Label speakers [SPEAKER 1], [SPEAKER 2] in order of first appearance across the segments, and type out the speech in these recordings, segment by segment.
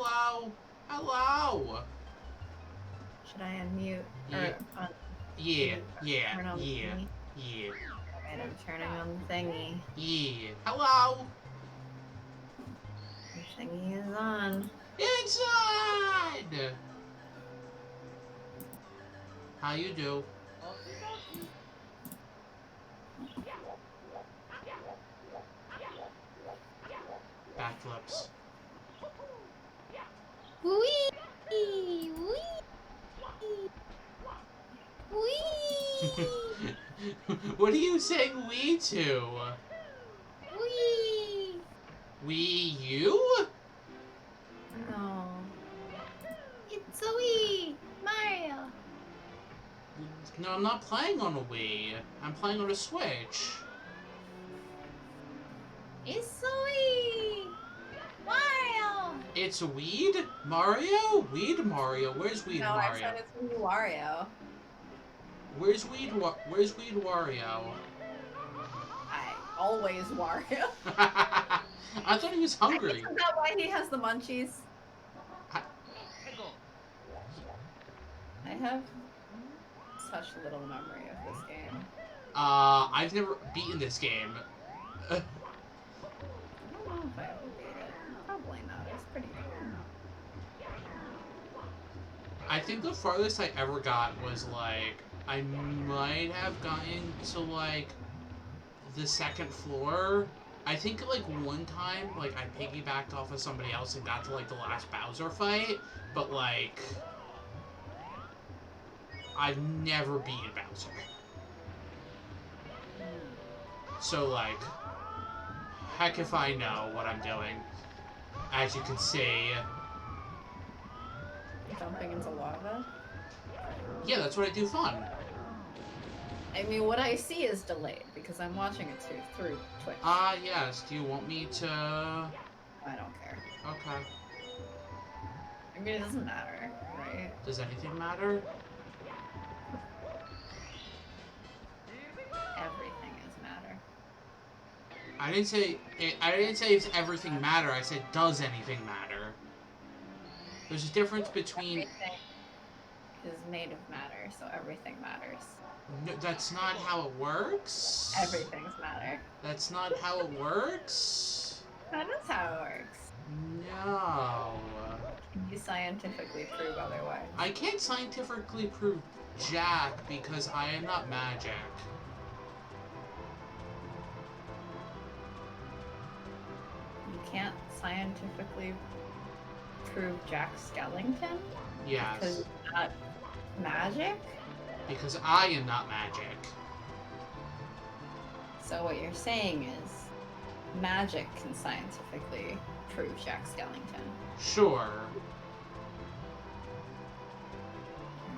[SPEAKER 1] Hello? Hello?
[SPEAKER 2] Should I unmute?
[SPEAKER 1] Yeah.
[SPEAKER 2] Or
[SPEAKER 1] Yeah. Yeah.
[SPEAKER 2] turn on the
[SPEAKER 1] Yeah.
[SPEAKER 2] thingy?
[SPEAKER 1] Yeah.
[SPEAKER 2] Alright, I'm turning on the thingy.
[SPEAKER 1] Yeah. Hello?
[SPEAKER 2] The thingy is on.
[SPEAKER 1] Inside! How you do? Backflips.
[SPEAKER 2] Wee! Wee! Wee!
[SPEAKER 1] What are you saying we to?
[SPEAKER 2] Wee!
[SPEAKER 1] We you?
[SPEAKER 2] No. It's a Wii! Mario!
[SPEAKER 1] No, I'm not playing on a Wii. I'm playing on a Switch.
[SPEAKER 2] It's a Wii! Mario!
[SPEAKER 1] It's Weed Mario? Weed Mario? Where's Weed
[SPEAKER 2] No, I
[SPEAKER 1] Mario?
[SPEAKER 2] said it's Wii Wario.
[SPEAKER 1] Where's Weed Wario?
[SPEAKER 2] I always Wario.
[SPEAKER 1] I thought he was hungry.
[SPEAKER 2] Isn't that why he has the munchies? I have such little memory of this game.
[SPEAKER 1] I've never beaten this game.
[SPEAKER 2] I don't know if I ever beat it. Probably not. It's pretty cool.
[SPEAKER 1] I think the farthest I ever got was, like, I might have gotten to, like, the second floor. I think, like, one time, like, I piggybacked off of somebody else and got to, like, the last Bowser fight, but, like, I've never beaten Bowser. So, like, heck if I know what I'm doing. As you can see.
[SPEAKER 2] Jumping into lava?
[SPEAKER 1] Yeah, that's what I do fun.
[SPEAKER 2] I mean, what I see is delayed because I'm watching it through Twitch.
[SPEAKER 1] Yes. Do you want me to...
[SPEAKER 2] I don't care.
[SPEAKER 1] Okay.
[SPEAKER 2] I mean, it doesn't matter, right?
[SPEAKER 1] Does anything matter?
[SPEAKER 2] Everything is matter.
[SPEAKER 1] I didn't say if everything matter. I said does anything matter. There's a difference between.
[SPEAKER 2] Everything is made of matter, so everything matters.
[SPEAKER 1] No, that's not how it works.
[SPEAKER 2] Everything's matter.
[SPEAKER 1] That's not how it works.
[SPEAKER 2] That is how it works.
[SPEAKER 1] No.
[SPEAKER 2] Can you scientifically prove otherwise?
[SPEAKER 1] I can't scientifically prove jack because I am not magic.
[SPEAKER 2] You can't scientifically prove Jack Skellington?
[SPEAKER 1] Yes.
[SPEAKER 2] Because it's not magic?
[SPEAKER 1] Because I am not magic.
[SPEAKER 2] So what you're saying is magic can scientifically prove Jack Skellington.
[SPEAKER 1] Sure.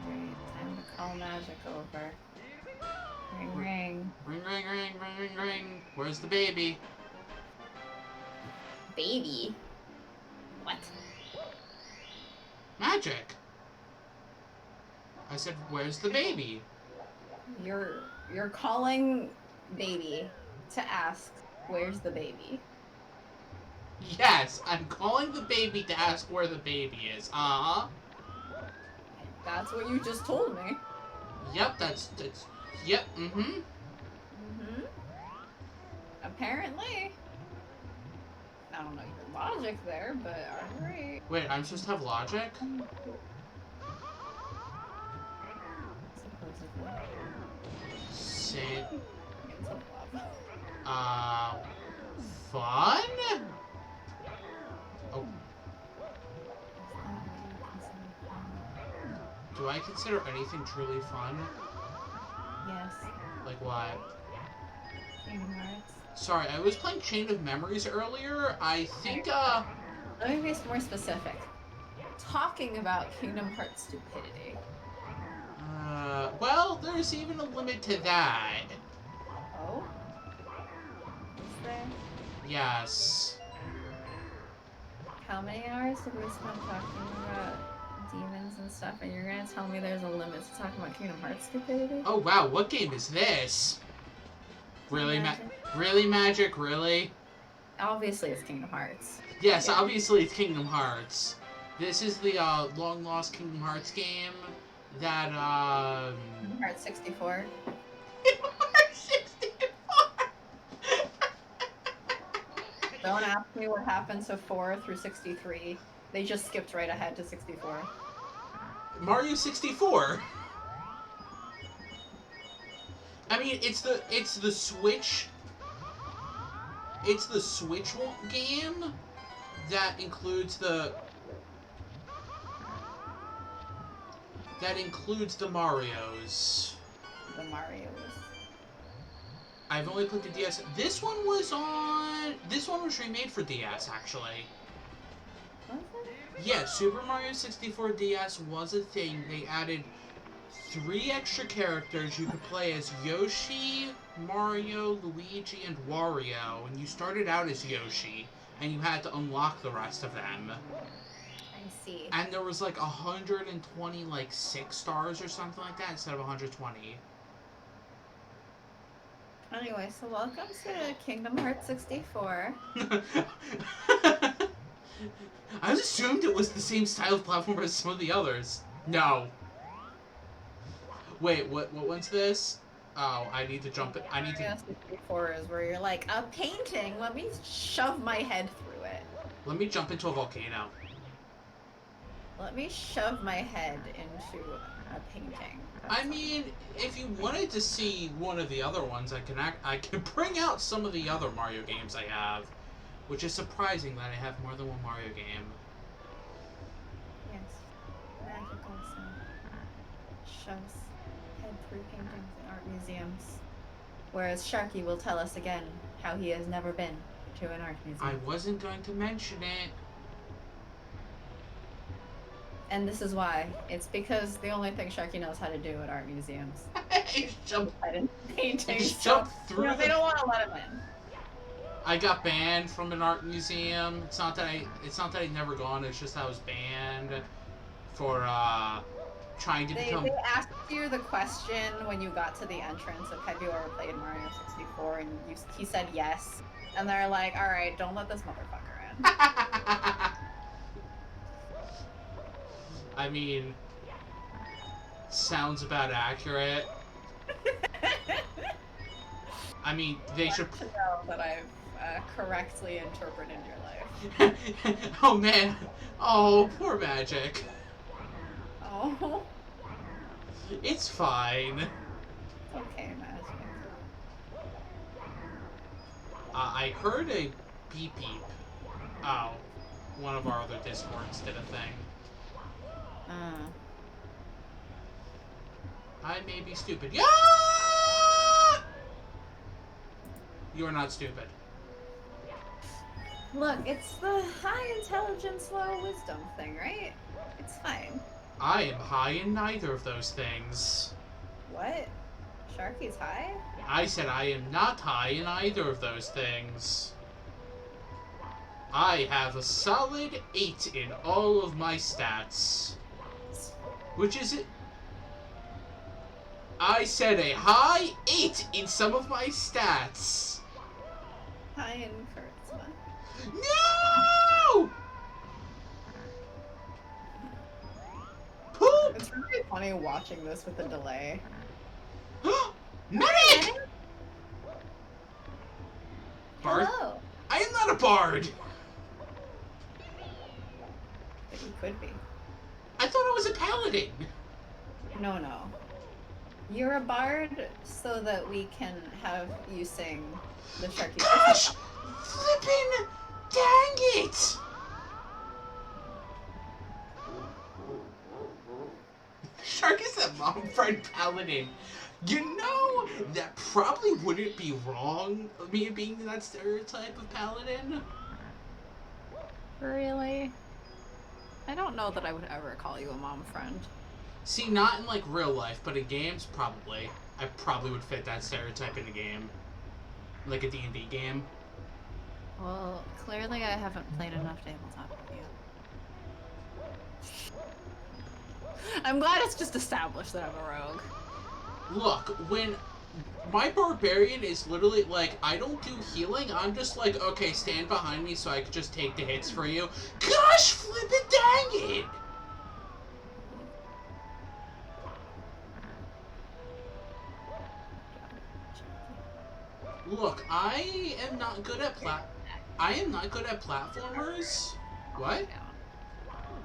[SPEAKER 2] Alright, time to call magic over. Ring ring.
[SPEAKER 1] Ring, ring, ring, ring, ring, ring. Where's the baby?
[SPEAKER 2] Baby? What?
[SPEAKER 1] Magic. I said, where's the baby?
[SPEAKER 2] You're calling baby to ask where's the baby?
[SPEAKER 1] Yes, I'm calling the baby to ask where the baby is. Uh-huh.
[SPEAKER 2] That's what you just told me.
[SPEAKER 1] Yep, that's yep, mm-hmm.
[SPEAKER 2] Mm-hmm. Apparently. I don't know your logic there, but alright.
[SPEAKER 1] Wait, I'm supposed to have logic?
[SPEAKER 2] Supposedly.
[SPEAKER 1] Say,
[SPEAKER 2] Into lava.
[SPEAKER 1] fun? Oh, do I consider anything truly fun?
[SPEAKER 2] Yes.
[SPEAKER 1] Like what?
[SPEAKER 2] Kingdom Hearts.
[SPEAKER 1] Sorry, I was playing Chain of Memories earlier. I think,
[SPEAKER 2] Let me be more specific. Talking about Kingdom Hearts stupidity.
[SPEAKER 1] well, there's even a limit to that.
[SPEAKER 2] Oh? Is there?
[SPEAKER 1] Yes.
[SPEAKER 2] How many hours did we spend talking about demons and stuff, and you're gonna tell me there's a limit to talking about Kingdom Hearts stupidity?
[SPEAKER 1] Oh, wow, what game is this? Really,
[SPEAKER 2] Magic.
[SPEAKER 1] Really, Magic? Really?
[SPEAKER 2] Obviously, it's Kingdom Hearts.
[SPEAKER 1] Yes,
[SPEAKER 2] Yeah.
[SPEAKER 1] obviously it's Kingdom Hearts. This is the long lost Kingdom Hearts game that
[SPEAKER 2] Kingdom Hearts 64.
[SPEAKER 1] Kingdom Hearts 64.
[SPEAKER 2] Don't ask me what happened to 4 through 63. They just skipped right ahead to 64.
[SPEAKER 1] Mario 64. I mean, it's the Switch. It's the Switch game that includes the Marios.
[SPEAKER 2] The Marios.
[SPEAKER 1] I've only played the DS. This one was remade for DS, actually.
[SPEAKER 2] Was it?
[SPEAKER 1] Yeah, Super Mario 64 DS was a thing. They added 3 extra characters. You could play as Yoshi, Mario, Luigi, and Wario. And you started out as Yoshi, and you had to unlock the rest of them.
[SPEAKER 2] I see.
[SPEAKER 1] And there was like 120, like 6 stars or something like that instead of 120.
[SPEAKER 2] Anyway, so welcome to Kingdom Hearts 64.
[SPEAKER 1] I assumed it was the same style of platform as some of the others. No. Wait, what one's this? Oh, I need to jump it. I need to...
[SPEAKER 2] Mario 64 is where you're like, a painting, let me shove my head through it.
[SPEAKER 1] Let me jump into a volcano.
[SPEAKER 2] Let me shove my head into a painting.
[SPEAKER 1] I mean, if you wanted to see one of the other ones, I can bring out some of the other Mario games I have, which is surprising that I have more than one Mario game.
[SPEAKER 2] Yes. Magical sound. Shoves head through paintings in art museums. Whereas Sharky will tell us again how he has never been to an art museum.
[SPEAKER 1] I wasn't going to mention it.
[SPEAKER 2] And this is why. It's because the only thing Sharky knows how to do at art museums.
[SPEAKER 1] Just jump.
[SPEAKER 2] Paintings.
[SPEAKER 1] Just jump through.
[SPEAKER 2] They don't want to let him in.
[SPEAKER 1] I got banned from an art museum. It's not that I'd never gone. It's just I was banned for trying to become.
[SPEAKER 2] They asked you the question when you got to the entrance of have you ever played Mario 64, and he said yes. And they're like, all right, don't let this motherfucker in.
[SPEAKER 1] I mean, sounds about accurate. I mean, they should
[SPEAKER 2] to know that I've correctly interpreted your life.
[SPEAKER 1] Oh man. Oh, poor Magic.
[SPEAKER 2] Oh.
[SPEAKER 1] It's fine.
[SPEAKER 2] Okay, Magic.
[SPEAKER 1] I heard a beep beep. Oh, one of our other Discords did a thing. I may be stupid. Yeah! You are not stupid.
[SPEAKER 2] Look, it's the high intelligence, low wisdom thing, right? It's fine.
[SPEAKER 1] I am high in neither of those things.
[SPEAKER 2] What? Sharky's high?
[SPEAKER 1] I said I am not high in either of those things. I have a solid 8 in all of my stats. Which is it? I said a high 8 in some of my stats.
[SPEAKER 2] High in charisma.
[SPEAKER 1] No! Poop!
[SPEAKER 2] It's really funny watching this with a delay.
[SPEAKER 1] Medic! Bard?
[SPEAKER 2] Hello.
[SPEAKER 1] I am not a bard.
[SPEAKER 2] But you could be.
[SPEAKER 1] I thought I was a paladin.
[SPEAKER 2] No, no. You're a bard so that we can have you sing the Sharky.
[SPEAKER 1] Gosh! Flippin' dang it! Shark is a mom friend paladin. You know, that probably wouldn't be wrong, me being that stereotype of paladin.
[SPEAKER 2] Really? I don't know that I would ever call you a mom friend.
[SPEAKER 1] See, not in, like, real life, but in games, probably. I probably would fit that stereotype in a game. Like a D&D game.
[SPEAKER 2] Well, clearly I haven't played enough tabletop with you. I'm glad it's just established that I'm a rogue.
[SPEAKER 1] Look, when my barbarian is literally like, I don't do healing. I'm just like, okay, stand behind me so I can just take the hits for you. Gosh, flip it, dang it! Look, I am not good at platformers. What?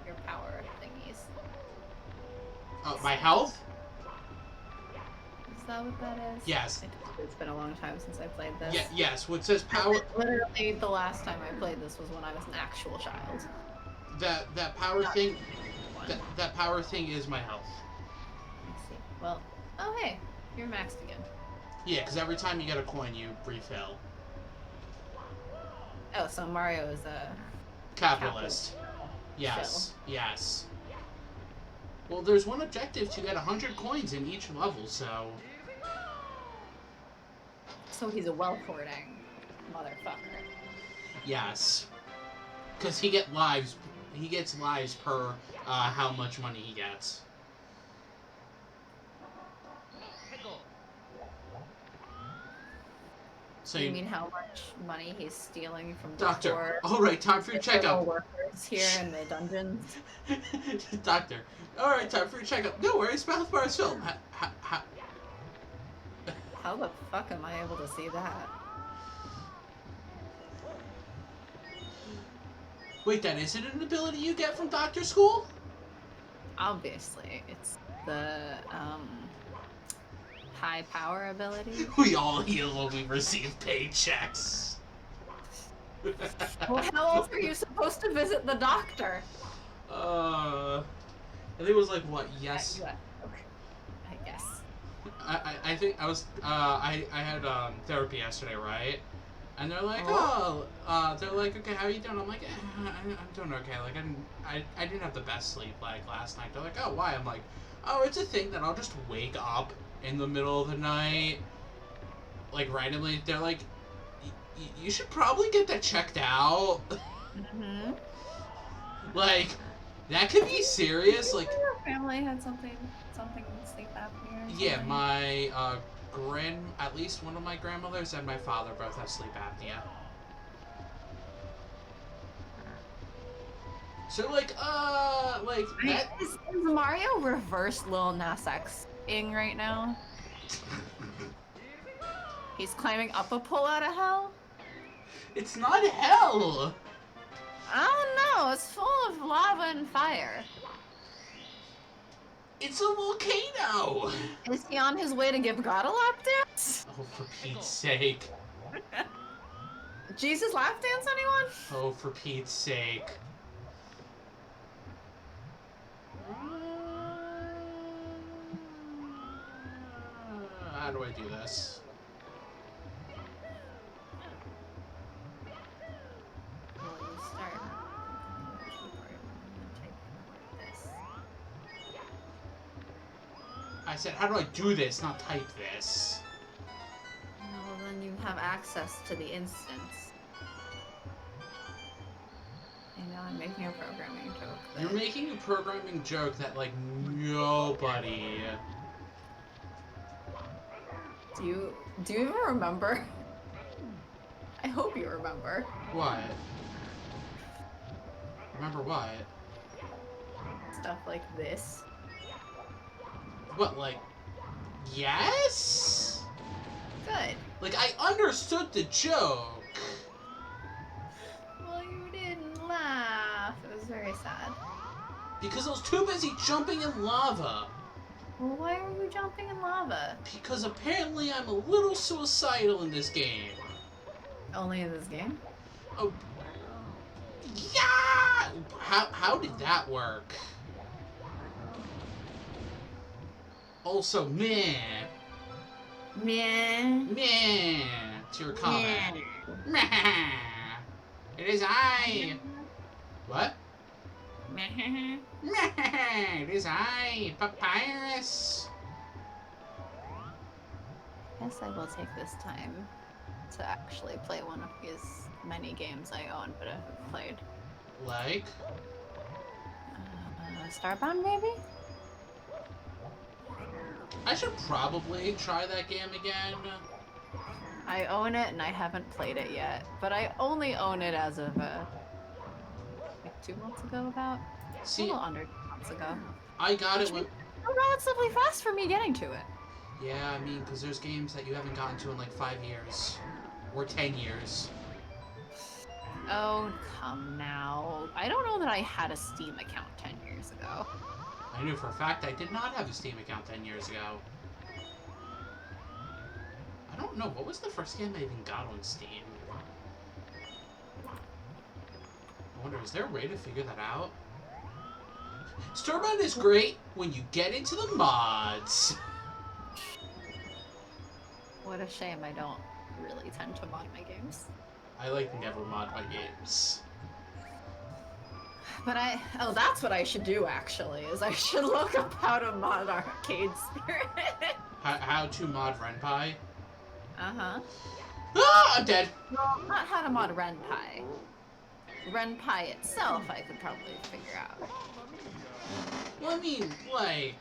[SPEAKER 2] Your power thingies.
[SPEAKER 1] My health?
[SPEAKER 2] Is that what that is?
[SPEAKER 1] Yes.
[SPEAKER 2] It's been a long time since I played this.
[SPEAKER 1] Yeah, yes, what says power...
[SPEAKER 2] Literally, the last time I played this was when I was an actual child.
[SPEAKER 1] That power thing... That power thing is my health.
[SPEAKER 2] I see. Well, oh hey, you're maxed again.
[SPEAKER 1] Yeah, because every time you get a coin, you refill.
[SPEAKER 2] Oh, so Mario is a...
[SPEAKER 1] Capitalist. Yes, yes. Well, there's one objective to get 100 coins in each level, so...
[SPEAKER 2] So he's a wealth-hoarding motherfucker.
[SPEAKER 1] Yes. Because he gets lives per how much money he gets. So
[SPEAKER 2] you mean how much money he's stealing from
[SPEAKER 1] Doctor? Alright, time for your checkup.
[SPEAKER 2] Workers here in the dungeons.
[SPEAKER 1] Doctor. Alright, time for your checkup. No worries, mouth bar is filled.
[SPEAKER 2] How the fuck am I able to see that?
[SPEAKER 1] Wait, that isn't an ability you get from doctor school?
[SPEAKER 2] Obviously, it's the high power ability.
[SPEAKER 1] We all heal when we receive paychecks.
[SPEAKER 2] Well, how else are you supposed to visit the doctor?
[SPEAKER 1] I think it was like what? Yes.
[SPEAKER 2] Okay. I guess.
[SPEAKER 1] I think I was I had therapy yesterday, right? And they're like, they're like, okay, how are you doing? I'm like, I'm doing okay. Like, I didn't have the best sleep like last night. They're like, oh, why? I'm like, oh, it's a thing that I'll just wake up in the middle of the night, like randomly. They're like, you should probably get that checked out.
[SPEAKER 2] Mm-hmm.
[SPEAKER 1] Like, that could be serious. Like,
[SPEAKER 2] your family had something sleep apnea.
[SPEAKER 1] Yeah, my at least one of my grandmothers and my father both have sleep apnea. So like that.
[SPEAKER 2] Is Mario reverse Lil Nas X-ing right now? He's climbing up a pole out of hell?
[SPEAKER 1] It's not hell!
[SPEAKER 2] I don't know, it's full of lava and fire.
[SPEAKER 1] It's a volcano!
[SPEAKER 2] Is he on his way to give God a lap dance?
[SPEAKER 1] Oh, for Pete's sake.
[SPEAKER 2] Jesus lap dance, anyone?
[SPEAKER 1] Oh, for Pete's sake. How do I do this?
[SPEAKER 2] Well, you start.
[SPEAKER 1] I said, how do I do this, not type this?
[SPEAKER 2] Well, then you have access to the instance. I know I'm making a programming joke.
[SPEAKER 1] You're making a programming joke that, like, nobody...
[SPEAKER 2] Do you even remember? I hope you remember.
[SPEAKER 1] What? Remember what?
[SPEAKER 2] Stuff like this.
[SPEAKER 1] What, like... Yes?
[SPEAKER 2] Good.
[SPEAKER 1] Like, I understood the joke.
[SPEAKER 2] Well, you didn't laugh. It was very sad.
[SPEAKER 1] Because I was too busy jumping in lava.
[SPEAKER 2] Well, why are you jumping in lava?
[SPEAKER 1] Because apparently I'm a little suicidal in this game.
[SPEAKER 2] Only in this game?
[SPEAKER 1] Oh. Yeah! How did that work? Also, meh.
[SPEAKER 2] Meh.
[SPEAKER 1] Meh. To your comment. Meh. It is I. What?
[SPEAKER 2] Meh.
[SPEAKER 1] Meh. It is I, Papyrus.
[SPEAKER 2] Guess I will take this time to actually play one of these many games I own but haven't played.
[SPEAKER 1] Like?
[SPEAKER 2] Starbound, maybe?
[SPEAKER 1] I should probably try that game again.
[SPEAKER 2] I own it and I haven't played it yet, but I only own it as of like 2 months ago, about a
[SPEAKER 1] See,
[SPEAKER 2] little under 2 months ago.
[SPEAKER 1] I got
[SPEAKER 2] Which
[SPEAKER 1] it with...
[SPEAKER 2] was relatively fast for me getting to it.
[SPEAKER 1] Yeah, I mean, because there's games that you haven't gotten to in like 5 years. Or 10 years.
[SPEAKER 2] Oh, come now. I don't know that I had a Steam account 10 years ago.
[SPEAKER 1] I knew for a fact I did not have a Steam account 10 years ago. I don't know, what was the first game I even got on Steam? I wonder, is there a way to figure that out? Starbound is great when you get into the mods.
[SPEAKER 2] What a shame I don't really tend to mod my games.
[SPEAKER 1] I like never mod my games.
[SPEAKER 2] But oh, that's what I should do actually, is I should look up how to mod Arcade Spirit.
[SPEAKER 1] How to mod Ren'Py?
[SPEAKER 2] Uh-huh.
[SPEAKER 1] Ah, I'm dead.
[SPEAKER 2] Well, not how to mod Ren'Py. Ren'Py itself I could probably figure out.
[SPEAKER 1] Well, I mean, like...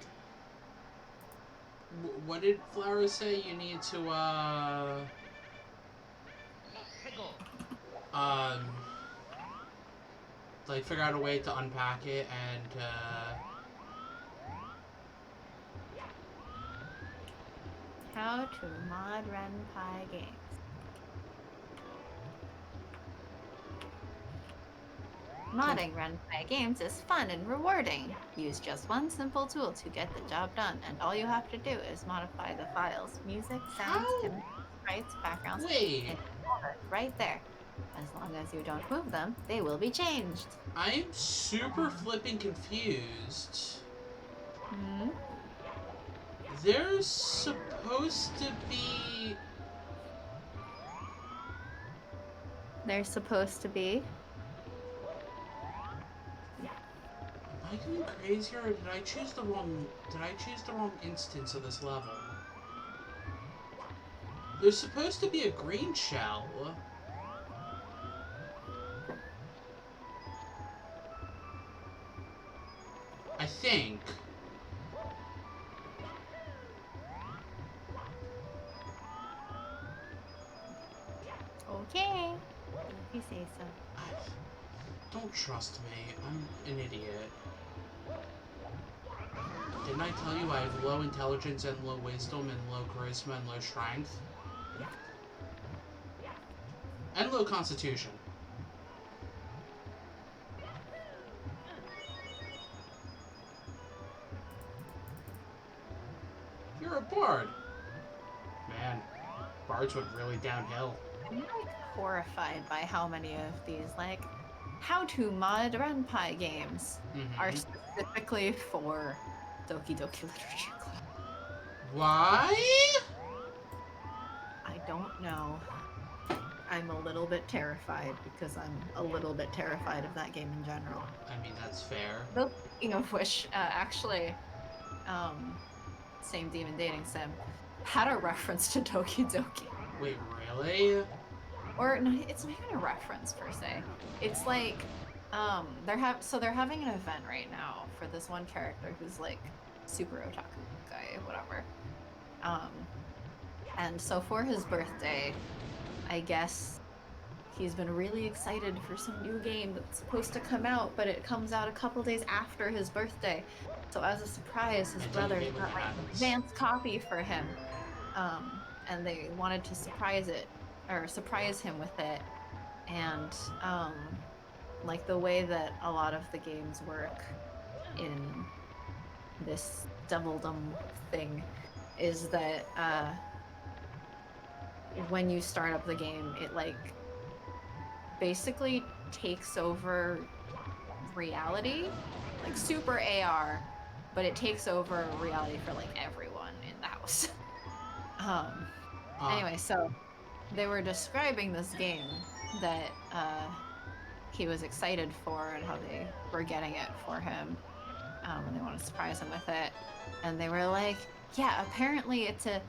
[SPEAKER 1] What did Flower say? You need to, like, figure out a way to unpack it and,
[SPEAKER 2] How to mod Ren'Py games. Modding Ren'Py games is fun and rewarding. Use just one simple tool to get the job done, and all you have to do is modify the files, music, sounds, images, sprites, backgrounds,
[SPEAKER 1] Wait.
[SPEAKER 2] and right there. As long as you don't move them, they will be changed.
[SPEAKER 1] I'm super flipping confused.
[SPEAKER 2] Hmm?
[SPEAKER 1] There's supposed to be...
[SPEAKER 2] They're supposed to be.
[SPEAKER 1] Am I going crazy, or did I choose the wrong instance of this level? There's supposed to be a green shell. I think.
[SPEAKER 2] Okay. If you say so.
[SPEAKER 1] Don't trust me. I'm an idiot. Didn't I tell you I have low intelligence and low wisdom and low charisma and low strength? And low constitution. You're a bard. Man, bards went really downhill.
[SPEAKER 2] I'm like horrified by how many of these, like, how to mod Ren'Py games are specifically for Doki Doki Literature Club.
[SPEAKER 1] Why?
[SPEAKER 2] I don't know. I'm a little bit terrified because I'm a little bit terrified of that game in general.
[SPEAKER 1] I mean, that's fair.
[SPEAKER 2] Though, speaking of which, actually, same demon dating sim had a reference to Doki Doki.
[SPEAKER 1] Wait, really?
[SPEAKER 2] Or no, it's not even a reference per se. It's like, they're having an event right now for this one character who's like super otaku guy, whatever. And so for his birthday, I guess he's been really excited for some new game that's supposed to come out, but it comes out a couple days after his birthday. So as a surprise, his brother got like an advanced copy for him, and they wanted to surprise him with it. And like the way that a lot of the games work in this doubledom thing is that when you start up the game, it like basically takes over reality, like super AR, but it takes over reality for like everyone in the house. Anyway, so they were describing this game that he was excited for and how they were getting it for him, and they want to surprise him with it. And they were like, yeah, apparently it's a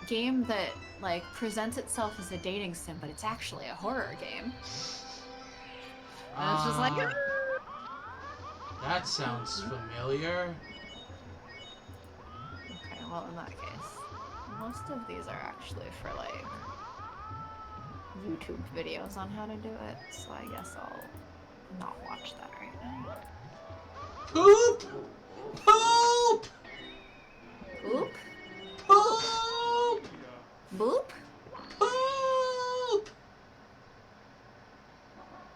[SPEAKER 2] game that like presents itself as a dating sim, but it's actually a horror game. And it's just like,
[SPEAKER 1] that sounds familiar.
[SPEAKER 2] okay, well, in that case, most of these are actually for, like, YouTube videos on how to do it, so I guess I'll not watch that right now.
[SPEAKER 1] Poop! Poop!
[SPEAKER 2] Poop?
[SPEAKER 1] Poop!
[SPEAKER 2] Boop?
[SPEAKER 1] Poop!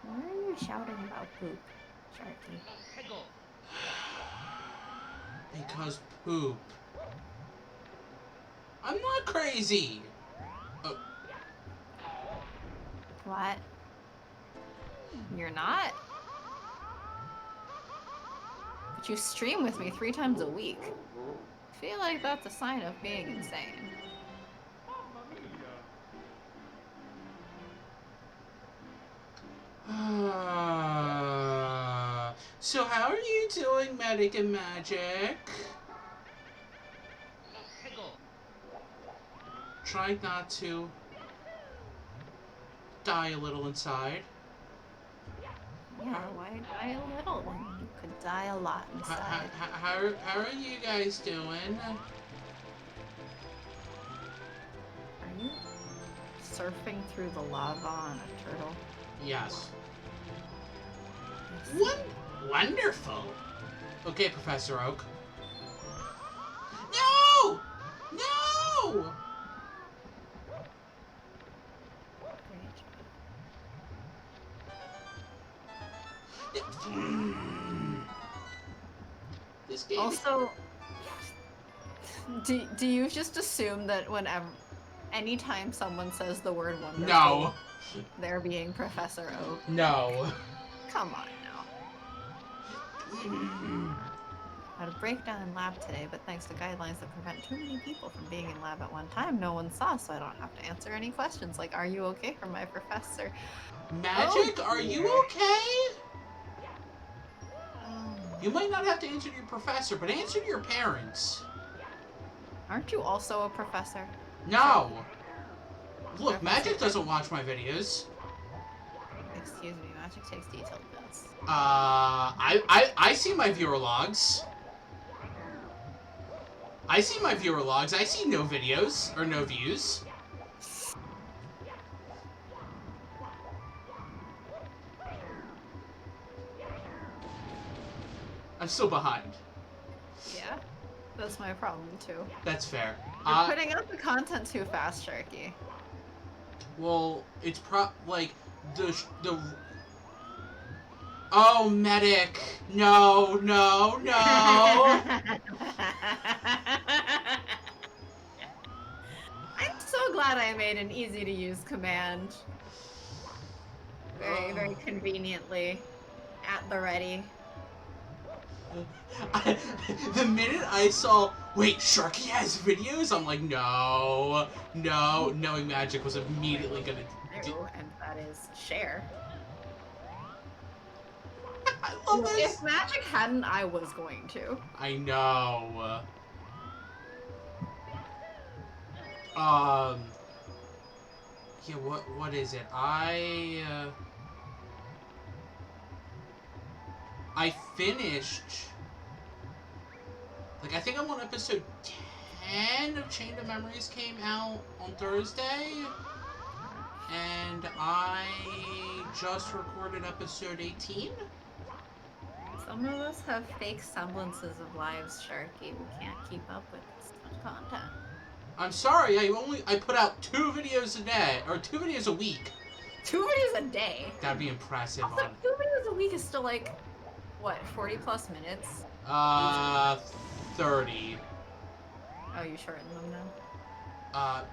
[SPEAKER 2] Why are you shouting about poop, Sharky?
[SPEAKER 1] Because poop. I'm not crazy! Oh.
[SPEAKER 2] What? You're not? But you stream with me 3 times a week. I feel like that's a sign of being insane.
[SPEAKER 1] So how are you doing, Medic and Magic? Try not to die a little inside.
[SPEAKER 2] Yeah, why die a little when you could die a lot inside?
[SPEAKER 1] How are you guys doing?
[SPEAKER 2] Are you surfing through the lava on a turtle?
[SPEAKER 1] Yes.
[SPEAKER 2] Yes.
[SPEAKER 1] Wonderful. Okay, Professor Oak. No! No!
[SPEAKER 2] Great.
[SPEAKER 1] This game.
[SPEAKER 2] Also, do you just assume that anytime someone says the word wonderful,
[SPEAKER 1] No.
[SPEAKER 2] they're being Professor Oak?
[SPEAKER 1] No.
[SPEAKER 2] Come on now. I had a breakdown in lab today, but thanks to guidelines that prevent too many people from being in lab at one time, no one saw, so I don't have to answer any questions like, are you okay from my professor?
[SPEAKER 1] Magic, are you okay?
[SPEAKER 2] Oh.
[SPEAKER 1] You might not have to answer to your professor, but answer to your parents.
[SPEAKER 2] Aren't you also a professor?
[SPEAKER 1] No. Look,
[SPEAKER 2] Professor
[SPEAKER 1] Magic doesn't watch my videos.
[SPEAKER 2] Excuse me, Magic takes detailed notes.
[SPEAKER 1] I see my viewer logs. I see my viewer logs. I see no videos or no views. I'm still behind.
[SPEAKER 2] Yeah, that's my problem too.
[SPEAKER 1] That's fair.
[SPEAKER 2] You're putting out the content too fast, Sharky.
[SPEAKER 1] Well, it's like the. Oh, Medic! No, no, no!
[SPEAKER 2] I'm so glad I made an easy to use command. Very, very conveniently at the ready.
[SPEAKER 1] The minute I saw, wait, Sharky has videos? I'm like, no, no. Knowing Magic was immediately gonna do.
[SPEAKER 2] And that is share.
[SPEAKER 1] I love this.
[SPEAKER 2] If Magic hadn't, I was going to.
[SPEAKER 1] I know. Yeah, what is it? I finished, like, I think I'm on episode 10 of Chain of Memories came out on Thursday, and I just recorded episode 18.
[SPEAKER 2] Some of us have fake semblances of lives, Sharky. We can't keep up with this much content.
[SPEAKER 1] I'm sorry, I put out 2 videos a day, or 2 videos a week.
[SPEAKER 2] 2 videos a day?
[SPEAKER 1] That'd be impressive.
[SPEAKER 2] Also, 2 videos a week is still like, what, 40 plus minutes?
[SPEAKER 1] 30.
[SPEAKER 2] Oh, you shortened them now?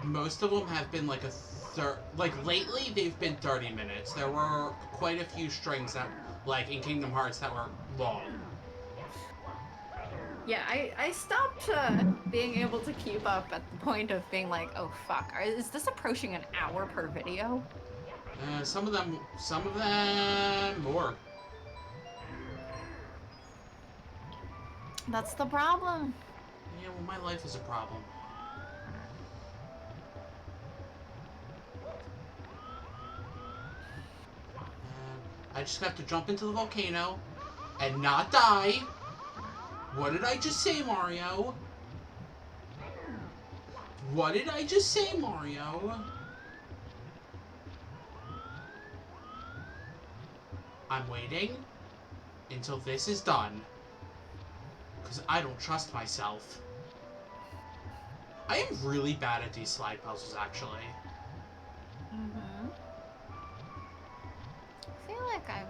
[SPEAKER 1] Most of them have been like like lately they've been 30 minutes. There were quite a few strings that, like in Kingdom Hearts, that were long.
[SPEAKER 2] Yeah, I stopped being able to keep up at the point of being like, oh fuck, is this approaching an hour per video?
[SPEAKER 1] Some of them more.
[SPEAKER 2] That's the problem.
[SPEAKER 1] Yeah, well, my life is a problem. I just have to jump into the volcano and not die What did I just say, Mario? What did I just say, Mario? I'm waiting until this is done. Because I don't trust myself. I am really bad at these slide puzzles, actually.
[SPEAKER 2] Mm-hmm. I feel like I'm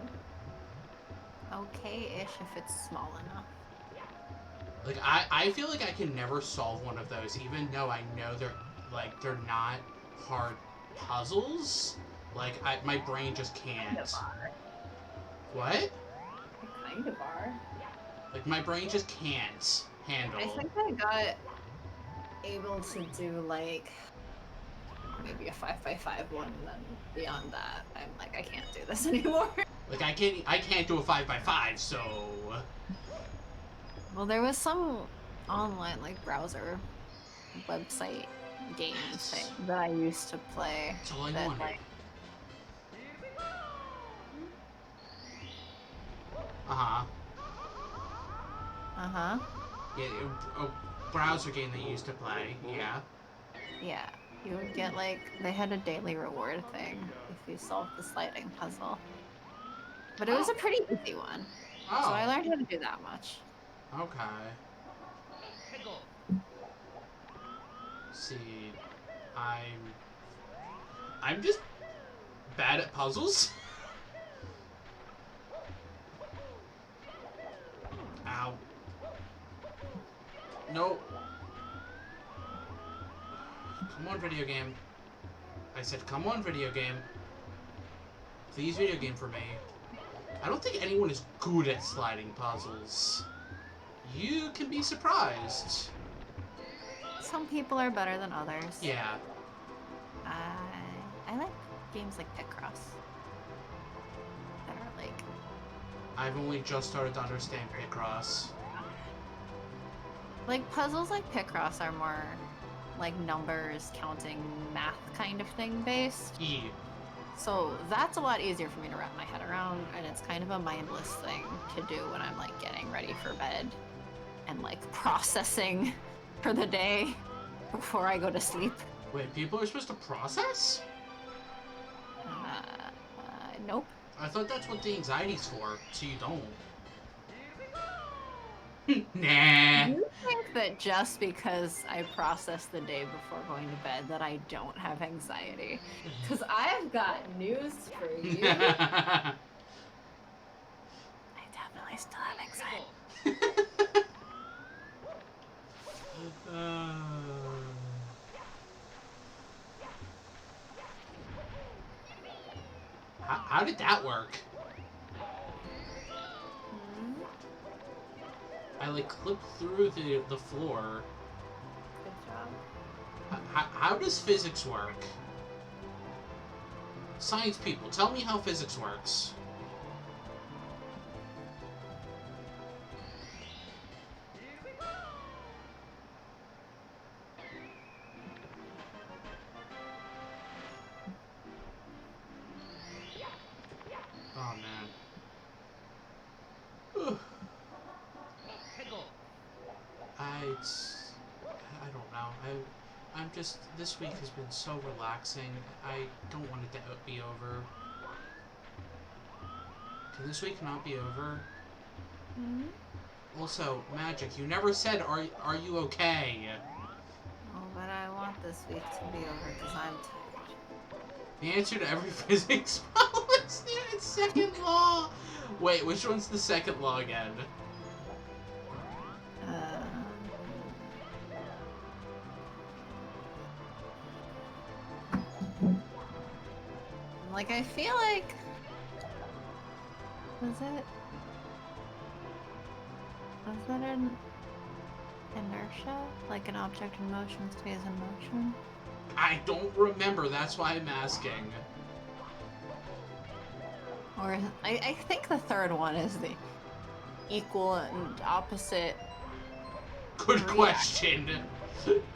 [SPEAKER 2] okay-ish if it's small enough.
[SPEAKER 1] Like, I feel like I can never solve one of those, even though I know they're not hard puzzles. Like, my brain just can't.
[SPEAKER 2] Kind of are.
[SPEAKER 1] What?
[SPEAKER 2] They kind of are.
[SPEAKER 1] Like, my brain just can't handle.
[SPEAKER 2] I think I got able to do, like, maybe a 5x5 one, and then beyond that, I'm like, I can't do this anymore.
[SPEAKER 1] Like, I can't do a 5x5, so...
[SPEAKER 2] Well, there was some online, like, browser website game thing that I used to play.
[SPEAKER 1] That's all I
[SPEAKER 2] that,
[SPEAKER 1] wanted.
[SPEAKER 2] like,
[SPEAKER 1] Uh-huh.
[SPEAKER 2] uh-huh.
[SPEAKER 1] Yeah, a browser game that you used to play, yeah.
[SPEAKER 2] Yeah. You would get, like, they had a daily reward thing if you solved the sliding puzzle. But it was a pretty easy one.
[SPEAKER 1] Oh.
[SPEAKER 2] So I learned how to do that much.
[SPEAKER 1] Okay. See, I'm just bad at puzzles. Ow. No. Come on, video game. I said, come on, video game. Please, video game for me. I don't think anyone is good at sliding puzzles. You can be surprised.
[SPEAKER 2] Some people are better than others.
[SPEAKER 1] Yeah.
[SPEAKER 2] I like games like Picross. That are like...
[SPEAKER 1] I've only just started to understand Picross.
[SPEAKER 2] Like, puzzles like Picross are more like numbers, counting, math kind of thing based.
[SPEAKER 1] Yeah.
[SPEAKER 2] So that's a lot easier for me to wrap my head around, and it's kind of a mindless thing to do when I'm like getting ready for bed and like processing for the day before I go to sleep.
[SPEAKER 1] Wait, people are supposed to process?
[SPEAKER 2] Nope.
[SPEAKER 1] I thought that's what the anxiety's for, so you don't. Nah.
[SPEAKER 2] You think that just because I process the day before going to bed that I don't have anxiety? Because I've got news for you. I definitely still have anxiety.
[SPEAKER 1] How did that work? I like clipped through the floor.
[SPEAKER 2] Good job.
[SPEAKER 1] How does physics work? Science people, tell me how physics works. Oh man. I don't know. I'm just, this week has been so relaxing. I don't want it to be over. Can this week not be over?
[SPEAKER 2] Mm-hmm.
[SPEAKER 1] Also, Magic, you never said, are you okay?
[SPEAKER 2] Oh, but I want this week to be over because I'm tired.
[SPEAKER 1] The answer to every physics problem is its second law. Wait, which one's the second law again?
[SPEAKER 2] Like, I feel like... Was that an inertia? Like an object in motion stays in motion?
[SPEAKER 1] I don't remember, that's why I'm asking.
[SPEAKER 2] Or, I think the third one is the equal and opposite...
[SPEAKER 1] Good question.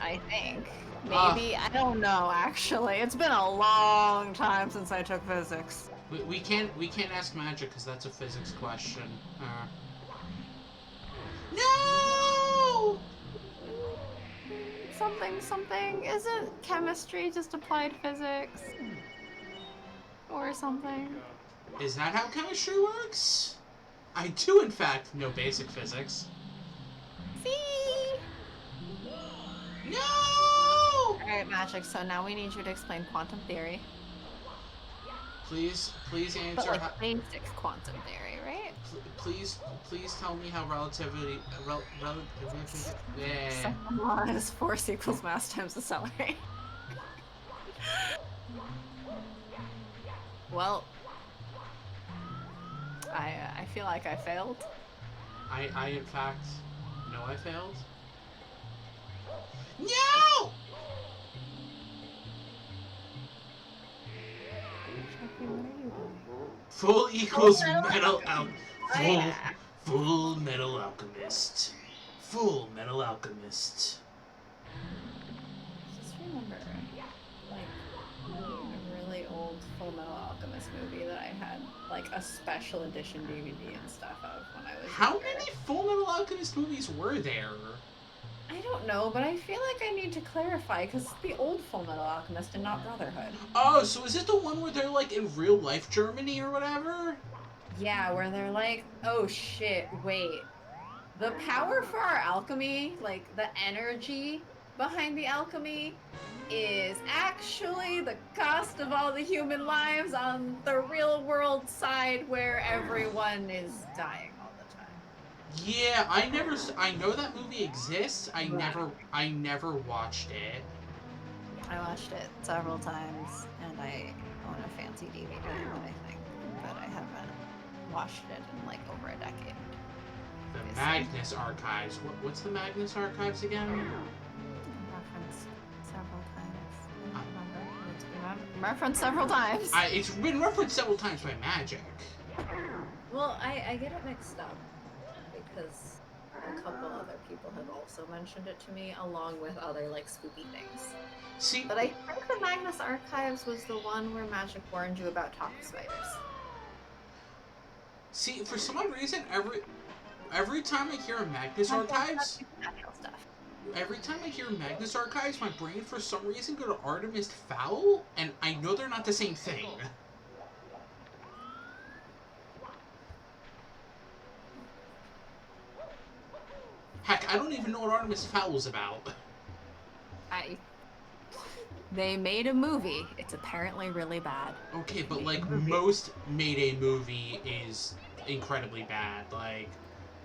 [SPEAKER 2] I think. Maybe. I don't know, actually. It's been a long time since I took physics.
[SPEAKER 1] We can't ask Magic because that's a physics question. No!
[SPEAKER 2] Something. Isn't chemistry just applied physics? Or something?
[SPEAKER 1] Is that how chemistry works? I do, in fact, know basic physics.
[SPEAKER 2] See?
[SPEAKER 1] No!
[SPEAKER 2] Alright, Magic, so now we need you to explain quantum theory.
[SPEAKER 1] Please
[SPEAKER 2] But
[SPEAKER 1] answer.
[SPEAKER 2] like basic quantum theory, right?
[SPEAKER 1] Please tell me how relativity. Yeah.
[SPEAKER 2] Second law is force equals mass times accelerate. Well, I feel like I failed.
[SPEAKER 1] I in fact know I failed. No!
[SPEAKER 2] Sharky, what are you doing?
[SPEAKER 1] Full equals
[SPEAKER 2] Full
[SPEAKER 1] metal
[SPEAKER 2] yeah.
[SPEAKER 1] full metal alchemist. Full metal alchemist.
[SPEAKER 2] Just remember, like, a really old Full Metal Alchemist movie that I had, like, a special edition DVD and stuff of when I was
[SPEAKER 1] How
[SPEAKER 2] younger.
[SPEAKER 1] many Full Metal Alchemist movies were there?
[SPEAKER 2] I don't know, but I feel like I need to clarify, because it's the old Full Metal Alchemist and not Brotherhood.
[SPEAKER 1] Oh, so is it the one where they're like in real life Germany or whatever?
[SPEAKER 2] Yeah, where they're like, oh shit, wait. The power for our alchemy, like the energy behind the alchemy, is actually the cost of all the human lives on the real world side where everyone is dying all the time.
[SPEAKER 1] Yeah, I know that movie exists. I never watched it.
[SPEAKER 2] I watched it several times, and I own a fancy DVD of it, I think, but I haven't watched it in like over a decade.
[SPEAKER 1] The Magnus Archives. What's the Magnus Archives again?
[SPEAKER 2] Referenced several times. I don't remember. It's been referenced several times.
[SPEAKER 1] It's been referenced several times by Magic.
[SPEAKER 2] Well, I get it mixed up because a couple other people have also mentioned it to me, along with other like spooky things.
[SPEAKER 1] See,
[SPEAKER 2] but I think the Magnus Archives was the one where Magic warned you about talk spiders.
[SPEAKER 1] See, for some odd reason, every time I hear Magnus Archives, every time I hear Magnus Archives, my brain for some reason go to Artemis Fowl, and I know they're not the same thing. Heck, I don't even know what Artemis Fowl's about.
[SPEAKER 2] They made a movie. It's apparently really bad.
[SPEAKER 1] Okay, but like most made-a movie is incredibly bad. Like,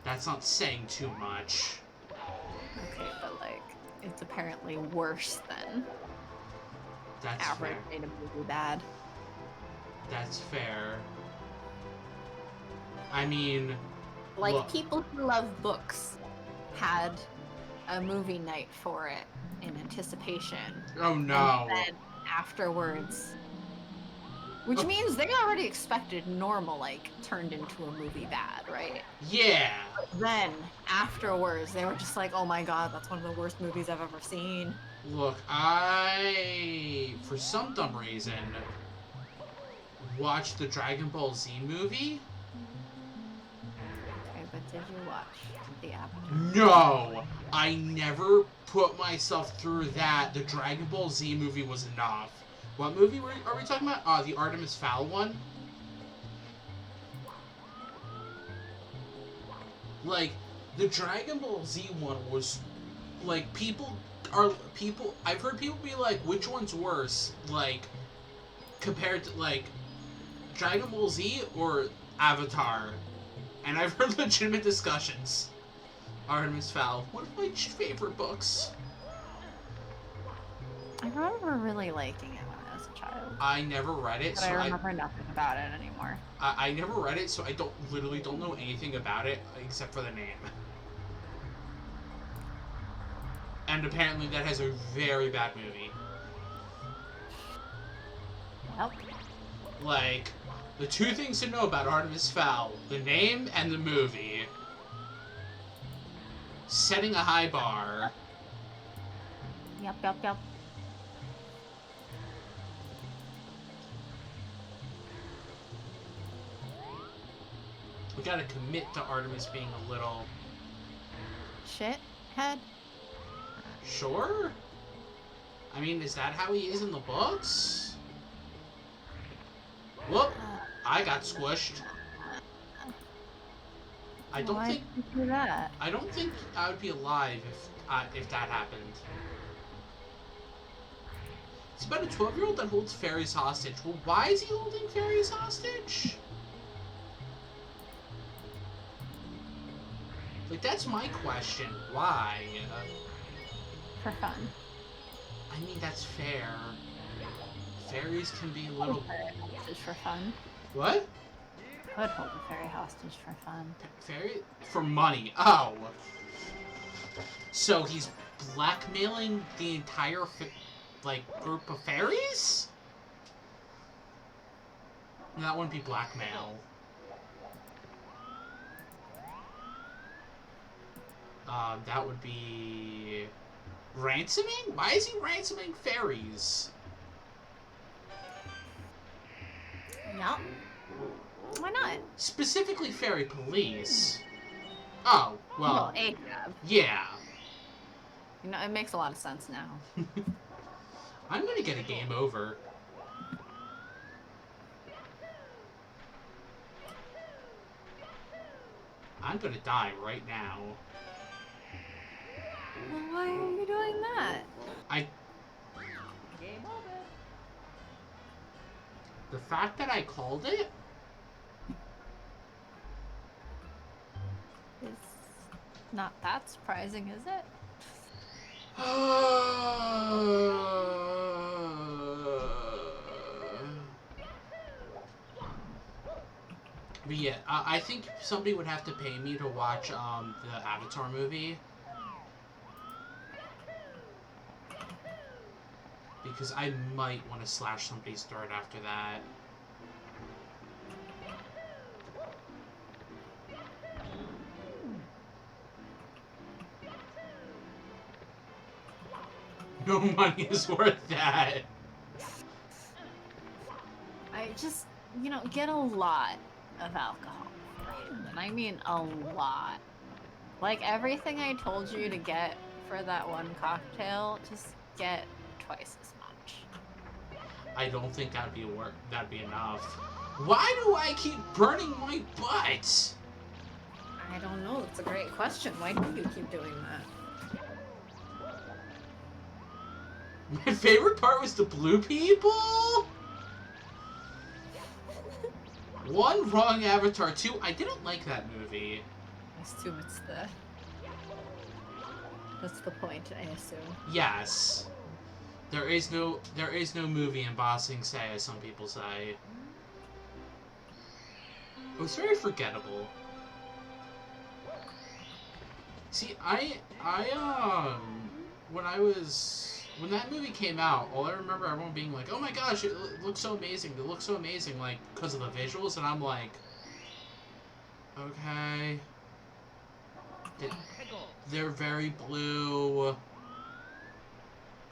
[SPEAKER 1] that's not saying too much.
[SPEAKER 2] Okay, but like, it's apparently worse than
[SPEAKER 1] that's
[SPEAKER 2] average
[SPEAKER 1] fair.
[SPEAKER 2] made a movie bad.
[SPEAKER 1] That's fair. I mean,
[SPEAKER 2] like,
[SPEAKER 1] look,
[SPEAKER 2] people who love books had a movie night for it in anticipation.
[SPEAKER 1] Oh no.
[SPEAKER 2] And then afterwards, which means they already expected normal, like, turned into a movie bad, right?
[SPEAKER 1] Yeah.
[SPEAKER 2] But then afterwards, they were just like, oh my god, that's one of the worst movies I've ever seen.
[SPEAKER 1] Look, for some dumb reason, watched the Dragon Ball Z movie.
[SPEAKER 2] Okay, but did you watch the Avatar?
[SPEAKER 1] No! I never put myself through that. The Dragon Ball Z movie was enough. What movie are we talking about? The Artemis Fowl one? Like, the Dragon Ball Z one was, like, I've heard people be like, which one's worse? Like, compared to, like, Dragon Ball Z or Avatar? And I've heard legitimate discussions. Artemis Fowl, one of my favorite books.
[SPEAKER 2] I remember really liking it when I was a child.
[SPEAKER 1] I never read it,
[SPEAKER 2] But
[SPEAKER 1] so
[SPEAKER 2] I remember nothing about it anymore.
[SPEAKER 1] I never read it, so I literally don't know anything about it except for the name. And apparently that has a very bad movie.
[SPEAKER 2] Well.
[SPEAKER 1] Like, the two things to know about Artemis Fowl, the name and the movie. Setting a high bar.
[SPEAKER 2] Yep.
[SPEAKER 1] We gotta commit to Artemis being a little
[SPEAKER 3] shithead?
[SPEAKER 1] Sure. I mean, is that how he is in the books? Whoop! I got squished. I don't
[SPEAKER 3] Why
[SPEAKER 1] think
[SPEAKER 3] did you do that?
[SPEAKER 1] I don't think I would be alive if that happened. It's about a 12-year-old that holds fairies hostage. Well, why is he holding fairies hostage? Like, that's my question. Why?
[SPEAKER 3] For fun.
[SPEAKER 1] I mean, that's fair. Fairies can be a little...
[SPEAKER 3] Hostage for fun.
[SPEAKER 1] What?
[SPEAKER 3] I would hold a fairy hostage for fun.
[SPEAKER 1] Fairy? For money. Oh. So he's blackmailing the entire, group of fairies? That wouldn't be blackmail. That would be... ransoming? Why is he ransoming fairies?
[SPEAKER 3] No. Why not?
[SPEAKER 1] Specifically fairy police. Oh, well,
[SPEAKER 3] AJAB.
[SPEAKER 1] yeah.
[SPEAKER 3] You know, it makes a lot of sense now.
[SPEAKER 1] I'm gonna get a game over. I'm gonna die right now.
[SPEAKER 3] Well, why are you doing that?
[SPEAKER 4] Game over.
[SPEAKER 1] The fact that I called it?
[SPEAKER 3] It's not that surprising, is it?
[SPEAKER 1] But yeah, I think somebody would have to pay me to watch the Avatar movie. Because I might want to slash somebody's throat after that. No money is worth that.
[SPEAKER 3] I just, get a lot of alcohol. And I mean a lot. Like everything I told you to get for that one cocktail, just get twice as much.
[SPEAKER 1] I don't think that'd be enough. Why do I keep burning my butt?
[SPEAKER 2] I don't know. That's a great question. Why do you keep doing that?
[SPEAKER 1] My favorite part was the blue people. 1, wrong Avatar. 2, I didn't like that movie.
[SPEAKER 3] I assume it's that's the point, I assume.
[SPEAKER 1] Yes. There is no movie in Ba Sing Se, as some people say. It was very forgettable. See, when that movie came out, all I remember everyone being like, "Oh my gosh, it looks so amazing! It looks so amazing!" Like, because of the visuals, and I'm like, okay, they're very blue,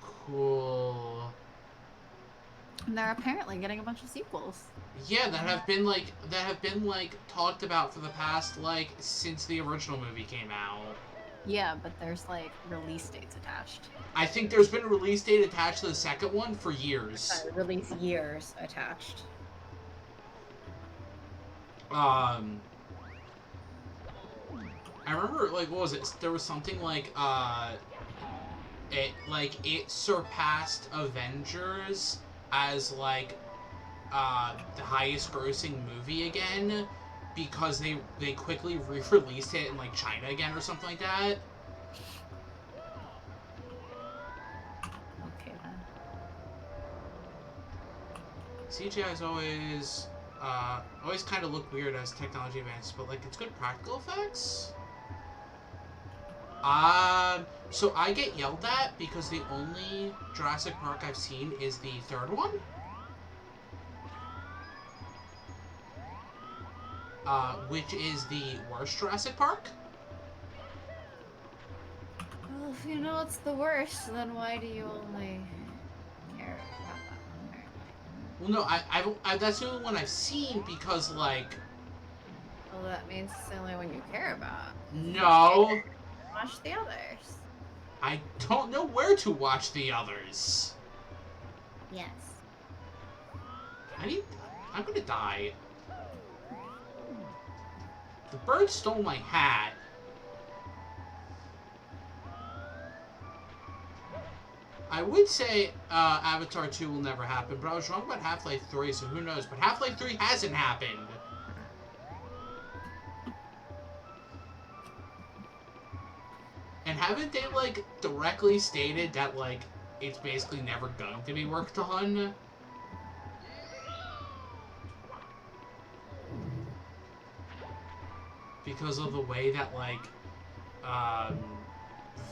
[SPEAKER 1] cool.
[SPEAKER 3] And they're apparently getting a bunch of sequels.
[SPEAKER 1] Yeah, that have been talked about for the past since the original movie came out.
[SPEAKER 3] Yeah, but there's release dates attached.
[SPEAKER 1] I think there's been a release date attached to the second one for years.
[SPEAKER 2] Release years attached.
[SPEAKER 1] I remember what was it? There was something it surpassed Avengers as the highest grossing movie again because they quickly re-released it in China again or something like that.
[SPEAKER 3] Okay then.
[SPEAKER 1] CGI is always kind of look weird as technology advances, but it's good practical effects. So I get yelled at because the only Jurassic Park I've seen is the third one. Which is the worst Jurassic Park.
[SPEAKER 2] Well, if you know it's the worst, then why do you only care about that one?
[SPEAKER 1] Well, no, that's the only one I've seen because,
[SPEAKER 2] Well, that means it's the only one you care about.
[SPEAKER 1] No.
[SPEAKER 2] Watch the others.
[SPEAKER 1] I don't know where to watch the others.
[SPEAKER 2] Yes.
[SPEAKER 1] I'm gonna die. The bird stole my hat. I would say Avatar 2 will never happen, but I was wrong about Half-Life 3, so who knows. But Half-Life 3 hasn't happened. And haven't they, like, directly stated that, like, it's basically never going to be worked on? Because of the way that, like,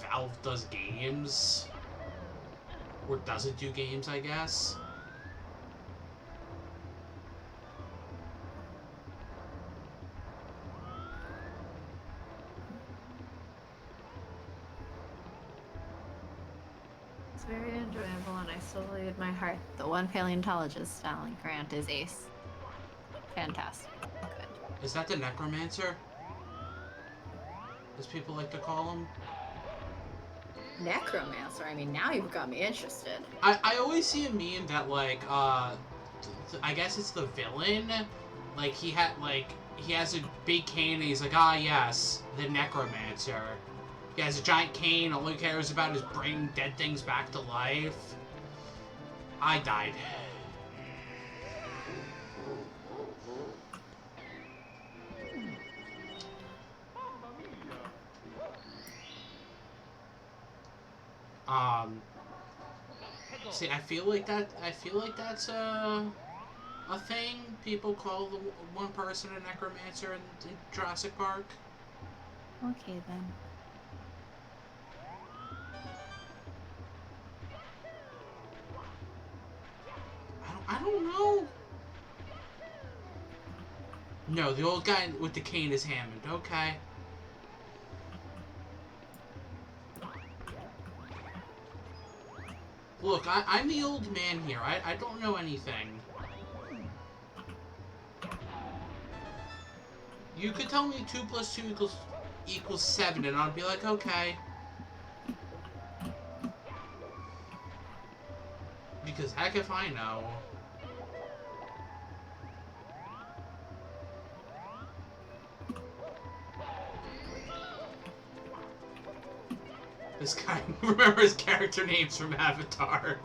[SPEAKER 1] Valve does games. Or doesn't do games, I guess.
[SPEAKER 3] It's very enjoyable, and I still believe in my heart the one paleontologist, Alan Grant, is ace. Fantastic. Good.
[SPEAKER 1] Is that the Necromancer? As people like to call him?
[SPEAKER 2] Necromancer. I mean, now you've got me interested.
[SPEAKER 1] I always see a meme that, like, I guess it's the villain. Like, he has a big cane and he's like, ah, yes, the Necromancer. He has a giant cane, all he cares about is bringing dead things back to life. I died. See, I feel like that's a thing. People call the one person a necromancer in Jurassic Park.
[SPEAKER 3] Okay, then.
[SPEAKER 1] I don't know. No, the old guy with the cane is Hammond. Okay. Look, I'm the old man here. I don't know anything. You could tell me 2 + 2 equals 7, and I'd be like, okay. Because heck if I know. This guy remembers character names from Avatar.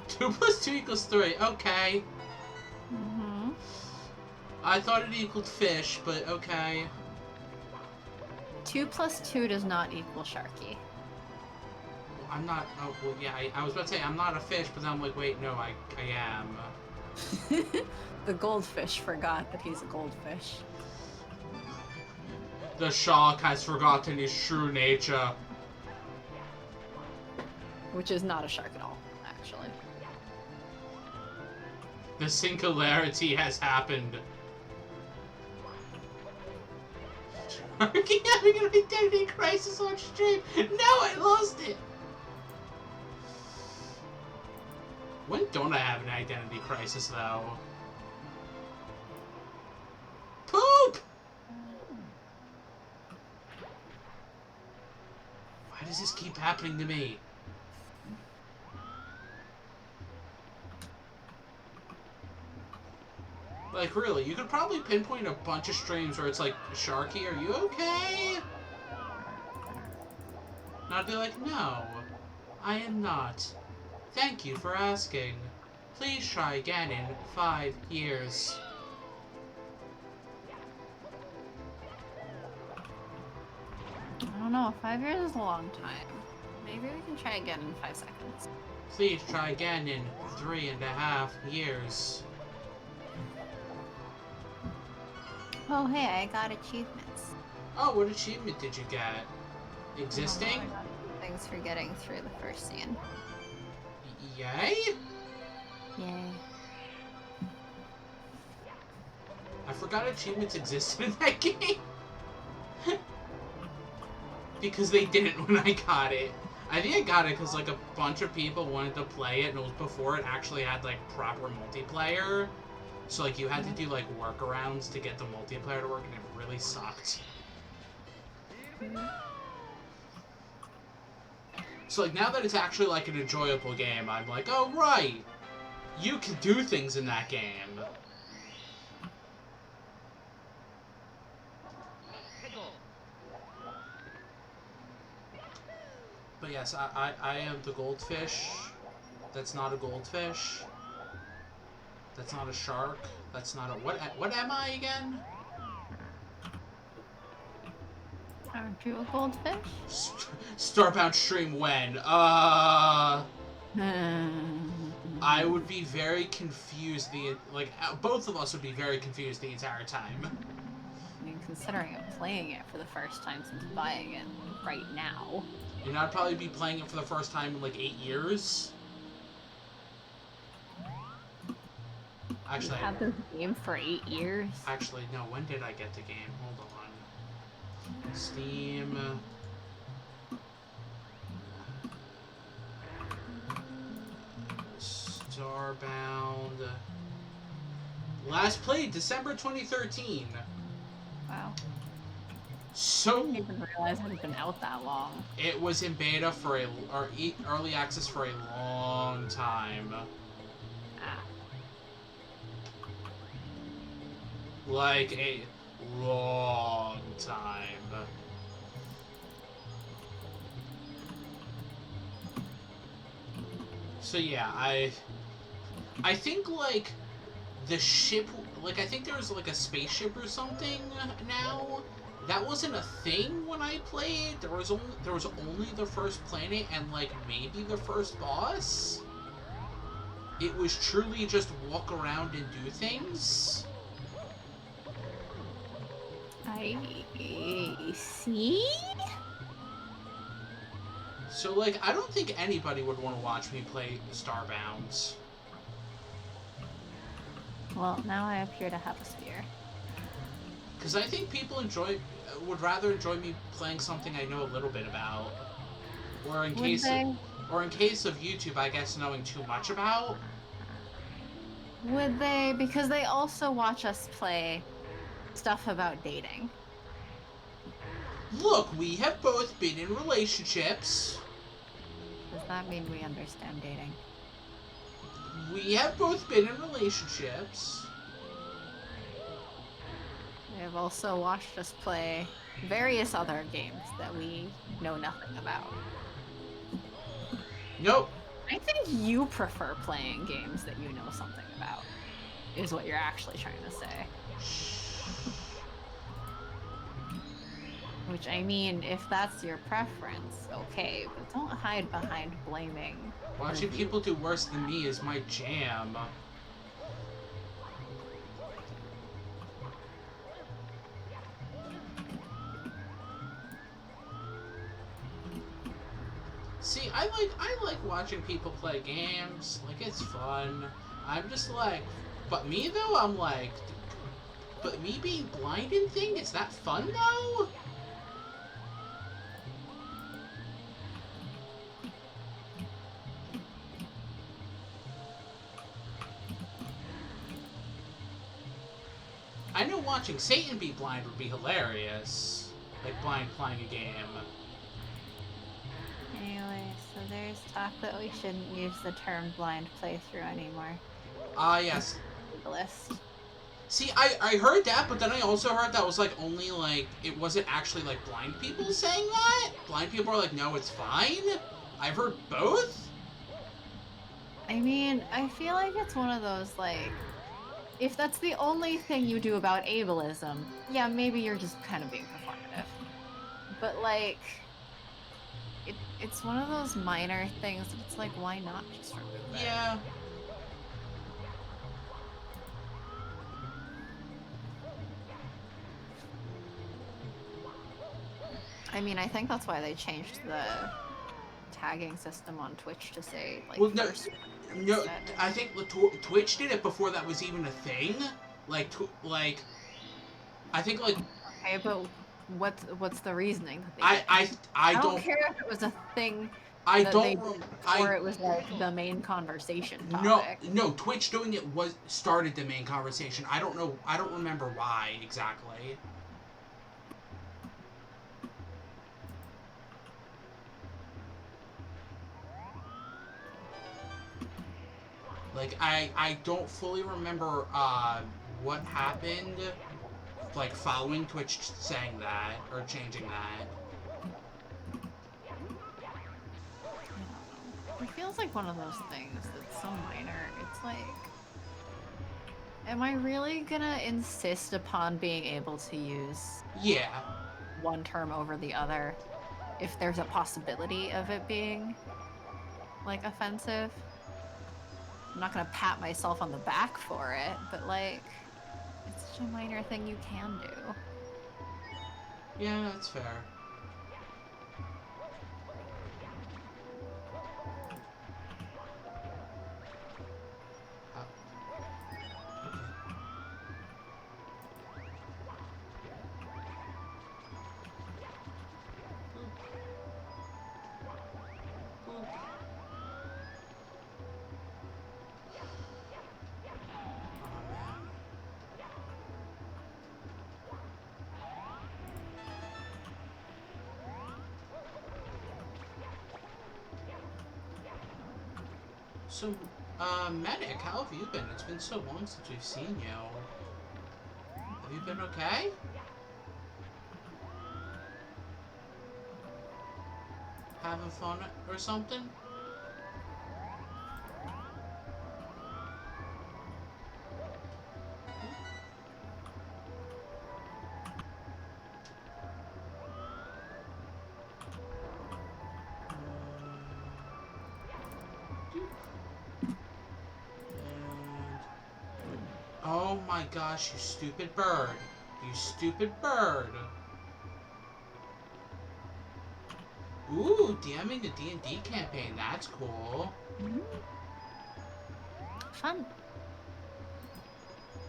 [SPEAKER 1] 2 + 2 equals 3. Okay.
[SPEAKER 3] Mm-hmm.
[SPEAKER 1] I thought it equaled fish, but okay.
[SPEAKER 3] 2 + 2 does not equal Sharky.
[SPEAKER 1] Well, I'm not. Oh, well, yeah. I was about to say I'm not a fish, but then I'm like, wait, no, I am.
[SPEAKER 3] The goldfish forgot that he's a goldfish.
[SPEAKER 1] The shark has forgotten his true nature.
[SPEAKER 3] Which is not a shark at all, actually.
[SPEAKER 1] The singularity has happened. Sharky having an identity crisis on stream. No, I lost it. When don't I have an identity crisis, though? Poop! Why does this keep happening to me? Like, really, you could probably pinpoint a bunch of streams where it's like, Sharky, are you okay? And I'd be like, no, I am not. Thank you for asking. Please try again in 5 years.
[SPEAKER 3] I don't know, 5 years is a long time. Maybe we can try again in 5 seconds.
[SPEAKER 1] Please try again in 3.5 years.
[SPEAKER 3] Oh, hey, I got achievements.
[SPEAKER 1] Oh, what achievement did you get? Existing?
[SPEAKER 3] I got things for getting through the first scene.
[SPEAKER 1] Yay?
[SPEAKER 3] Yay.
[SPEAKER 1] I forgot achievements existed in that game. Because they didn't when I got it. I think I got it because, like, a bunch of people wanted to play it, and it was before it actually had, like, proper multiplayer. So, like, you had to do, like, workarounds to get the multiplayer to work, and it really sucked. So, like, now that it's actually, like, an enjoyable game, I'm like, oh, right! You can do things in that game. But yes, I am the goldfish. That's not a goldfish. That's not a shark. That's not a... What am I again?
[SPEAKER 3] Aren't you a goldfish?
[SPEAKER 1] Starbound stream when? I would be very confused both of us would be very confused the entire time.
[SPEAKER 3] I mean, considering I'm playing it for the first time since buying it right now.
[SPEAKER 1] And I'd probably be playing it for the first time in, like, 8 years. Actually,
[SPEAKER 3] You've had this game for 8 years?
[SPEAKER 1] Actually, no. When did I get the game? Hold on. Steam. Starbound. Last played December 2013.
[SPEAKER 3] Wow.
[SPEAKER 1] So
[SPEAKER 3] I didn't even realize it had been out that long.
[SPEAKER 1] it was in beta or early access for a long time.
[SPEAKER 3] Ah.
[SPEAKER 1] Like a long time. So yeah, I think like the ship, like I think there's like a spaceship or something now. That wasn't a thing when I played. There was only the first planet and like maybe the first boss. It was truly just walk around and do things.
[SPEAKER 3] I see.
[SPEAKER 1] So, like, I don't think anybody would want to watch me play Starbound.
[SPEAKER 3] Well, now I appear to have a spear.
[SPEAKER 1] Because I think people would rather enjoy me playing something I know a little bit about. Or in case of YouTube, I guess knowing too much about.
[SPEAKER 3] Would they? Because they also watch us play stuff about dating.
[SPEAKER 1] Look, we have both been in relationships.
[SPEAKER 3] Does that mean we understand dating?
[SPEAKER 1] We have both been in relationships.
[SPEAKER 3] They have also watched us play various other games that we know nothing about.
[SPEAKER 1] Nope.
[SPEAKER 3] I think you prefer playing games that you know something about, is what you're actually trying to say. Which, I mean, if that's your preference, okay, but don't hide behind blaming.
[SPEAKER 1] Watching people do worse than me is my jam. See, I like watching people play games. Like, it's fun. I'm just like, but me though, I'm like, but me being blind and thing, is that fun though? I know watching Satan be blind would be hilarious. Like, blind playing a game.
[SPEAKER 3] Anyway, so there's talk that we shouldn't use the term blind playthrough anymore.
[SPEAKER 1] Ah, yes.
[SPEAKER 3] The list.
[SPEAKER 1] See, I heard that, but then I also heard that was, like, only, like, it wasn't actually, like, blind people saying that. Blind people are like, no, it's fine. I've heard both.
[SPEAKER 3] I mean, I feel like it's one of those, like, if that's the only thing you do about ableism, yeah, maybe you're just kind of being performative. But, like, it's one of those minor things that it's like, why not just remove it?
[SPEAKER 1] Yeah.
[SPEAKER 3] I mean, I think that's why they changed the tagging system on Twitch to say, like,
[SPEAKER 1] Well, no,
[SPEAKER 3] first
[SPEAKER 1] no,
[SPEAKER 3] instead.
[SPEAKER 1] I think Twitch did it before that was even a thing. Like, I think, like...
[SPEAKER 3] Okay, but what's the reasoning that they did?
[SPEAKER 1] I
[SPEAKER 3] don't
[SPEAKER 1] don't...
[SPEAKER 3] care if it was a thing
[SPEAKER 1] I
[SPEAKER 3] that
[SPEAKER 1] don't...
[SPEAKER 3] they did, or it was, like, the main conversation topic.
[SPEAKER 1] No, Twitch doing it started the main conversation. I don't remember why, exactly. Like, I don't fully remember what happened, like, following Twitch saying that, or changing that.
[SPEAKER 3] It feels like one of those things that's so minor. It's like, am I really gonna insist upon being able to use
[SPEAKER 1] Yeah.
[SPEAKER 3] one term over the other if there's a possibility of it being, like, offensive? I'm not gonna pat myself on the back for it, but, like, it's such a minor thing you can do.
[SPEAKER 1] Yeah, that's fair. So, Medic, how have you been? It's been so long since we've seen you. Have you been okay? Having fun or something? Oh my gosh, you stupid bird. You stupid bird. Ooh, DMing the D&D campaign. That's cool.
[SPEAKER 3] Fun.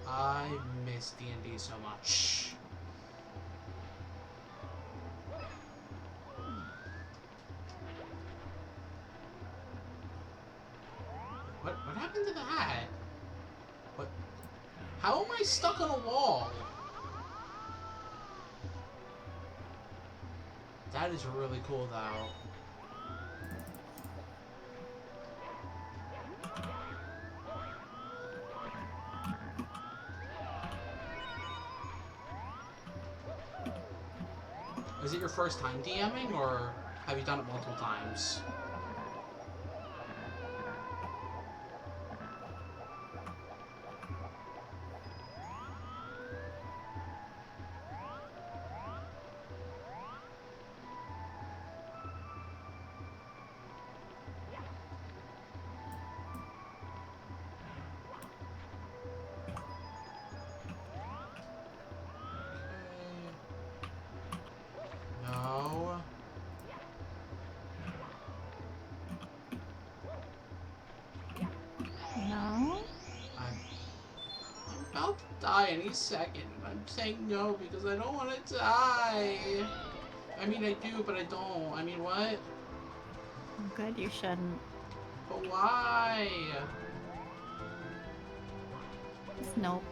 [SPEAKER 1] I miss D&D so much. What happened to that? What? How am I stuck on a wall? That is really cool, though. Is it your first time DMing, or have you done it multiple times? No.
[SPEAKER 3] No?
[SPEAKER 1] I'm about to die any second. I'm saying no because I don't want to die. I mean, I do, but I don't. I mean, what?
[SPEAKER 3] Good, you shouldn't.
[SPEAKER 1] But why?
[SPEAKER 3] Just nope.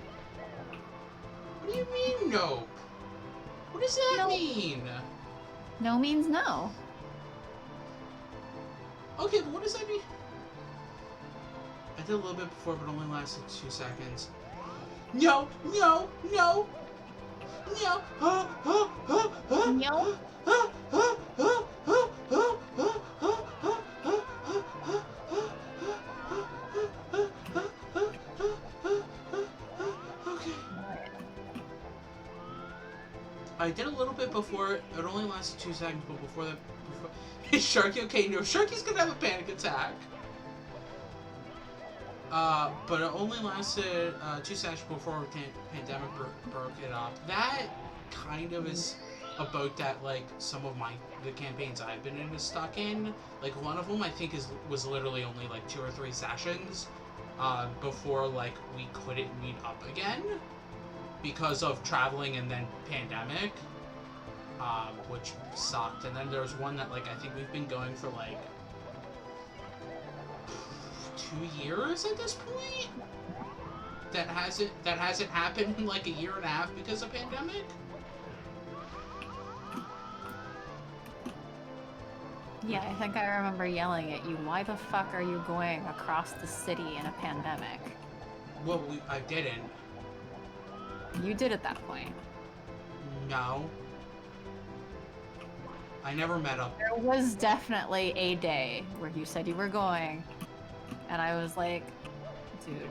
[SPEAKER 1] What do you mean, nope? What does that
[SPEAKER 3] Nope.
[SPEAKER 1] mean?
[SPEAKER 3] No means no.
[SPEAKER 1] Okay, but what does that mean? I did a little bit before, but only lasted 2 seconds. No, no, no, no.
[SPEAKER 3] No.
[SPEAKER 1] Okay. I did a little bit before. It only lasted 2 seconds, but before that, is Sharky okay? No, Sharky's gonna have a panic attack. But it only lasted 2 seconds before the pandemic broke it up. That kind of is a boat that, like, some of the campaigns I've been in is stuck in. Like, one of them I think was literally only like 2 or 3 sessions before, like, we couldn't meet up again because of traveling and then pandemic, which sucked. And then there's one that, like, I think we've been going for like 2 years at this point that hasn't happened in like a year and a half because of pandemic.
[SPEAKER 3] Yeah, I think I remember yelling at you, why the fuck are you going across the city in a pandemic?
[SPEAKER 1] Well, I didn't.
[SPEAKER 3] You did at that point.
[SPEAKER 1] No. I never met up.
[SPEAKER 3] There was definitely a day where you said you were going, and I was like, dude,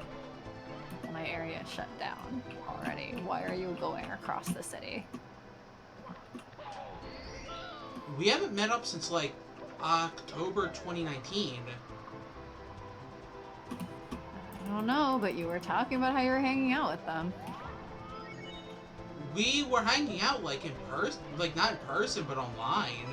[SPEAKER 3] my area shut down already. Why are you going across the city?
[SPEAKER 1] We haven't met up since, like, October 2019.
[SPEAKER 3] I don't know, but you were talking about how you were hanging out with them.
[SPEAKER 1] We were hanging out, like, in person. Like, not in person, but online.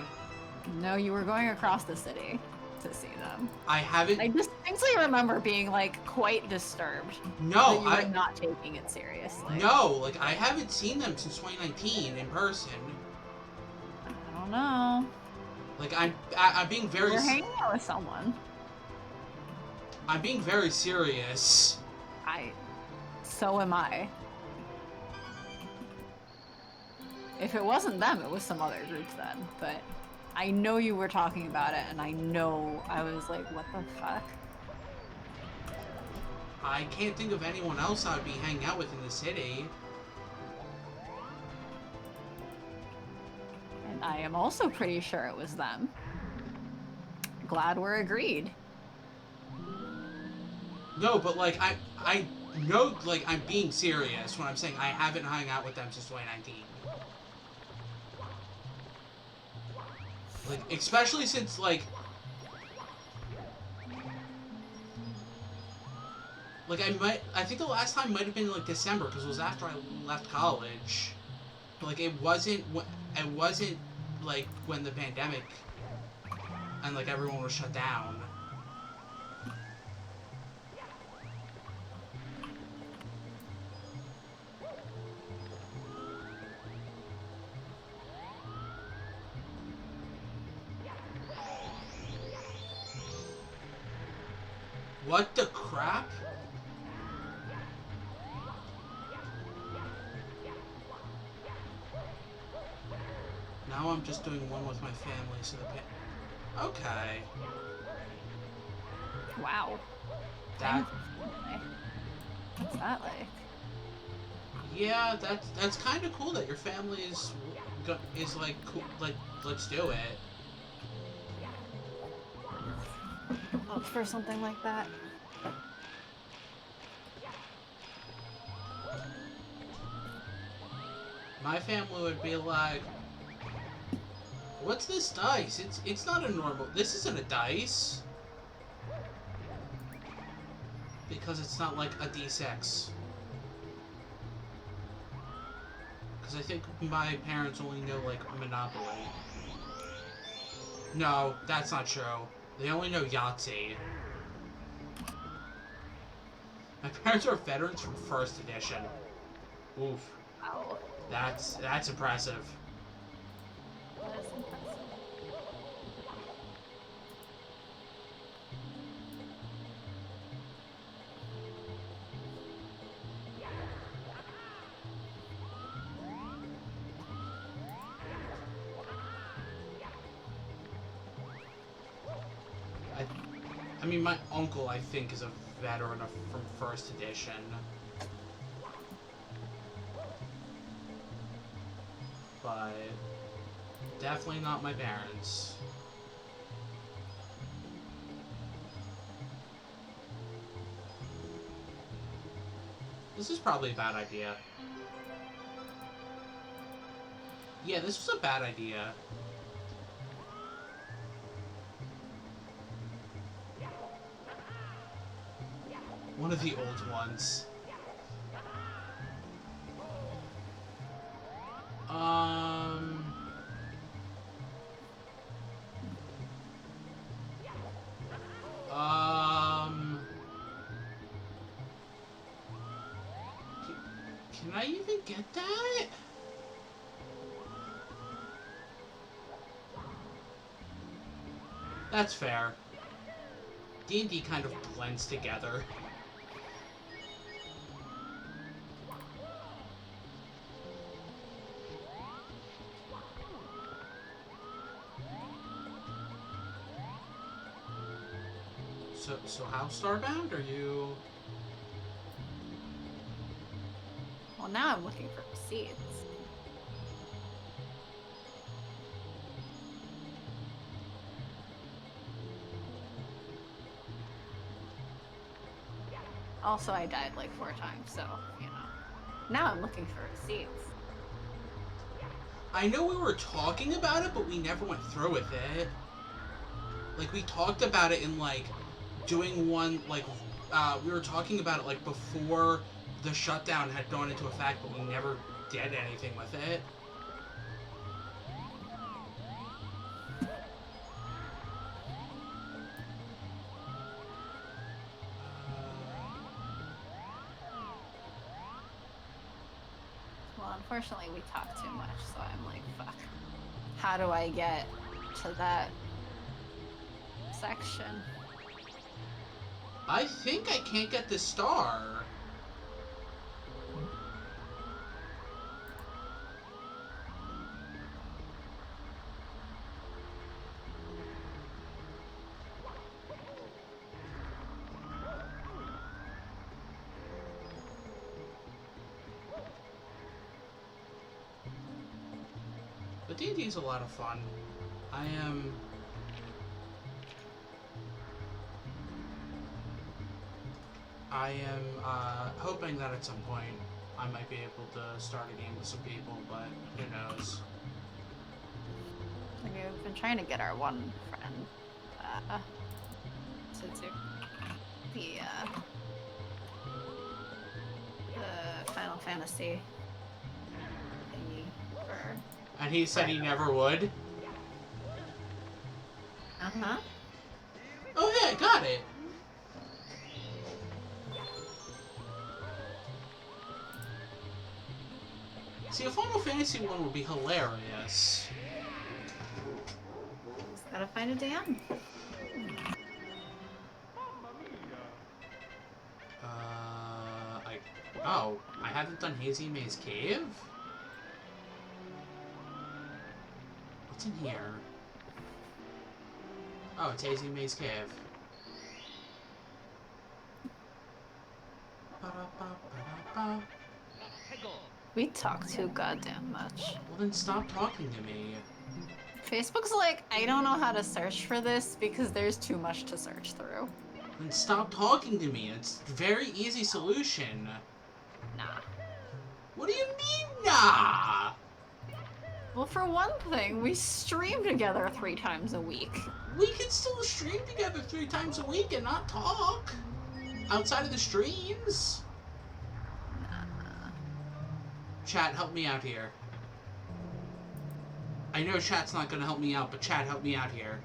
[SPEAKER 3] No, you were going across the city to see them.
[SPEAKER 1] I haven't...
[SPEAKER 3] I distinctly remember being, like, quite disturbed.
[SPEAKER 1] No,
[SPEAKER 3] that you were not taking it seriously.
[SPEAKER 1] No, like, I haven't seen them since 2019 in person.
[SPEAKER 3] I don't know.
[SPEAKER 1] Like, I'm being very...
[SPEAKER 3] You're hanging out with someone.
[SPEAKER 1] I'm being very serious.
[SPEAKER 3] So am I. If it wasn't them, it was some other group then. But I know you were talking about it, and I know I was like, what the fuck?
[SPEAKER 1] I can't think of anyone else I would be hanging out with in the city.
[SPEAKER 3] And I am also pretty sure it was them. Glad we're agreed.
[SPEAKER 1] No, but, like, I know, like, I'm being serious when I'm saying I haven't hung out with them since 2019. Like, especially since, like... Like, I think the last time might have been, like, December, because it was after I left college. But, like, it wasn't, like, when the pandemic and, like, everyone was shut down. What the crap? Now I'm just doing one with my family, so the okay.
[SPEAKER 3] Wow.
[SPEAKER 1] That...
[SPEAKER 3] What's that like?
[SPEAKER 1] Yeah, that's kind of cool that your family is like, cool, like, let's do it.
[SPEAKER 3] Up for something like that?
[SPEAKER 1] My family would be like, what's this dice? It's not a normal... This isn't a dice. Because it's not like a d6. Because I think my parents only know, like, Monopoly. No, that's not true. They only know Yahtzee. My parents are veterans from first edition. Oof.
[SPEAKER 3] Wow.
[SPEAKER 1] That's impressive.
[SPEAKER 3] That is impressive.
[SPEAKER 1] I mean, my uncle, I think, is a veteran from first edition. But definitely not my parents. This is probably a bad idea. Yeah, this was a bad idea. One of the old ones. Can I even get that? That's fair. D&D kind of blends together. So how starbound are you?
[SPEAKER 3] Well, now I'm looking for receipts. Also, I died like 4 times, so, you know. Now I'm looking for receipts.
[SPEAKER 1] I know we were talking about it, but we never went through with it. Like, we talked about it in, like, doing one, like, we were talking about it, like, before the shutdown had gone into effect, but we never did anything with it.
[SPEAKER 3] Well, unfortunately, we talk too much, so I'm like, fuck. How do I get to that section?
[SPEAKER 1] I think I can't get the star. But D&D is a lot of fun. I am... hoping that at some point I might be able to start a game with some people, but who knows.
[SPEAKER 3] Like, we've been trying to get our one friend to do the Final Fantasy thingy for...
[SPEAKER 1] And he said he never would?
[SPEAKER 3] Uh-huh.
[SPEAKER 1] Oh yeah, I got it! See, a Final Fantasy one would be hilarious.
[SPEAKER 3] Just gotta find a DM.
[SPEAKER 1] Oh, I haven't done Hazy Maze Cave? What's in here? Oh, it's Hazy Maze Cave. Ba-da-ba-ba-da-ba.
[SPEAKER 3] We talk too goddamn much.
[SPEAKER 1] Well, then stop talking to me.
[SPEAKER 3] Facebook's like, I don't know how to search for this because there's too much to search through.
[SPEAKER 1] Then stop talking to me. It's a very easy solution.
[SPEAKER 3] Nah.
[SPEAKER 1] What do you mean, nah?
[SPEAKER 3] Well, for one thing, we stream together 3 times a week.
[SPEAKER 1] We can still stream together 3 times a week and not talk. Outside of the streams.
[SPEAKER 3] Nah.
[SPEAKER 1] Chat, help me out here. I know chat's not gonna help me out, but chat, help me out here.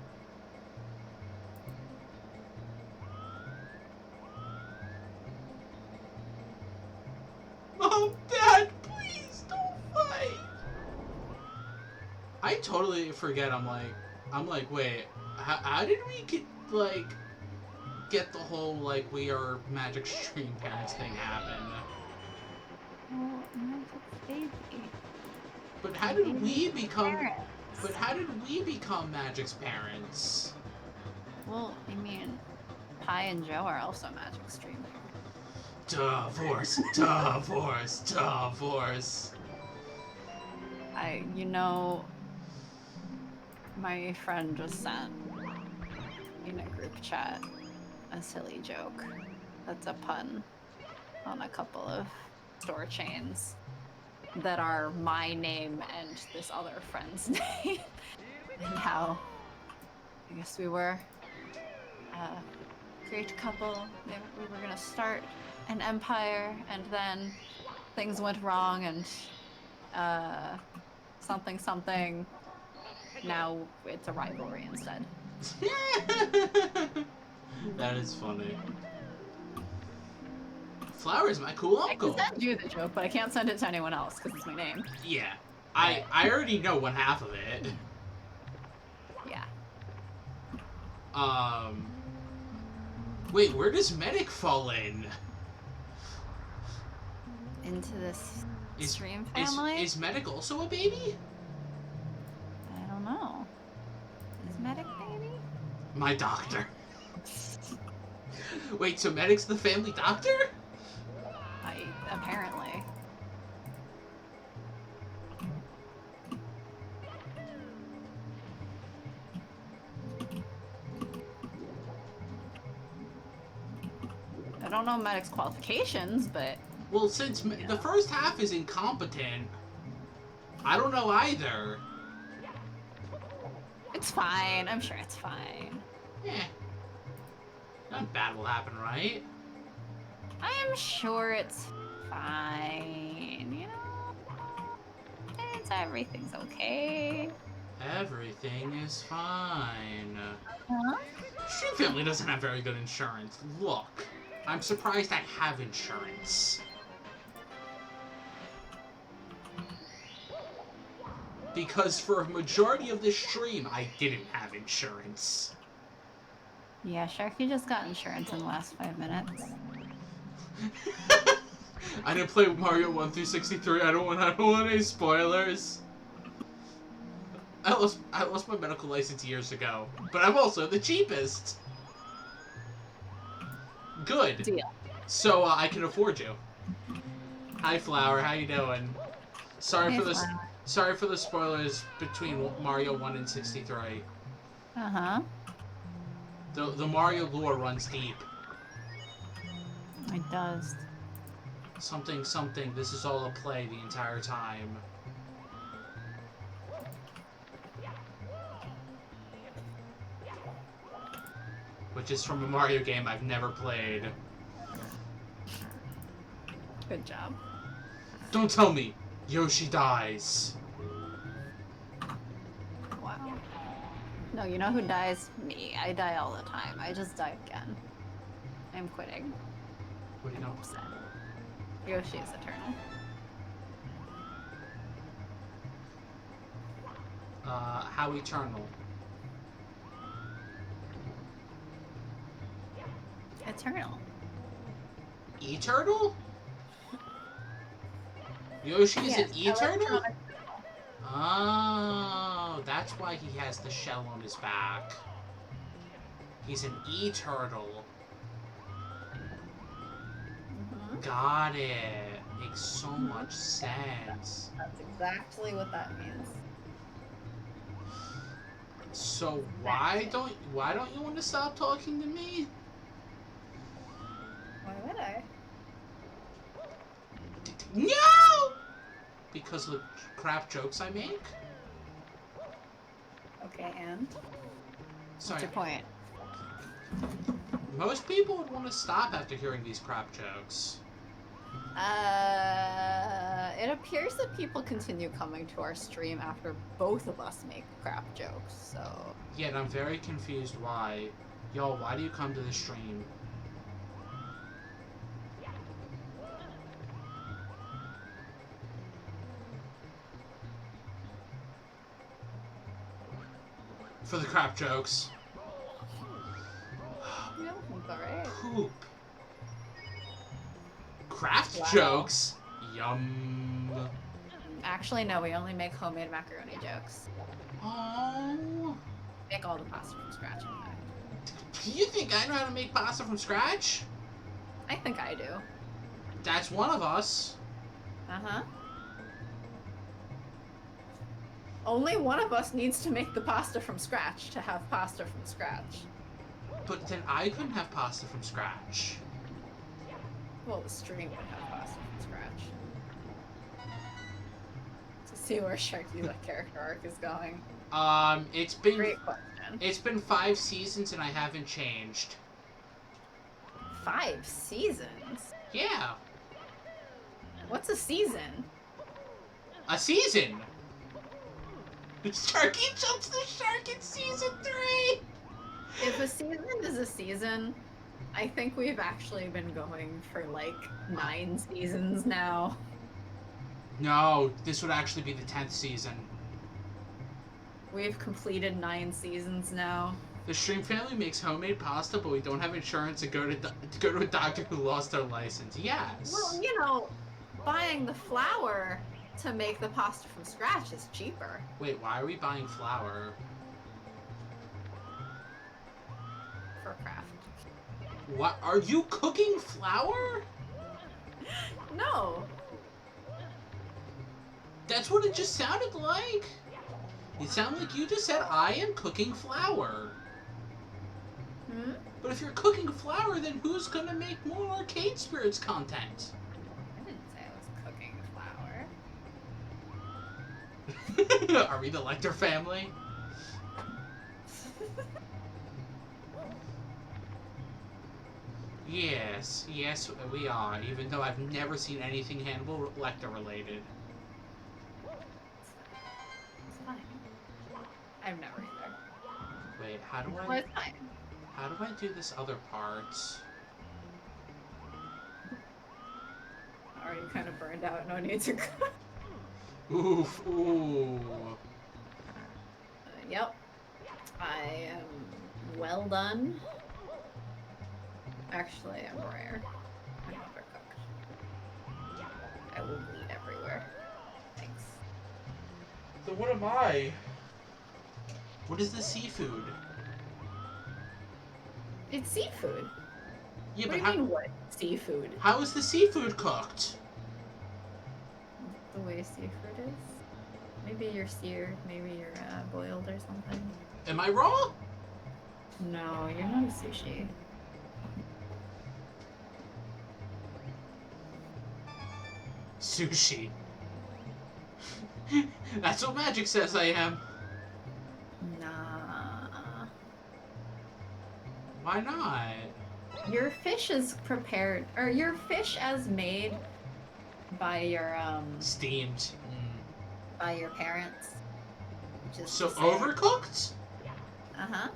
[SPEAKER 1] Mom, Dad, please don't fight. I totally forget. I'm like, wait, how did we get the whole like we are magic stream parents thing happen?
[SPEAKER 3] Well, Magic's baby.
[SPEAKER 1] But how did we become?
[SPEAKER 3] Parents.
[SPEAKER 1] But how did we become Magic's parents?
[SPEAKER 3] Well, I mean, Pi and Joe are also Magic streamers.
[SPEAKER 1] Divorce.
[SPEAKER 3] My friend just sent in a group chat a silly joke that's a pun on a couple of store chains that are my name and this other friend's name. And how, I guess we were a great couple. We were gonna start an empire, and then things went wrong, and something. Now it's a rivalry instead.
[SPEAKER 1] That is funny. Flower's my cool
[SPEAKER 3] I
[SPEAKER 1] uncle.
[SPEAKER 3] can send you the joke, but I can't send it to anyone else because it's my name.
[SPEAKER 1] Yeah, I already know one half of it.
[SPEAKER 3] Yeah.
[SPEAKER 1] Wait, where does Medic fall in?
[SPEAKER 3] Into this stream family?
[SPEAKER 1] Is Medic also a baby?
[SPEAKER 3] I don't know. Is Medic baby?
[SPEAKER 1] My doctor. Wait, so Medic's the family doctor?
[SPEAKER 3] Apparently. I don't know Medic's qualifications, but...
[SPEAKER 1] Well, since the first half is incompetent, I don't know either.
[SPEAKER 3] It's fine. I'm sure it's fine.
[SPEAKER 1] Yeah. Nothing bad will happen, right?
[SPEAKER 3] I am sure it's fine. You know? Everything's okay.
[SPEAKER 1] Everything is fine.
[SPEAKER 3] Huh?
[SPEAKER 1] Stream Family doesn't have very good insurance. Look, I'm surprised I have insurance. Because for a majority of this stream, I didn't have insurance.
[SPEAKER 3] Yeah, Sharky just got insurance in the last 5 minutes.
[SPEAKER 1] I didn't play Mario 1 through 63. I don't want any spoilers. I lost my medical license years ago, but I'm also the cheapest. Good.
[SPEAKER 3] Deal.
[SPEAKER 1] So I can afford you. Hi, Flower. How you doing? Sorry for this. Sorry for the spoilers between Mario 1 and 63.
[SPEAKER 3] Uh-huh.
[SPEAKER 1] The Mario lore runs deep.
[SPEAKER 3] It does.
[SPEAKER 1] Something, this is all a play the entire time. Which is from a Mario game I've never played.
[SPEAKER 3] Good job.
[SPEAKER 1] Don't tell me Yoshi dies.
[SPEAKER 3] Wow. No, you know who dies? Me. I die all the time. I just die again. I'm quitting.
[SPEAKER 1] What do you know?
[SPEAKER 3] Upset. Yoshi is eternal.
[SPEAKER 1] How eternal?
[SPEAKER 3] Eternal.
[SPEAKER 1] Eternal? Yoshi is an eternal? Oh, that's why he has the shell on his back. He's an e-turtle. Got it. Makes so much sense.
[SPEAKER 2] That's exactly what that means.
[SPEAKER 1] So why don't you want to stop talking to me?
[SPEAKER 2] Why would I?
[SPEAKER 1] No! Because of the crap jokes I make?
[SPEAKER 2] Okay, and?
[SPEAKER 3] What's
[SPEAKER 1] Sorry.
[SPEAKER 3] your point?
[SPEAKER 1] Most people would want to stop after hearing these crap jokes.
[SPEAKER 3] It appears that people continue coming to our stream after both of us make crap jokes, so...
[SPEAKER 1] Yet I'm very confused why. Yo, why do you come to the stream? For the crap jokes.
[SPEAKER 3] Yeah, alright.
[SPEAKER 1] Poop. Craft
[SPEAKER 2] Wow.
[SPEAKER 1] jokes? Yum.
[SPEAKER 3] Actually, no, we only make homemade macaroni jokes.
[SPEAKER 1] Oh.
[SPEAKER 3] Make all the pasta from scratch, in fact.
[SPEAKER 1] You think I know how to make pasta from scratch?
[SPEAKER 3] I think I do.
[SPEAKER 1] That's one of us.
[SPEAKER 3] Uh-huh. Only one of us needs to make the pasta from scratch to have pasta from scratch.
[SPEAKER 1] But then I couldn't have pasta from scratch.
[SPEAKER 3] Well, the stream would have pasta from scratch. To see where Sharky's character arc is going.
[SPEAKER 1] It's been
[SPEAKER 3] Great question.
[SPEAKER 1] It's been 5 seasons and I haven't changed.
[SPEAKER 3] 5 seasons?
[SPEAKER 1] Yeah,
[SPEAKER 3] What's a season?
[SPEAKER 1] a season. Sharky jumps the shark in season 3.
[SPEAKER 3] If a season is a season, I think we've actually been going for like 9 seasons now.
[SPEAKER 1] No, this would actually be the 10th season.
[SPEAKER 3] We've completed 9 seasons now.
[SPEAKER 1] The Stream family makes homemade pasta, but we don't have insurance to go to a doctor who lost their license. Yes.
[SPEAKER 3] Well, you know, buying the flour to make the pasta from scratch is cheaper.
[SPEAKER 1] Wait, why are we buying flour?
[SPEAKER 3] For craft.
[SPEAKER 1] What? Are you cooking flour?
[SPEAKER 2] No.
[SPEAKER 1] That's what it just sounded like. It sounded like you just said, I am cooking flour.
[SPEAKER 2] Hmm?
[SPEAKER 1] But if you're cooking flour, then who's gonna make more Arcade Spirits content?
[SPEAKER 2] I didn't say I was cooking flour.
[SPEAKER 1] Are we the Lecter family? Yes, we are, even though I've never seen anything Hannibal Lecter related.
[SPEAKER 2] It's fine. I've never either.
[SPEAKER 1] Wait,
[SPEAKER 2] Well, it's fine.
[SPEAKER 1] how do I do this other part?
[SPEAKER 2] Already kind of burned out. No need to cook.
[SPEAKER 1] Oof, ooh.
[SPEAKER 2] Yep. I am well done. Actually, I'm rare. I'm overcooked. I will bleed everywhere. Thanks.
[SPEAKER 1] So what am I? What is the seafood?
[SPEAKER 2] It's seafood.
[SPEAKER 1] Yeah,
[SPEAKER 2] What do you mean, what? Seafood.
[SPEAKER 1] how is the seafood cooked?
[SPEAKER 2] The way seafood is. Maybe you're seared, maybe you're boiled or something.
[SPEAKER 1] Am I raw?
[SPEAKER 2] No, you're not a sushi.
[SPEAKER 1] Sushi. That's what Magic says I am.
[SPEAKER 2] Nah.
[SPEAKER 1] Why not?
[SPEAKER 2] Your fish is prepared, or your fish as made by your
[SPEAKER 1] Steamed.
[SPEAKER 2] by your parents. Which is
[SPEAKER 1] So
[SPEAKER 2] to say-
[SPEAKER 1] overcooked?
[SPEAKER 2] Uh-huh.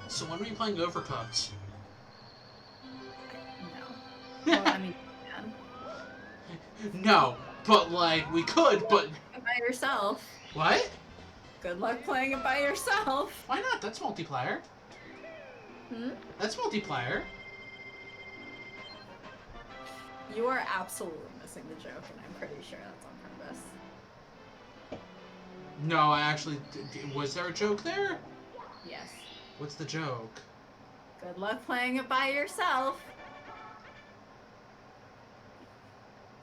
[SPEAKER 1] So when are we playing Overcooked?
[SPEAKER 2] No. Well, I mean, yeah.
[SPEAKER 1] No, but like we could, but
[SPEAKER 2] By yourself.
[SPEAKER 1] what?
[SPEAKER 2] Good luck playing it by yourself.
[SPEAKER 1] Why not? That's multiplayer.
[SPEAKER 2] Hmm?
[SPEAKER 1] That's multiplayer.
[SPEAKER 2] You are absolutely missing the joke, and I'm pretty sure that's on purpose.
[SPEAKER 1] No, I actually was there a joke there?
[SPEAKER 2] Yes.
[SPEAKER 1] What's the joke?
[SPEAKER 2] Good luck playing it by yourself.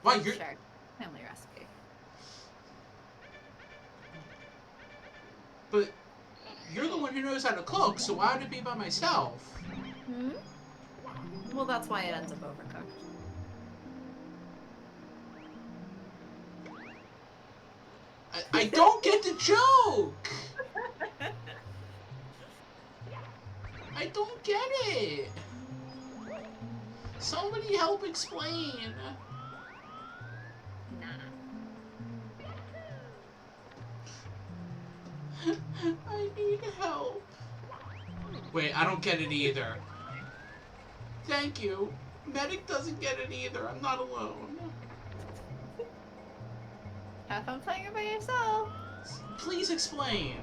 [SPEAKER 1] Why you're
[SPEAKER 2] Shark. Family recipe.
[SPEAKER 1] but you're the one who knows how to cook, so why would it be by myself?
[SPEAKER 2] Hmm? Well, that's why it ends up overcooked.
[SPEAKER 1] I don't get the joke. I don't get it. Somebody help explain.
[SPEAKER 2] Nah.
[SPEAKER 1] I need help. Wait, I don't get it either. Thank you. Medic doesn't get it either. I'm not alone.
[SPEAKER 2] Have fun playing it by yourself.
[SPEAKER 1] Please explain.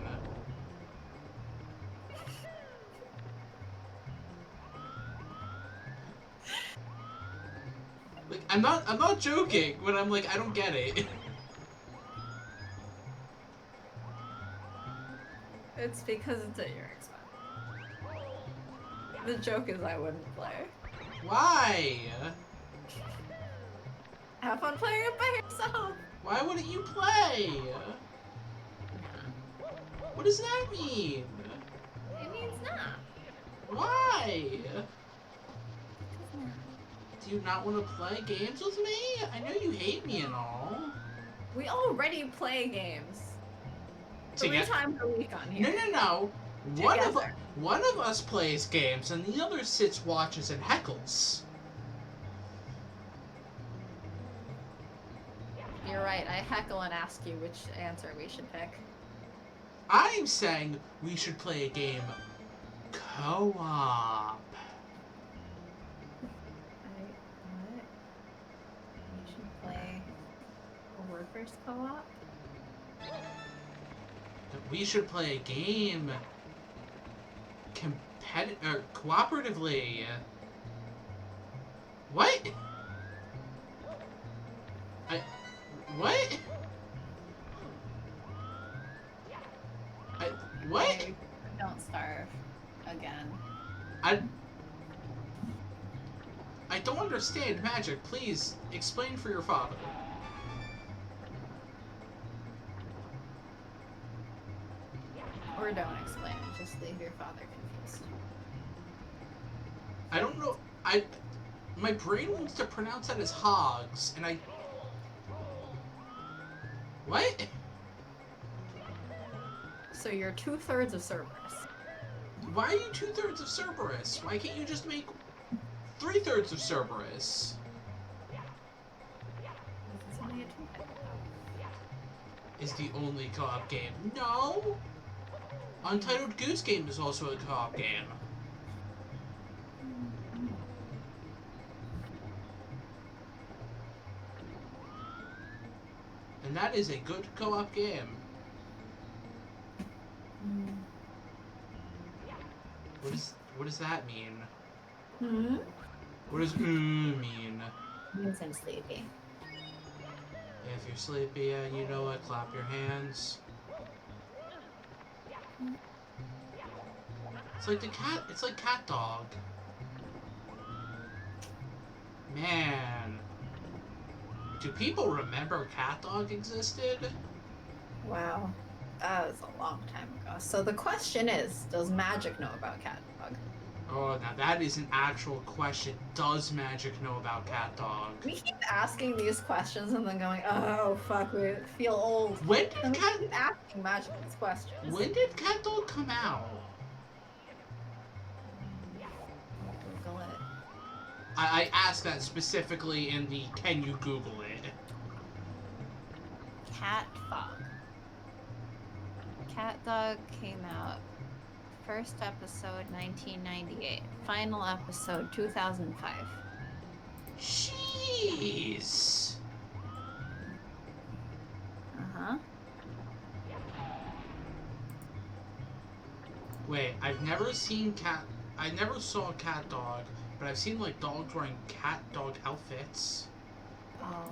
[SPEAKER 1] Like, I'm not joking when I'm like, I don't get it.
[SPEAKER 2] It's because it's at your expense. The joke is I wouldn't play.
[SPEAKER 1] Why?
[SPEAKER 2] Have fun playing it by yourself.
[SPEAKER 1] Why wouldn't you play? What does that mean?
[SPEAKER 2] It means nah.
[SPEAKER 1] Why? Do you not want to play games with me? I know you hate me and all.
[SPEAKER 2] We already play games. 3
[SPEAKER 1] Together.
[SPEAKER 2] times a week on here.
[SPEAKER 1] No.
[SPEAKER 2] Together.
[SPEAKER 1] One of us plays games and the other sits, watches, and heckles.
[SPEAKER 2] You're right. I heckle and ask you which answer we should pick.
[SPEAKER 1] I'm saying we should play a game co-op.
[SPEAKER 2] What? We should play a workers co-op?
[SPEAKER 1] We should play a game cooperatively. What? What? What?
[SPEAKER 2] Don't starve again.
[SPEAKER 1] I don't understand magic. Please explain for your father.
[SPEAKER 2] Or don't explain it, just leave your father confused.
[SPEAKER 1] I don't know. My brain wants to pronounce that as hogs, and I. What?
[SPEAKER 2] So you're 2/3 of Cerberus.
[SPEAKER 1] Why are you 2/3 of Cerberus? Why can't you just make 3/3 of Cerberus?
[SPEAKER 2] It's only a two-headed dog.
[SPEAKER 1] Is the only co-op game. No! Untitled Goose Game is also a co-op game. And that is a good co-op game. What does that mean?
[SPEAKER 2] Hmm?
[SPEAKER 1] What does mean?
[SPEAKER 2] Means I'm sleepy.
[SPEAKER 1] If you're sleepy and you know it, clap your hands. It's like it's like cat dog. Man. Do people remember cat dog existed?
[SPEAKER 2] Wow. That was a long time ago. So the question is, does Magic know about Cat Dog?
[SPEAKER 1] Oh, now that is an actual question. Does Magic know about cat dog?
[SPEAKER 2] We keep asking these questions and then going, oh fuck, we feel old.
[SPEAKER 1] When
[SPEAKER 2] And
[SPEAKER 1] did
[SPEAKER 2] we keep asking Magic these questions.
[SPEAKER 1] When did cat dog come out?
[SPEAKER 2] Google it.
[SPEAKER 1] I asked that specifically in the can you Google it?
[SPEAKER 3] Cat Dog. Cat Dog came out. First episode 1998. Final episode 2005.
[SPEAKER 1] Jeez.
[SPEAKER 3] Uh-huh.
[SPEAKER 1] Wait, I never saw cat dog, but I've seen like dogs wearing cat dog outfits.
[SPEAKER 2] Oh.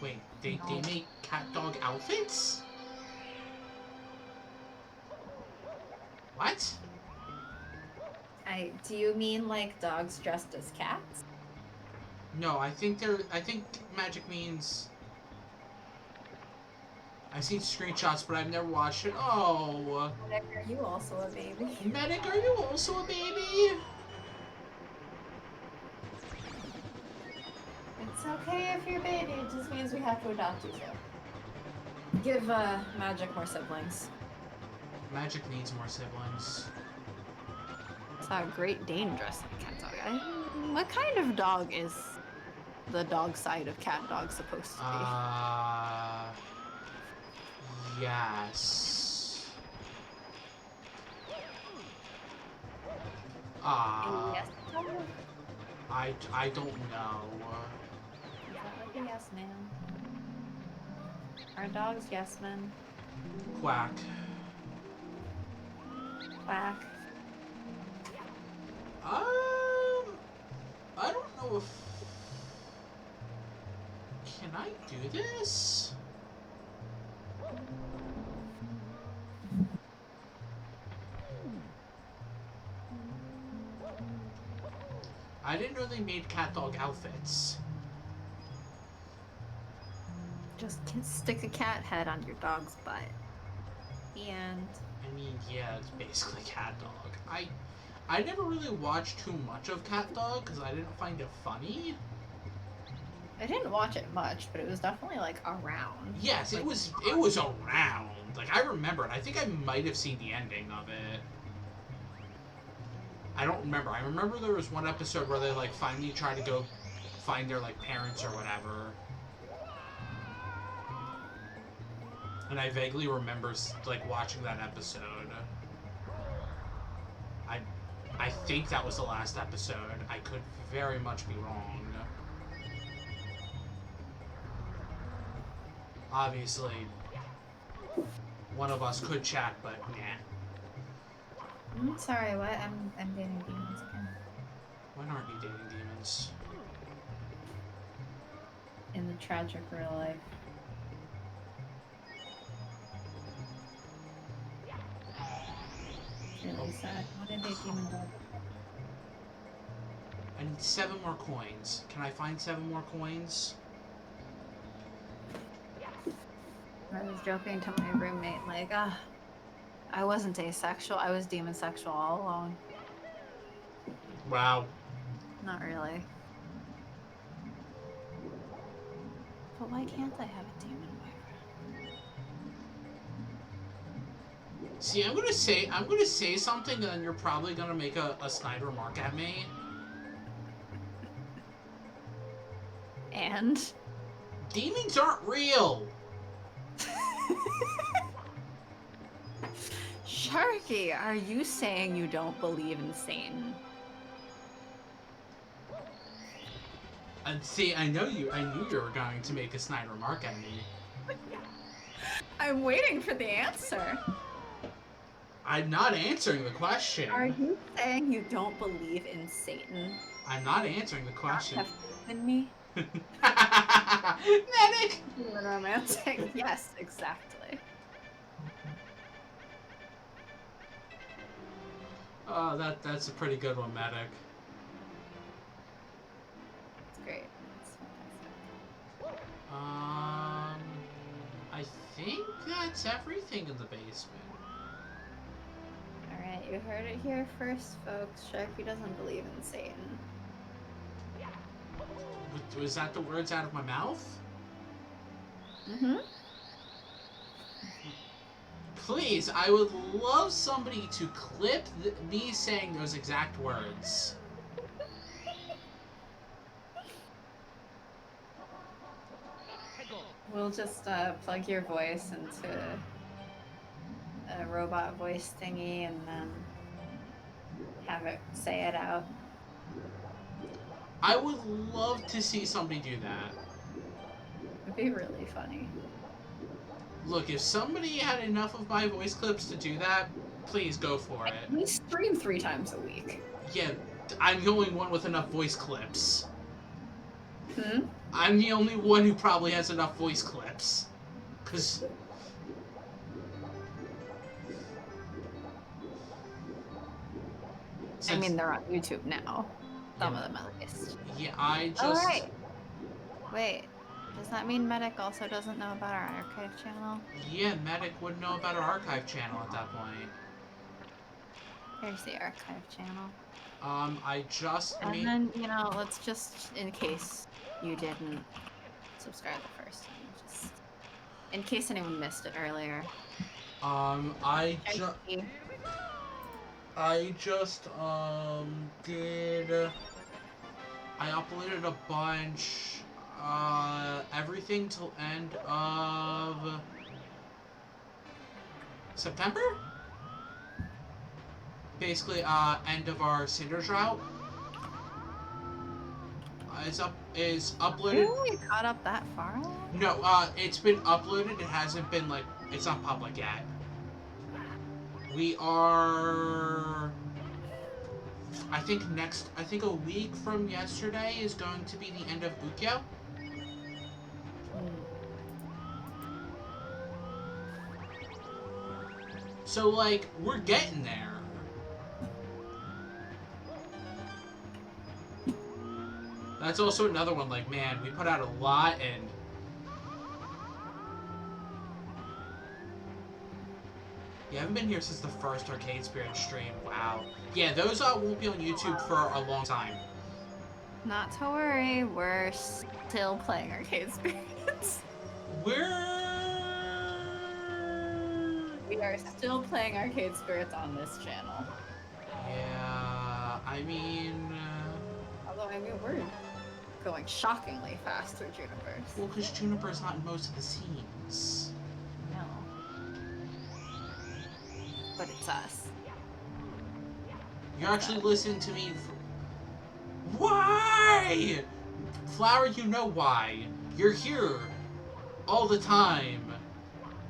[SPEAKER 1] Wait, they make cat dog outfits? What?
[SPEAKER 2] Do you mean like dogs dressed as cats?
[SPEAKER 1] No, I think magic means. I've seen screenshots, but I've never watched it. Oh.
[SPEAKER 2] Medic, are you also a baby?
[SPEAKER 1] Medic, are you also a baby?
[SPEAKER 2] It's okay if you're a baby, it just means we have to adopt you too. Give Magic more siblings.
[SPEAKER 1] Magic needs more siblings.
[SPEAKER 3] Saw a Great Dane dressed like Cat Dog. What kind of dog is the dog side of Cat Dog supposed to be?
[SPEAKER 1] Yes.
[SPEAKER 2] Yes.
[SPEAKER 1] I don't know.
[SPEAKER 2] Is that like a yes man? Are dogs yes men?
[SPEAKER 1] Quack.
[SPEAKER 2] Quack.
[SPEAKER 1] I don't know if. Can I do this? I didn't know they made cat dog outfits.
[SPEAKER 3] Just stick a cat head on your dog's butt.
[SPEAKER 2] And
[SPEAKER 1] I mean, yeah, it's basically cat dog. I never really watched too much of cat dog because I didn't find it funny.
[SPEAKER 2] I didn't watch it much, but it was definitely like around.
[SPEAKER 1] Yes,
[SPEAKER 2] like,
[SPEAKER 1] it was around. Like I remember it. I think I might have seen the ending of it. I don't remember. I remember there was one episode where they like finally tried to go find their like parents or whatever. And I vaguely remember like watching that episode. I think that was the last episode. I could very much be wrong. Obviously, one of us could chat, but nah.
[SPEAKER 2] Sorry, what? I'm dating demons again.
[SPEAKER 1] When aren't you dating demons?
[SPEAKER 2] In the tragic real life. Really sad. What did they demon dog?
[SPEAKER 1] I need 7 more coins. Can I find 7 more coins?
[SPEAKER 3] I was joking to my roommate, like, I wasn't asexual, I was demon-sexual all along.
[SPEAKER 1] Wow.
[SPEAKER 3] Not really. But why can't I have a demon boyfriend?
[SPEAKER 1] See, I'm gonna say something, and then you're probably gonna make a snide remark at me.
[SPEAKER 3] And?
[SPEAKER 1] Demons aren't real!
[SPEAKER 3] Sharky, are you saying you don't believe in Satan?
[SPEAKER 1] And see, I knew you were going to make a snide remark at me.
[SPEAKER 3] I'm waiting for the answer.
[SPEAKER 1] I'm not answering the question.
[SPEAKER 3] Are you saying you don't believe in Satan?
[SPEAKER 1] I'm not answering the question.
[SPEAKER 3] Have faith in me?
[SPEAKER 1] Medic!
[SPEAKER 3] Human romantic. Yes, exactly.
[SPEAKER 1] Oh, that's a pretty good one, Medic.
[SPEAKER 3] It's great. It's fantastic.
[SPEAKER 1] I think that's everything in the basement.
[SPEAKER 2] Alright, you heard it here first, folks. Sharky doesn't believe in Satan.
[SPEAKER 1] Was that the words out of my mouth?
[SPEAKER 2] Mm-hmm.
[SPEAKER 1] Please, I would love somebody to clip me saying those exact words.
[SPEAKER 2] We'll just plug your voice into a robot voice thingy and then have it say it out.
[SPEAKER 1] I would love to see somebody do that.
[SPEAKER 2] It'd be really funny.
[SPEAKER 1] Look, if somebody had enough of my voice clips to do that, please go for it.
[SPEAKER 2] We stream 3 times a week.
[SPEAKER 1] Yeah, I'm the only one with enough voice clips.
[SPEAKER 2] Hmm?
[SPEAKER 1] I'm the only one who probably has enough voice clips. Cause...
[SPEAKER 3] I mean, they're on YouTube now. Some of them, at least.
[SPEAKER 1] Yeah, I just...
[SPEAKER 3] Alright. Wait. Does that mean Medic also doesn't know about our archive channel?
[SPEAKER 1] Yeah, Medic would know about our archive channel at that point.
[SPEAKER 3] Here's the archive channel.
[SPEAKER 1] I just
[SPEAKER 3] And
[SPEAKER 1] made...
[SPEAKER 3] then, you know, let's just, in case you didn't subscribe the first time, just in case anyone missed it earlier.
[SPEAKER 1] I just I uploaded a bunch, everything till end of September? Basically, end of our Cinder Drought. Is uploaded.
[SPEAKER 3] Really? You caught up that far?
[SPEAKER 1] No, it's been uploaded. It hasn't been, like, it's not public yet. We are... I think a week from yesterday is going to be the end of Ukyo. So, like, we're getting there. That's also another one, like, man, we put out a lot, and... You haven't been here since the first Arcade Spirit stream. Wow. Yeah, those won't be on YouTube for a long time.
[SPEAKER 3] Not to worry, we're still playing Arcade Spirits.
[SPEAKER 1] We
[SPEAKER 3] are still playing Arcade Spirits on this channel.
[SPEAKER 1] Yeah, I mean...
[SPEAKER 3] Although, I mean, we're going shockingly fast through Juniper's.
[SPEAKER 1] Well, because Juniper's not in most of the scenes.
[SPEAKER 3] No. But it's us.
[SPEAKER 1] You're actually listening to me Why? Flower, you know why. You're here all the time,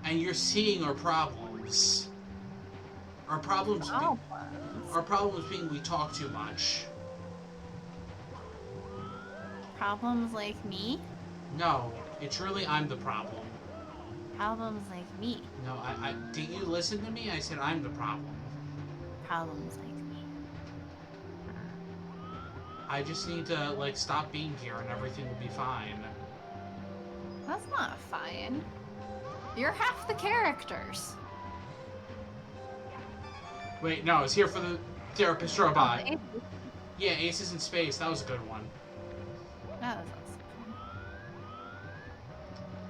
[SPEAKER 1] and you're seeing our problems. Our problems being we talk too much.
[SPEAKER 3] Problems like me?
[SPEAKER 1] No, it's really I'm the problem.
[SPEAKER 3] Problems like me?
[SPEAKER 1] No, I didn't you listen to me? I said I'm the problem.
[SPEAKER 3] Problems like me.
[SPEAKER 1] I just need to, like, stop being here and everything will be fine.
[SPEAKER 3] That's not fine. You're half the characters.
[SPEAKER 1] Wait, no, I was here for the therapist robot.
[SPEAKER 3] Oh,
[SPEAKER 1] Yeah, Aces in Space. That was a good one.
[SPEAKER 3] that was awesome.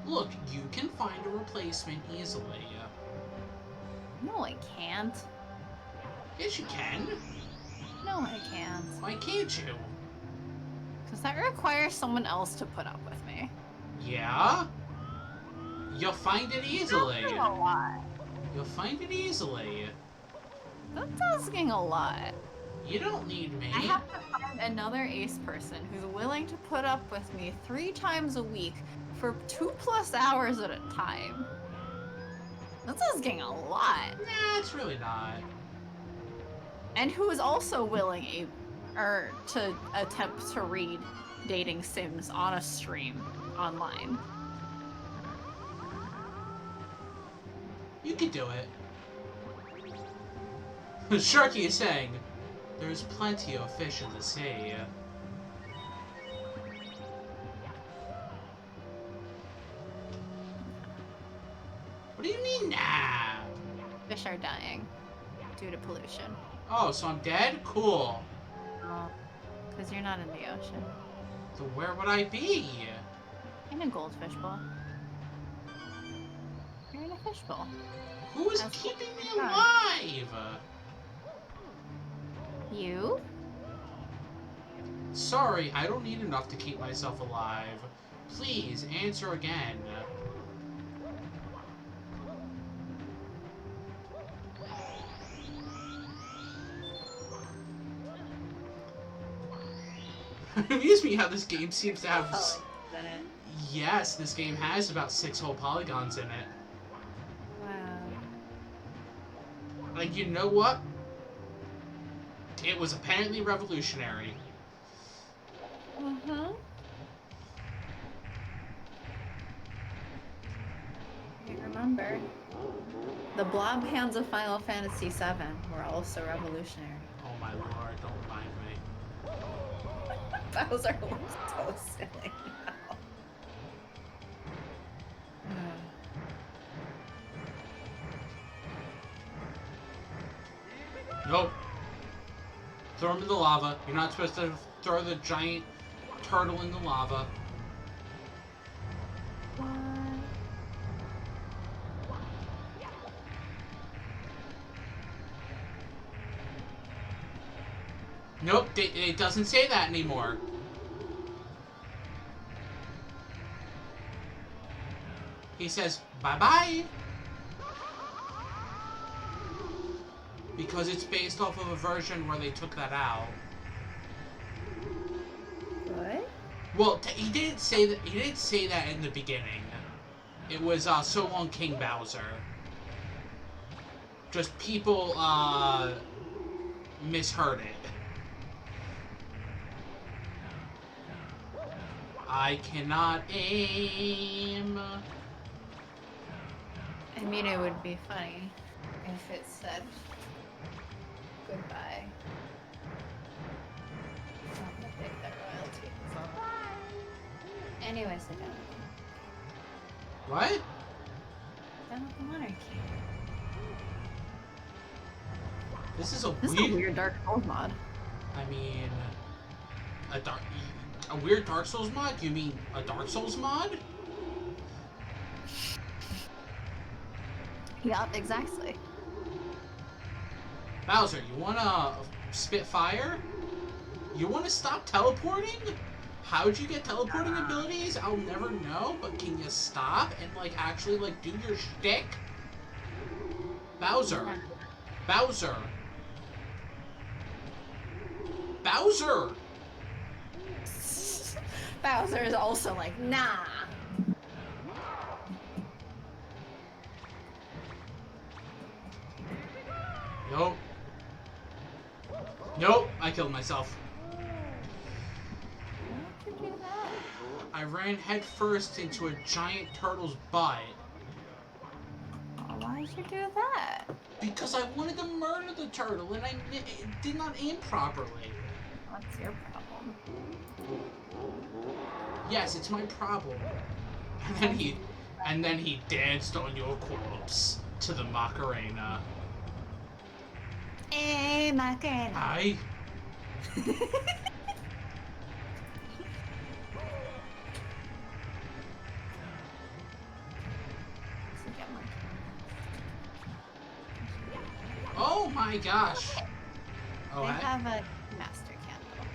[SPEAKER 1] Look, you can find a replacement easily.
[SPEAKER 3] No, I can't.
[SPEAKER 1] Yes, you can.
[SPEAKER 3] No, I can't.
[SPEAKER 1] Why can't you?
[SPEAKER 3] Because that requires someone else to put up with me.
[SPEAKER 1] Yeah? You'll find it easily.
[SPEAKER 3] That's a lot.
[SPEAKER 1] You'll find it easily.
[SPEAKER 3] That's asking a lot.
[SPEAKER 1] You don't need me.
[SPEAKER 3] I have to find another ace person who's willing to put up with me 3 times a week for 2+ hours at a time. That's asking a lot.
[SPEAKER 1] Nah, it's really not.
[SPEAKER 3] And who is also willing to attempt to read dating sims on a stream online.
[SPEAKER 1] You can do it. Sharky is saying, there's plenty of fish in the sea. What do you mean, nah?
[SPEAKER 3] Fish are dying due to pollution.
[SPEAKER 1] Oh, so I'm dead? Cool.
[SPEAKER 3] Because you're not in the ocean.
[SPEAKER 1] So where would I be?
[SPEAKER 3] In a goldfish bowl. You're in a fish bowl.
[SPEAKER 1] Who is
[SPEAKER 3] That's
[SPEAKER 1] keeping me
[SPEAKER 3] fine.
[SPEAKER 1] alive?
[SPEAKER 3] You?
[SPEAKER 1] Sorry, I don't need enough to keep myself alive. Please, answer again. It amuses me how this game seems to have...
[SPEAKER 3] Isn't it?
[SPEAKER 1] Yes, this game has about 6 whole polygons in it.
[SPEAKER 3] Wow.
[SPEAKER 1] Like, you know what? It was apparently revolutionary.
[SPEAKER 3] Uh-huh. I remember. The blob hands of Final Fantasy VII were also revolutionary.
[SPEAKER 1] Oh my lord, don't remind me.
[SPEAKER 3] Bowser looks so silly now.
[SPEAKER 1] Nope. Throw him in the lava. You're not supposed to throw the giant turtle in the lava. Nope, it doesn't say that anymore. He says, bye-bye. Because it's based off of a version where they took that out.
[SPEAKER 3] What?
[SPEAKER 1] Well, he didn't say that. He didn't say that in the beginning. It was "So Long, King Bowser." Just people misheard it. I cannot aim.
[SPEAKER 3] I mean, it would be funny if it said goodbye. Not gonna take that royalty. Anyways, I don't.
[SPEAKER 1] What?
[SPEAKER 3] Down with the monarchy.
[SPEAKER 1] This is a
[SPEAKER 3] This is a weird Dark Souls mod.
[SPEAKER 1] I mean, a weird Dark Souls mod? You mean a Dark Souls mod?
[SPEAKER 3] Yup, exactly.
[SPEAKER 1] Bowser, you wanna spit fire? You wanna stop teleporting? How'd you get teleporting abilities? I'll never know, but can you stop and, like, actually, like, do your shtick? Bowser. Bowser. Bowser!
[SPEAKER 3] Bowser is also like, nah.
[SPEAKER 1] Nope. Nope, I killed myself.
[SPEAKER 3] Why would you do that?
[SPEAKER 1] I ran headfirst into a giant turtle's butt.
[SPEAKER 3] Oh, why did you do that?
[SPEAKER 1] Because I wanted to murder the turtle and I did not aim properly.
[SPEAKER 3] What's your problem?
[SPEAKER 1] Yes, it's my problem. And then he danced on your corpse to the Macarena.
[SPEAKER 3] Hey, Macarena.
[SPEAKER 1] I. Oh my gosh. Oh,
[SPEAKER 3] They
[SPEAKER 1] I,
[SPEAKER 3] have a master candle.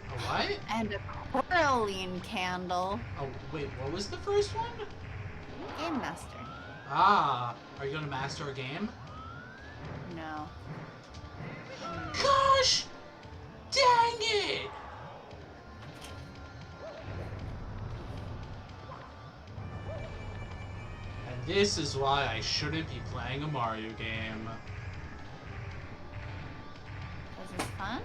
[SPEAKER 1] a what?
[SPEAKER 3] And a Coraline candle.
[SPEAKER 1] Oh, wait, what was the first one?
[SPEAKER 3] Game master.
[SPEAKER 1] Ah, are you gonna master a game?
[SPEAKER 3] No.
[SPEAKER 1] Gosh! Dang it! And this is why I shouldn't be playing a Mario game.
[SPEAKER 3] This is fun.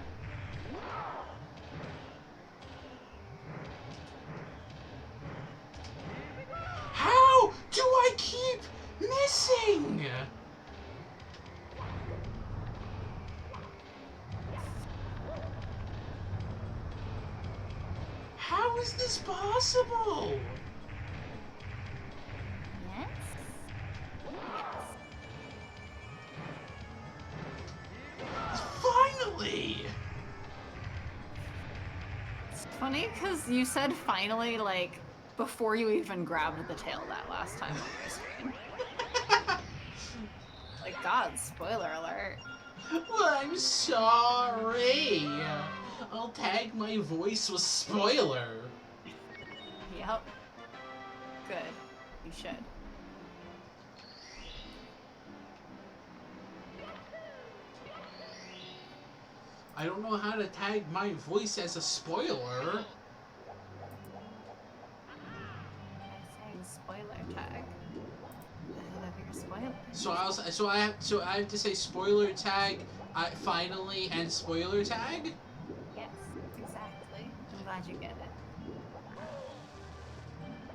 [SPEAKER 1] How do I keep missing? How is this possible?
[SPEAKER 3] Yes. Yes.
[SPEAKER 1] Finally!
[SPEAKER 3] It's funny because you said finally, like, before you even grabbed the tail that last time on your screen. Like, God, spoiler alert.
[SPEAKER 1] Well, I'm sorry. I'll tag my voice with spoiler.
[SPEAKER 3] Yep. Good. You should.
[SPEAKER 1] I don't know how to tag my voice as a spoiler.
[SPEAKER 3] I say spoiler tag. Ahead of your spoiler.
[SPEAKER 1] So I have to say spoiler tag, finally, and spoiler tag.
[SPEAKER 3] Yes, exactly. I'm glad you get it.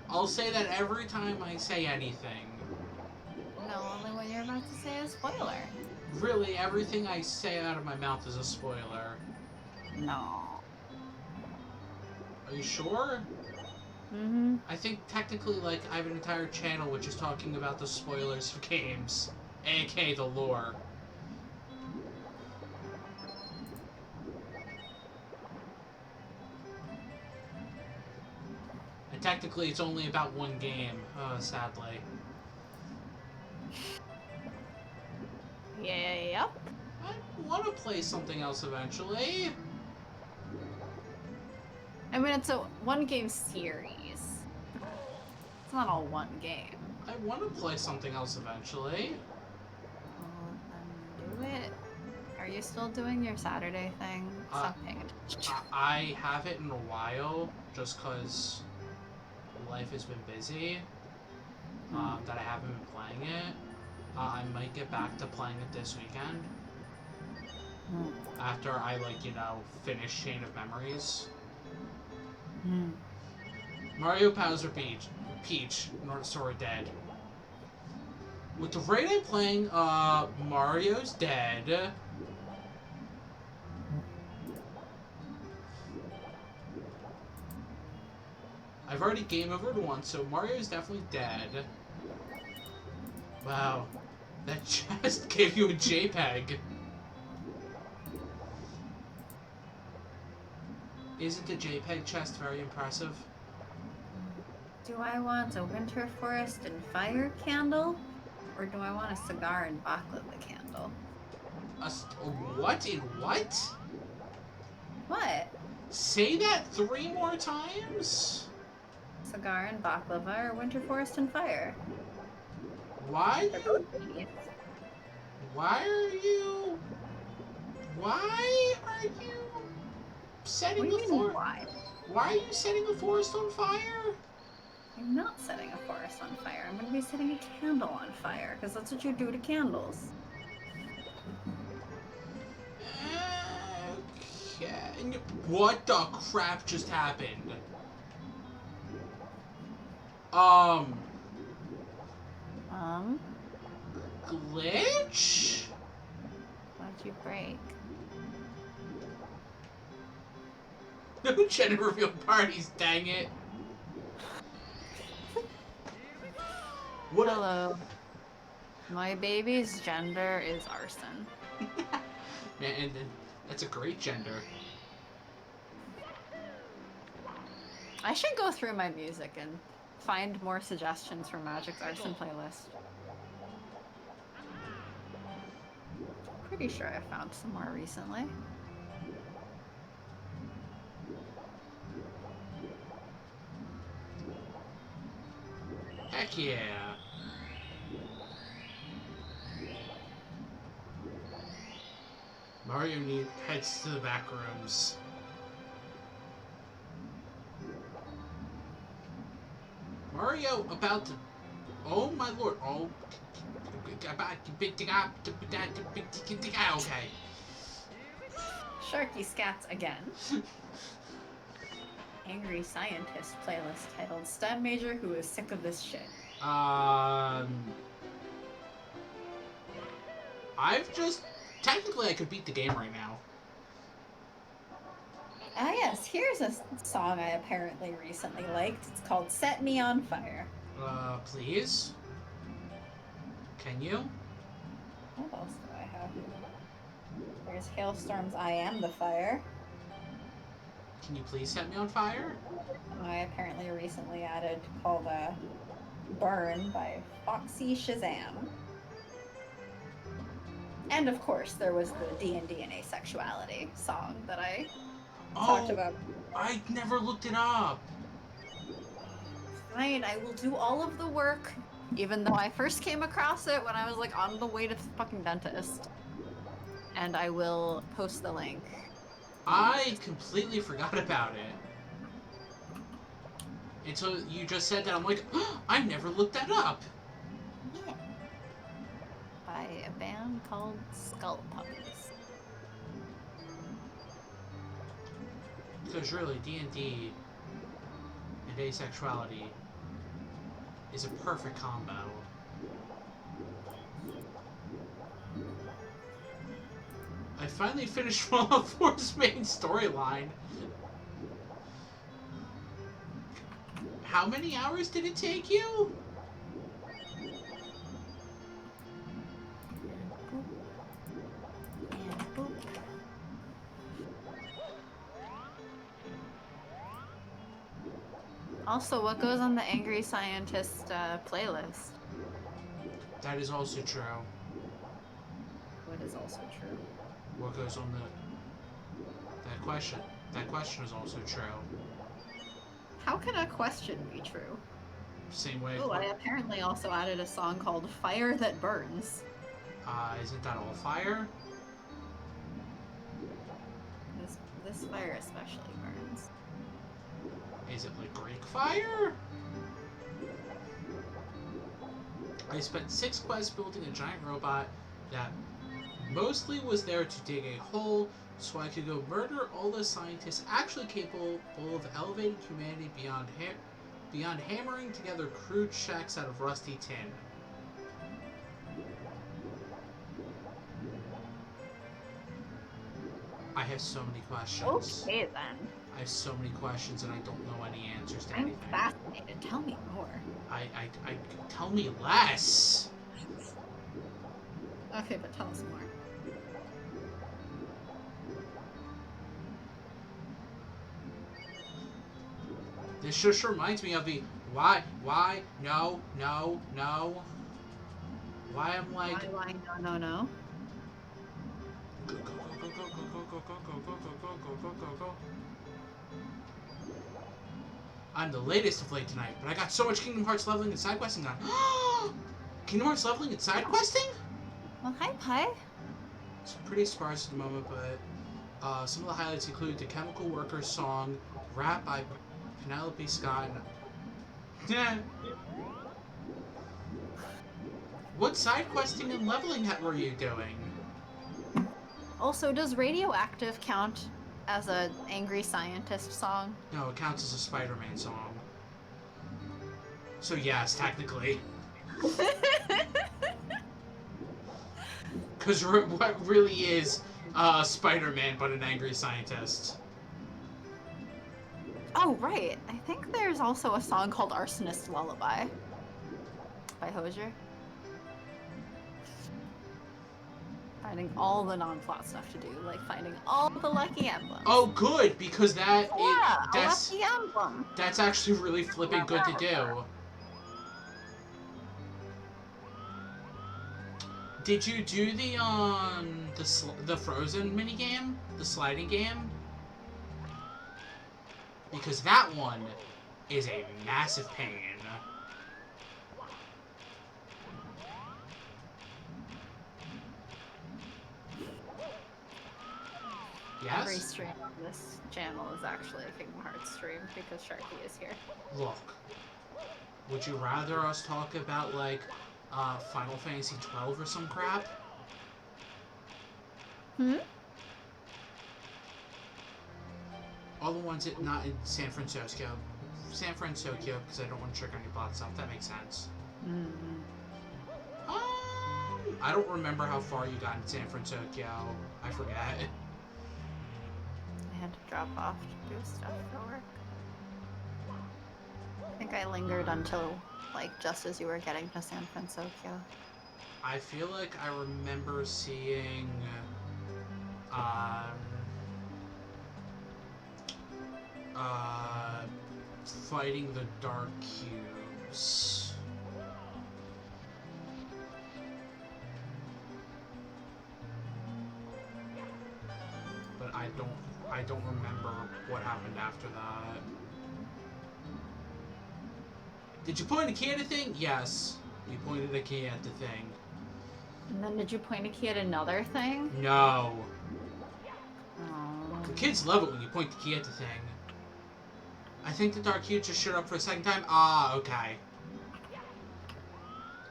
[SPEAKER 1] I'll say that every time I say anything.
[SPEAKER 3] No, only when you're about to say a spoiler.
[SPEAKER 1] Really, everything I say out of my mouth is a spoiler.
[SPEAKER 3] No.
[SPEAKER 1] Are you sure?
[SPEAKER 3] Mm-hmm.
[SPEAKER 1] I think technically, like, I have an entire channel which is talking about the spoilers of games, aka the lore. And technically, it's only about one game, sadly.
[SPEAKER 3] Yeah, yep.
[SPEAKER 1] I want to play something else eventually.
[SPEAKER 3] I mean, it's a one-game series. It's not all one game.
[SPEAKER 1] I want to play something else eventually.
[SPEAKER 3] Well, then do it. Are you still doing your Saturday thing? Stop paying attention.
[SPEAKER 1] I haven't in a while, just because life has been busy, that I haven't been playing it. I might get back to playing it this weekend. After I, like, you know, finish Chain of Memories. Mario, Bowser, Peach, North Star dead. With the rate I'm playing, Mario's dead. I've already game overed once, so Mario's definitely dead. Wow. That chest gave you a JPEG. Isn't the JPEG chest very impressive?
[SPEAKER 2] Do I want a winter forest and fire candle? Or do I want a cigar and baklava candle?
[SPEAKER 1] A what in what?
[SPEAKER 2] What?
[SPEAKER 1] Say that 3 more times?
[SPEAKER 2] Cigar and baklava or winter forest and fire?
[SPEAKER 1] Why?
[SPEAKER 2] They're both beef.
[SPEAKER 1] Why are you setting
[SPEAKER 2] What do
[SPEAKER 1] the
[SPEAKER 2] you mean,
[SPEAKER 1] forest?
[SPEAKER 2] why?
[SPEAKER 1] Why are you setting the forest on fire?
[SPEAKER 2] I'm not setting a forest on fire. I'm going to be setting a candle on fire, because that's what you do to candles.
[SPEAKER 1] Okay. What the crap just happened? Glitch?
[SPEAKER 3] What'd you break?
[SPEAKER 1] No gender reveal parties, dang it. What?
[SPEAKER 3] Hello. My baby's gender is arson.
[SPEAKER 1] Man, and that's a great gender.
[SPEAKER 3] I should go through my music and find more suggestions for Magic's arson playlist. Pretty sure I found some more recently.
[SPEAKER 1] Heck yeah. Mario heads to the back rooms. Mario about to... Oh my lord. Oh. Okay.
[SPEAKER 2] Sharky scats again. Angry Scientist playlist titled STEM Major Who Is Sick of This Shit.
[SPEAKER 1] I've just... Technically, I could beat the game right now.
[SPEAKER 2] Ah yes, here's a song I apparently recently liked. It's called Set Me on Fire.
[SPEAKER 1] Please? Can you?
[SPEAKER 2] What else do I have? There's Hailstorm's I Am the Fire.
[SPEAKER 1] Can you please set me on fire?
[SPEAKER 2] I apparently recently added called Burn by Foxy Shazam. And of course, there was the D&D and Asexuality song that I talked about.
[SPEAKER 1] I never looked it up.
[SPEAKER 2] Fine, I will do all of the work.
[SPEAKER 3] Even though I first came across it when I was like on the way to the fucking dentist. And I will post the link.
[SPEAKER 1] I completely forgot about it. Until you just said that, I'm like, oh, I never looked that up.
[SPEAKER 2] Yeah.
[SPEAKER 3] By a band called Skull Puppies.
[SPEAKER 1] Because really, D&D and asexuality is a perfect combo. I finally finished Fallout 4's main storyline. How many hours did it take you?
[SPEAKER 2] And boop.
[SPEAKER 3] Also, what goes on the Angry Scientist playlist?
[SPEAKER 1] That is also true.
[SPEAKER 2] What is also true?
[SPEAKER 1] What goes on the... That question is also true.
[SPEAKER 3] How can a question be true?
[SPEAKER 1] Same way...
[SPEAKER 3] Oh, I apparently also added a song called Fire That Burns.
[SPEAKER 1] Isn't that all fire?
[SPEAKER 3] This fire especially burns.
[SPEAKER 1] Is it like Greek fire? I spent 6 quests building a giant robot that mostly was there to dig a hole so I could go murder all the scientists actually capable of elevating humanity beyond hammering together crude shacks out of rusty tin. I have so many questions.
[SPEAKER 3] Okay then.
[SPEAKER 1] I have so many questions and I don't know any answers to
[SPEAKER 3] I'm
[SPEAKER 1] anything.
[SPEAKER 3] fascinated. Tell me more.
[SPEAKER 1] I tell me less.
[SPEAKER 3] Okay, but tell us more.
[SPEAKER 1] This just reminds me of the why, no. Why I'm like
[SPEAKER 3] Why, no.
[SPEAKER 1] go, go, go, go, go, go, go, go, go, go, go, go, go. I'm the latest of late tonight, but I got so much Kingdom Hearts leveling and side questing done. Kingdom Hearts leveling and side questing?
[SPEAKER 3] Well, hi, Pi.
[SPEAKER 1] It's pretty sparse at the moment, but some of the highlights include the Chemical Workers song, rap by Penelope Scott. What side questing and leveling were you doing?
[SPEAKER 3] Also, does Radioactive count as an Angry Scientist song?
[SPEAKER 1] No, it counts as a Spider-Man song. So yes, technically. Because what really is Spider-Man but an angry scientist?
[SPEAKER 3] Oh, right. I think there's also a song called Arsonist's Lullaby. by Hosier. Finding all the non-plot stuff to do, like finding all the lucky emblems.
[SPEAKER 1] Oh, good, because
[SPEAKER 3] Yeah, a lucky emblem.
[SPEAKER 1] that's actually really flipping good to do. Did you do the Frozen minigame, the sliding game? Because that one is a massive pain. Yes?
[SPEAKER 3] Every stream on this channel is actually a Kingdom Hearts stream because Sharky is here.
[SPEAKER 1] Look, would you rather us talk about, like, Final Fantasy 12 or some crap?
[SPEAKER 3] Hmm?
[SPEAKER 1] All the ones not in San Francisco. San Francisco, because I don't want to trigger any bot stuff. That makes sense.
[SPEAKER 3] Mm-hmm.
[SPEAKER 1] I don't remember how far you got in San Francisco. I forget.
[SPEAKER 3] I had to drop off to do stuff for work. I think I lingered until, like, just as you were getting to San Francisco.
[SPEAKER 1] I feel like I remember seeing, fighting the Dark Cubes. But I don't remember what happened after that. Did you point a key at a thing? Yes. You pointed a key at the thing.
[SPEAKER 3] And then did you point a key at another thing?
[SPEAKER 1] No.
[SPEAKER 3] Oh.
[SPEAKER 1] The kids love it when you point the key at the thing. I think the Dark Cube just showed up for a second time. Ah, okay.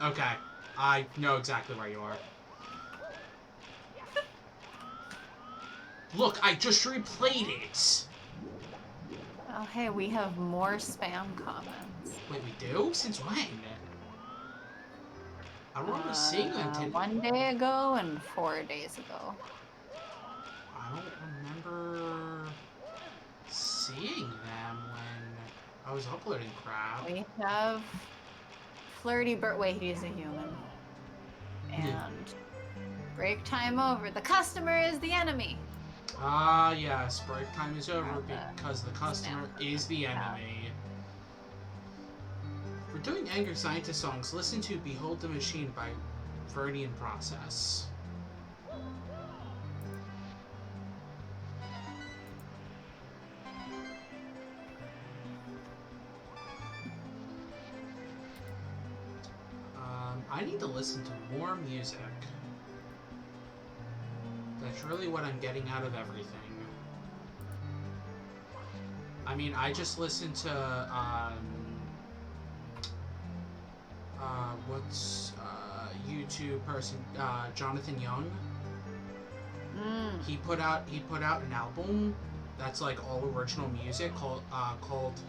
[SPEAKER 1] Okay. I know exactly where you are. Look, I just replayed it!
[SPEAKER 3] Oh, hey, we have more spam comments.
[SPEAKER 1] Wait, we do? Since when? I don't remember seeing them today.
[SPEAKER 3] 1 day ago and 4 days ago.
[SPEAKER 1] I don't remember seeing them when I was uploading crap.
[SPEAKER 3] We have Flirty Bert. Wait, he's a human. And break time over. The customer is the enemy.
[SPEAKER 1] Ah, yes. Break time is over because the customer is the enemy. For doing Angry Scientist songs, listen to Behold the Machine by Verdi and Process. I need to listen to more music. That's really what I'm getting out of everything. I mean, I just listened to, YouTube person, Jonathan Young. He put out an album that's like all original music called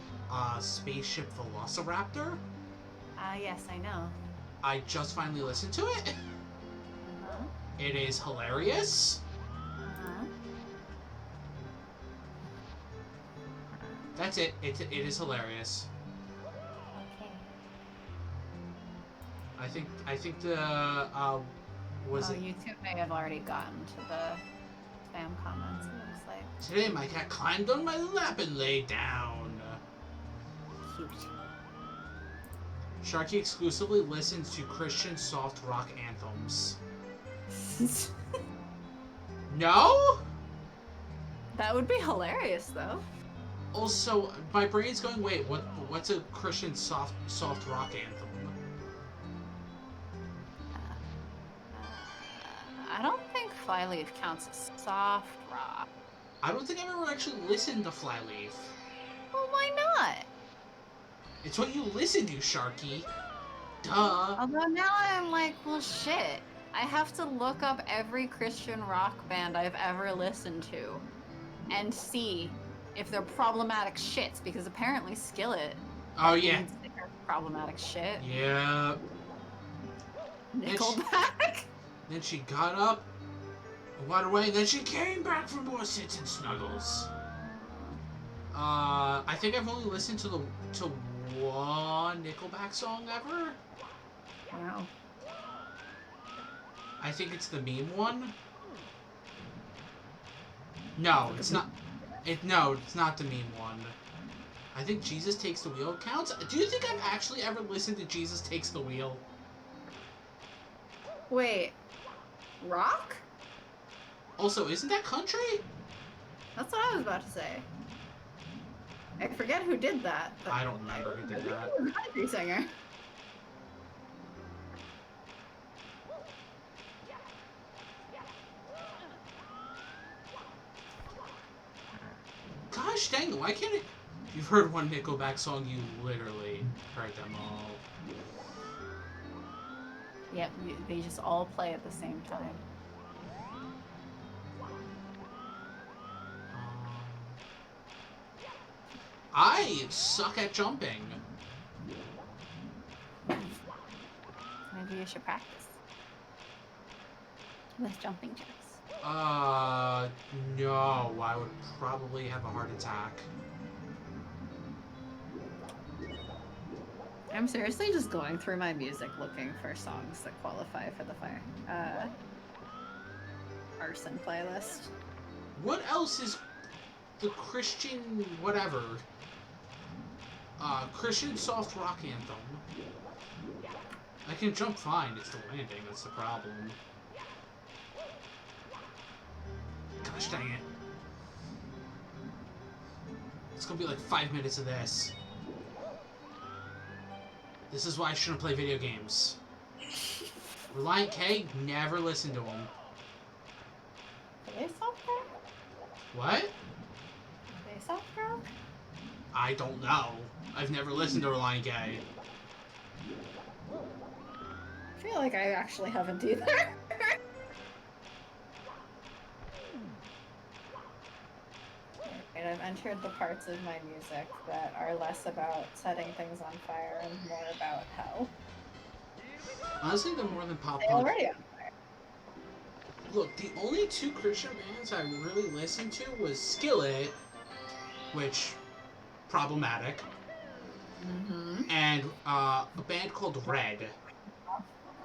[SPEAKER 1] Spaceship Velociraptor.
[SPEAKER 3] Yes, I know.
[SPEAKER 1] I just finally listened to it.
[SPEAKER 3] Uh-huh.
[SPEAKER 1] It is hilarious.
[SPEAKER 3] Uh-huh.
[SPEAKER 1] That's it. It is hilarious.
[SPEAKER 2] Okay.
[SPEAKER 1] I think the was it
[SPEAKER 3] YouTube may have already gotten to the spam comments, it looks like.
[SPEAKER 1] today my cat climbed on my lap and laid down.
[SPEAKER 3] Cute.
[SPEAKER 1] Sharky exclusively listens to Christian soft rock anthems. No?
[SPEAKER 3] That would be hilarious, though.
[SPEAKER 1] Also, my brain's going, wait, what's a Christian soft rock anthem?
[SPEAKER 3] I don't think Flyleaf counts as soft rock.
[SPEAKER 1] I don't think I've ever actually listened to Flyleaf.
[SPEAKER 3] Well, why not?
[SPEAKER 1] It's what you listen to, Sharky. Duh.
[SPEAKER 3] Although now I'm like, well, shit. I have to look up every Christian rock band I've ever listened to and see if they're problematic shits, because apparently Skillet
[SPEAKER 1] Oh, yeah.
[SPEAKER 3] means they're problematic shit.
[SPEAKER 1] Yeah.
[SPEAKER 3] Nickelback?
[SPEAKER 1] Then she got up, went away, and then she came back for more sits and snuggles. I think I've only listened to one Nickelback song ever.
[SPEAKER 2] Wow.
[SPEAKER 1] I think it's the meme one. No, it's not. No, it's not the meme one. I think Jesus Takes the Wheel counts. Do you think I've actually ever listened to Jesus Takes the Wheel?
[SPEAKER 2] Wait. Rock?
[SPEAKER 1] Also, isn't that country?
[SPEAKER 2] That's what I was about to say. I forget who did that. But
[SPEAKER 1] I don't remember who did that.
[SPEAKER 2] Country singer.
[SPEAKER 1] Gosh dang it, why can't it... You've heard one Nickelback song, you literally heard them all.
[SPEAKER 3] Yep, they just all play at the same time.
[SPEAKER 1] I suck at jumping.
[SPEAKER 3] Maybe you should practice with jumping jacks.
[SPEAKER 1] No, I would probably have a heart attack.
[SPEAKER 3] I'm seriously just going through my music looking for songs that qualify for the arson playlist.
[SPEAKER 1] What else is the Christian whatever? Christian soft rock anthem. I can jump fine, it's the landing that's the problem. Gosh dang it. It's gonna be like 5 minutes of this. This is why I shouldn't play video games. Reliant K, never listen to him.
[SPEAKER 2] Are they soft rock?
[SPEAKER 1] What?
[SPEAKER 2] Are they soft rock?
[SPEAKER 1] I don't know. I've never listened to Reliant K.
[SPEAKER 2] I feel like I actually haven't either. Alright, I've entered the parts of my music that are less about setting things on fire and more about hell.
[SPEAKER 1] Honestly, they're more than pop
[SPEAKER 2] They
[SPEAKER 1] punk.
[SPEAKER 2] already on fire.
[SPEAKER 1] Look, the only two Christian bands I really listened to was Skillet, which problematic,
[SPEAKER 2] Mm-hmm.
[SPEAKER 1] and a band called Red,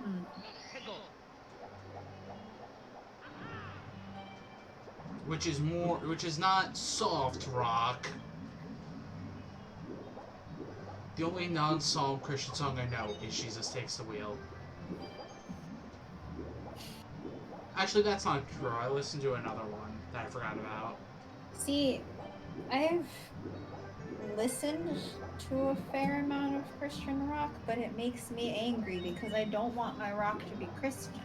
[SPEAKER 2] Mm.
[SPEAKER 1] which is not soft rock. The only non-psalm Christian song I know is Jesus Takes the Wheel. Actually, that's not true. I listened to another one that I forgot about.
[SPEAKER 2] See, I've listened to a fair amount of Christian rock, but it makes me angry because I don't want my rock to be Christian.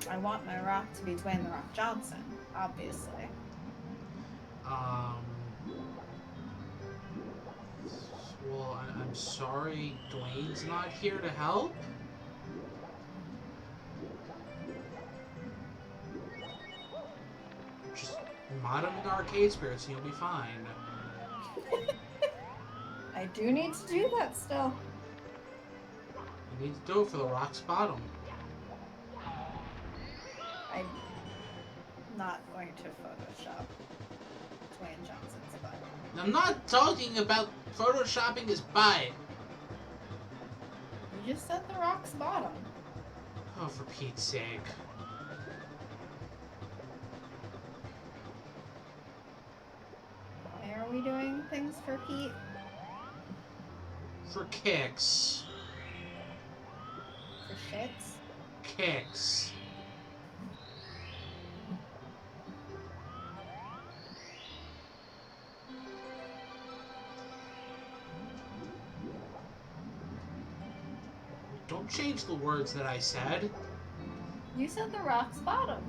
[SPEAKER 2] I want my rock to be Dwayne "The Rock" Johnson, obviously.
[SPEAKER 1] Well, I'm sorry Dwayne's not here to help. Just mod him into Arcade Spirits and you'll be fine.
[SPEAKER 2] I do need to do that still.
[SPEAKER 1] You need to do it for the Rock's bottom.
[SPEAKER 2] I'm not going to Photoshop Dwayne Johnson's butt.
[SPEAKER 1] I'm not talking about photoshopping his butt.
[SPEAKER 2] You just said The Rock's bottom.
[SPEAKER 1] Oh, for Pete's sake.
[SPEAKER 2] Why are we doing things for Pete?
[SPEAKER 1] For kicks.
[SPEAKER 2] For shits?
[SPEAKER 1] Kicks. Don't change the words that I said.
[SPEAKER 2] You said The Rock's bottom.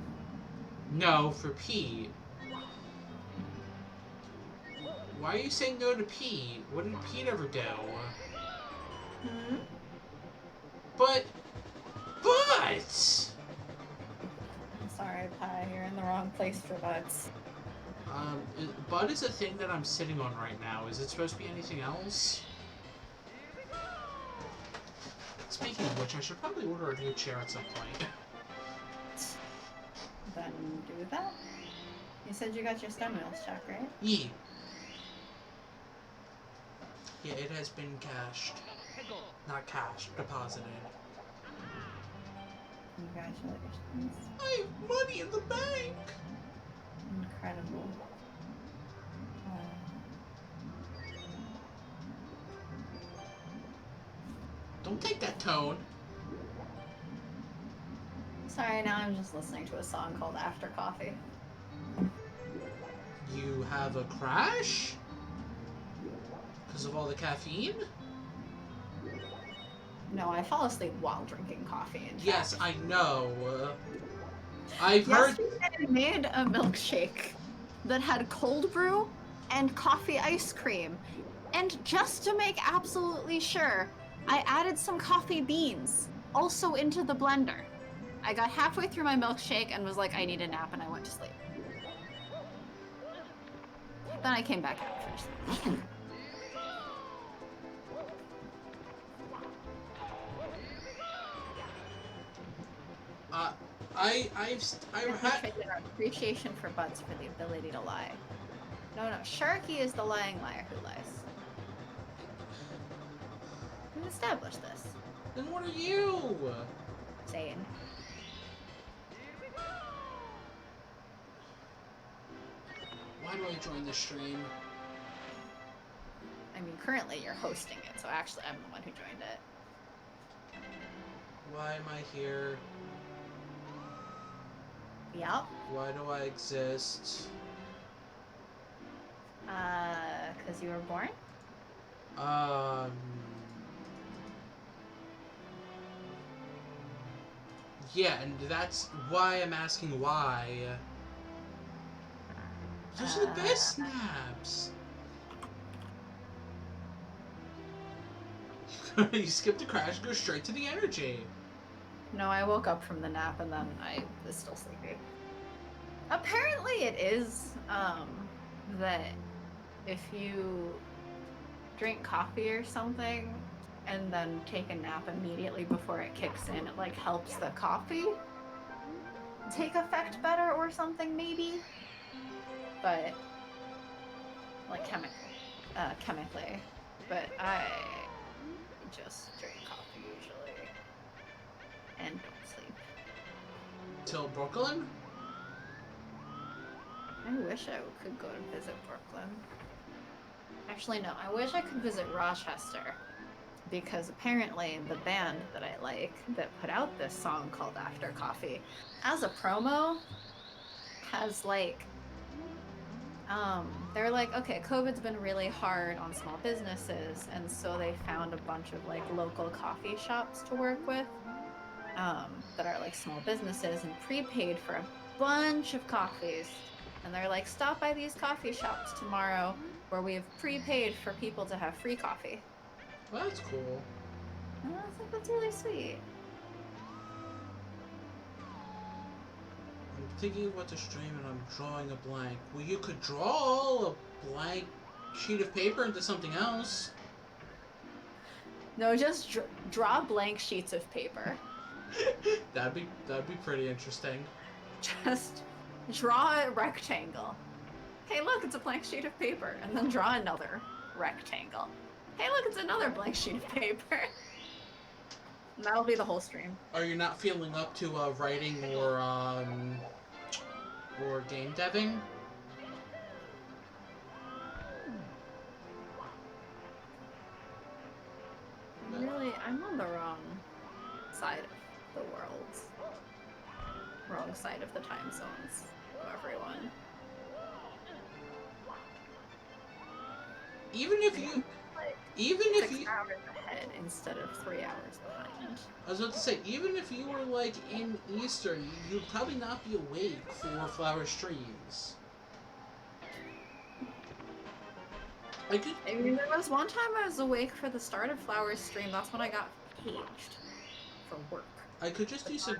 [SPEAKER 1] No, for Pete. Why are you saying no to Pete? What did Pete ever do?
[SPEAKER 2] Hmm?
[SPEAKER 1] But...
[SPEAKER 2] I'm sorry, Pi, you're in the wrong place for butts.
[SPEAKER 1] Bud is a thing that I'm sitting on right now. Is it supposed to be anything else? Speaking of which, I should probably order a new chair at some point.
[SPEAKER 2] Then do that. You said you got your stimulus check, right?
[SPEAKER 1] Yeah. Yeah, it has been cashed. Not cashed, deposited.
[SPEAKER 2] Congratulations.
[SPEAKER 1] I have money in the bank!
[SPEAKER 2] Incredible.
[SPEAKER 1] Don't take that tone.
[SPEAKER 2] Sorry, now I'm just listening to a song called After Coffee.
[SPEAKER 1] You have a crash? Because of all the caffeine?
[SPEAKER 2] No, I fall asleep while drinking coffee. In
[SPEAKER 1] Yes,
[SPEAKER 2] fact.
[SPEAKER 1] I know. I've heard.
[SPEAKER 2] Yesterday I made a milkshake that had cold brew and coffee ice cream. And just to make absolutely sure, I added some coffee beans also into the blender. I got halfway through my milkshake and was like, I need a nap, and I went to sleep. Then I came back out first.
[SPEAKER 1] I've had.
[SPEAKER 2] Traded our appreciation for Buds for the ability to lie. No, Sharky is the lying liar who lies. We established this.
[SPEAKER 1] Then what are you?
[SPEAKER 2] Sane.
[SPEAKER 1] Why do I join this stream?
[SPEAKER 2] I mean, currently you're hosting it, so actually I'm the one who joined it.
[SPEAKER 1] Why am I here?
[SPEAKER 2] Yep.
[SPEAKER 1] Why do I exist?
[SPEAKER 2] 'Cause you were born?
[SPEAKER 1] Yeah, and that's why I'm asking why. Those are the best snaps. You skip the crash, go straight to the energy.
[SPEAKER 2] No, I woke up from the nap and then I was still sleepy. Apparently it is, that if you drink coffee or something and then take a nap immediately before it kicks in, it like helps the coffee take effect better or something maybe. But like chemically. But I just drink coffee usually and don't sleep.
[SPEAKER 1] Till Brooklyn?
[SPEAKER 2] I wish I could go to visit Brooklyn. Actually, no, I wish I could visit Rochester. Because apparently the band that I like that put out this song called After Coffee, as a promo, has like, they're like, okay, COVID's been really hard on small businesses, and so they found a bunch of like local coffee shops to work with, that are like small businesses and prepaid for a bunch of coffees. And they're like, stop by these coffee shops tomorrow where we have prepaid for people to have free coffee.
[SPEAKER 1] Well, that's cool.
[SPEAKER 2] And I was like, that's really sweet.
[SPEAKER 1] I'm thinking about the stream and I'm drawing a blank. Well, you could draw a blank sheet of paper into something else.
[SPEAKER 2] No, just draw blank sheets of paper.
[SPEAKER 1] that'd be pretty interesting.
[SPEAKER 2] Just draw a rectangle. Hey, look, it's a blank sheet of paper. And then draw another rectangle. Hey, look, it's another blank sheet of paper. And that'll be the whole stream.
[SPEAKER 1] Are you not feeling up to writing or game deving?
[SPEAKER 2] Really, I'm on the wrong side of the world. Wrong side of the time zones of everyone.
[SPEAKER 1] Even if you
[SPEAKER 2] 6 hours ahead instead of 3 hours behind.
[SPEAKER 1] I was about to say, even if you were like in Eastern, you'd probably not be awake for flower streams. I mean,
[SPEAKER 2] there was one time I was awake for the start of Flowers stream. That's when I got paged for work.
[SPEAKER 1] I could just do some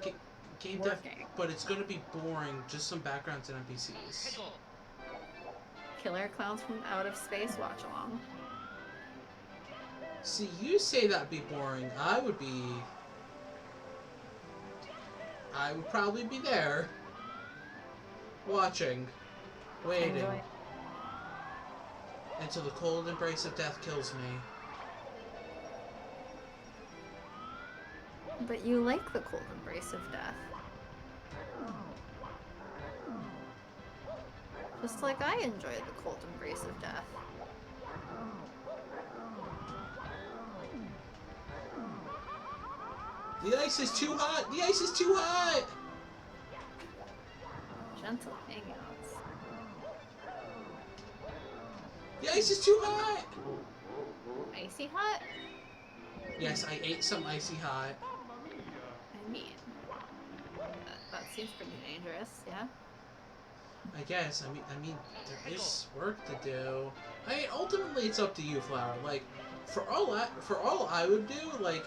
[SPEAKER 1] game dev, but it's gonna be boring. Just some backgrounds and NPCs.
[SPEAKER 2] Killer Clowns from Out of Space watch along.
[SPEAKER 1] See, you say that'd be boring. I would probably be there, watching, waiting, until the cold embrace of death kills me.
[SPEAKER 2] But you like the cold embrace of death. Just like I enjoy the cold embrace of death.
[SPEAKER 1] The ice is too hot! The ice is too hot!
[SPEAKER 2] Gentle hangouts.
[SPEAKER 1] The ice is too hot!
[SPEAKER 2] Icy hot?
[SPEAKER 1] Yes, I ate some icy hot.
[SPEAKER 2] I mean, that seems pretty dangerous, yeah?
[SPEAKER 1] I guess. I mean, there is work to do. I mean, ultimately, it's up to you, Flower. Like, for all I would do, like,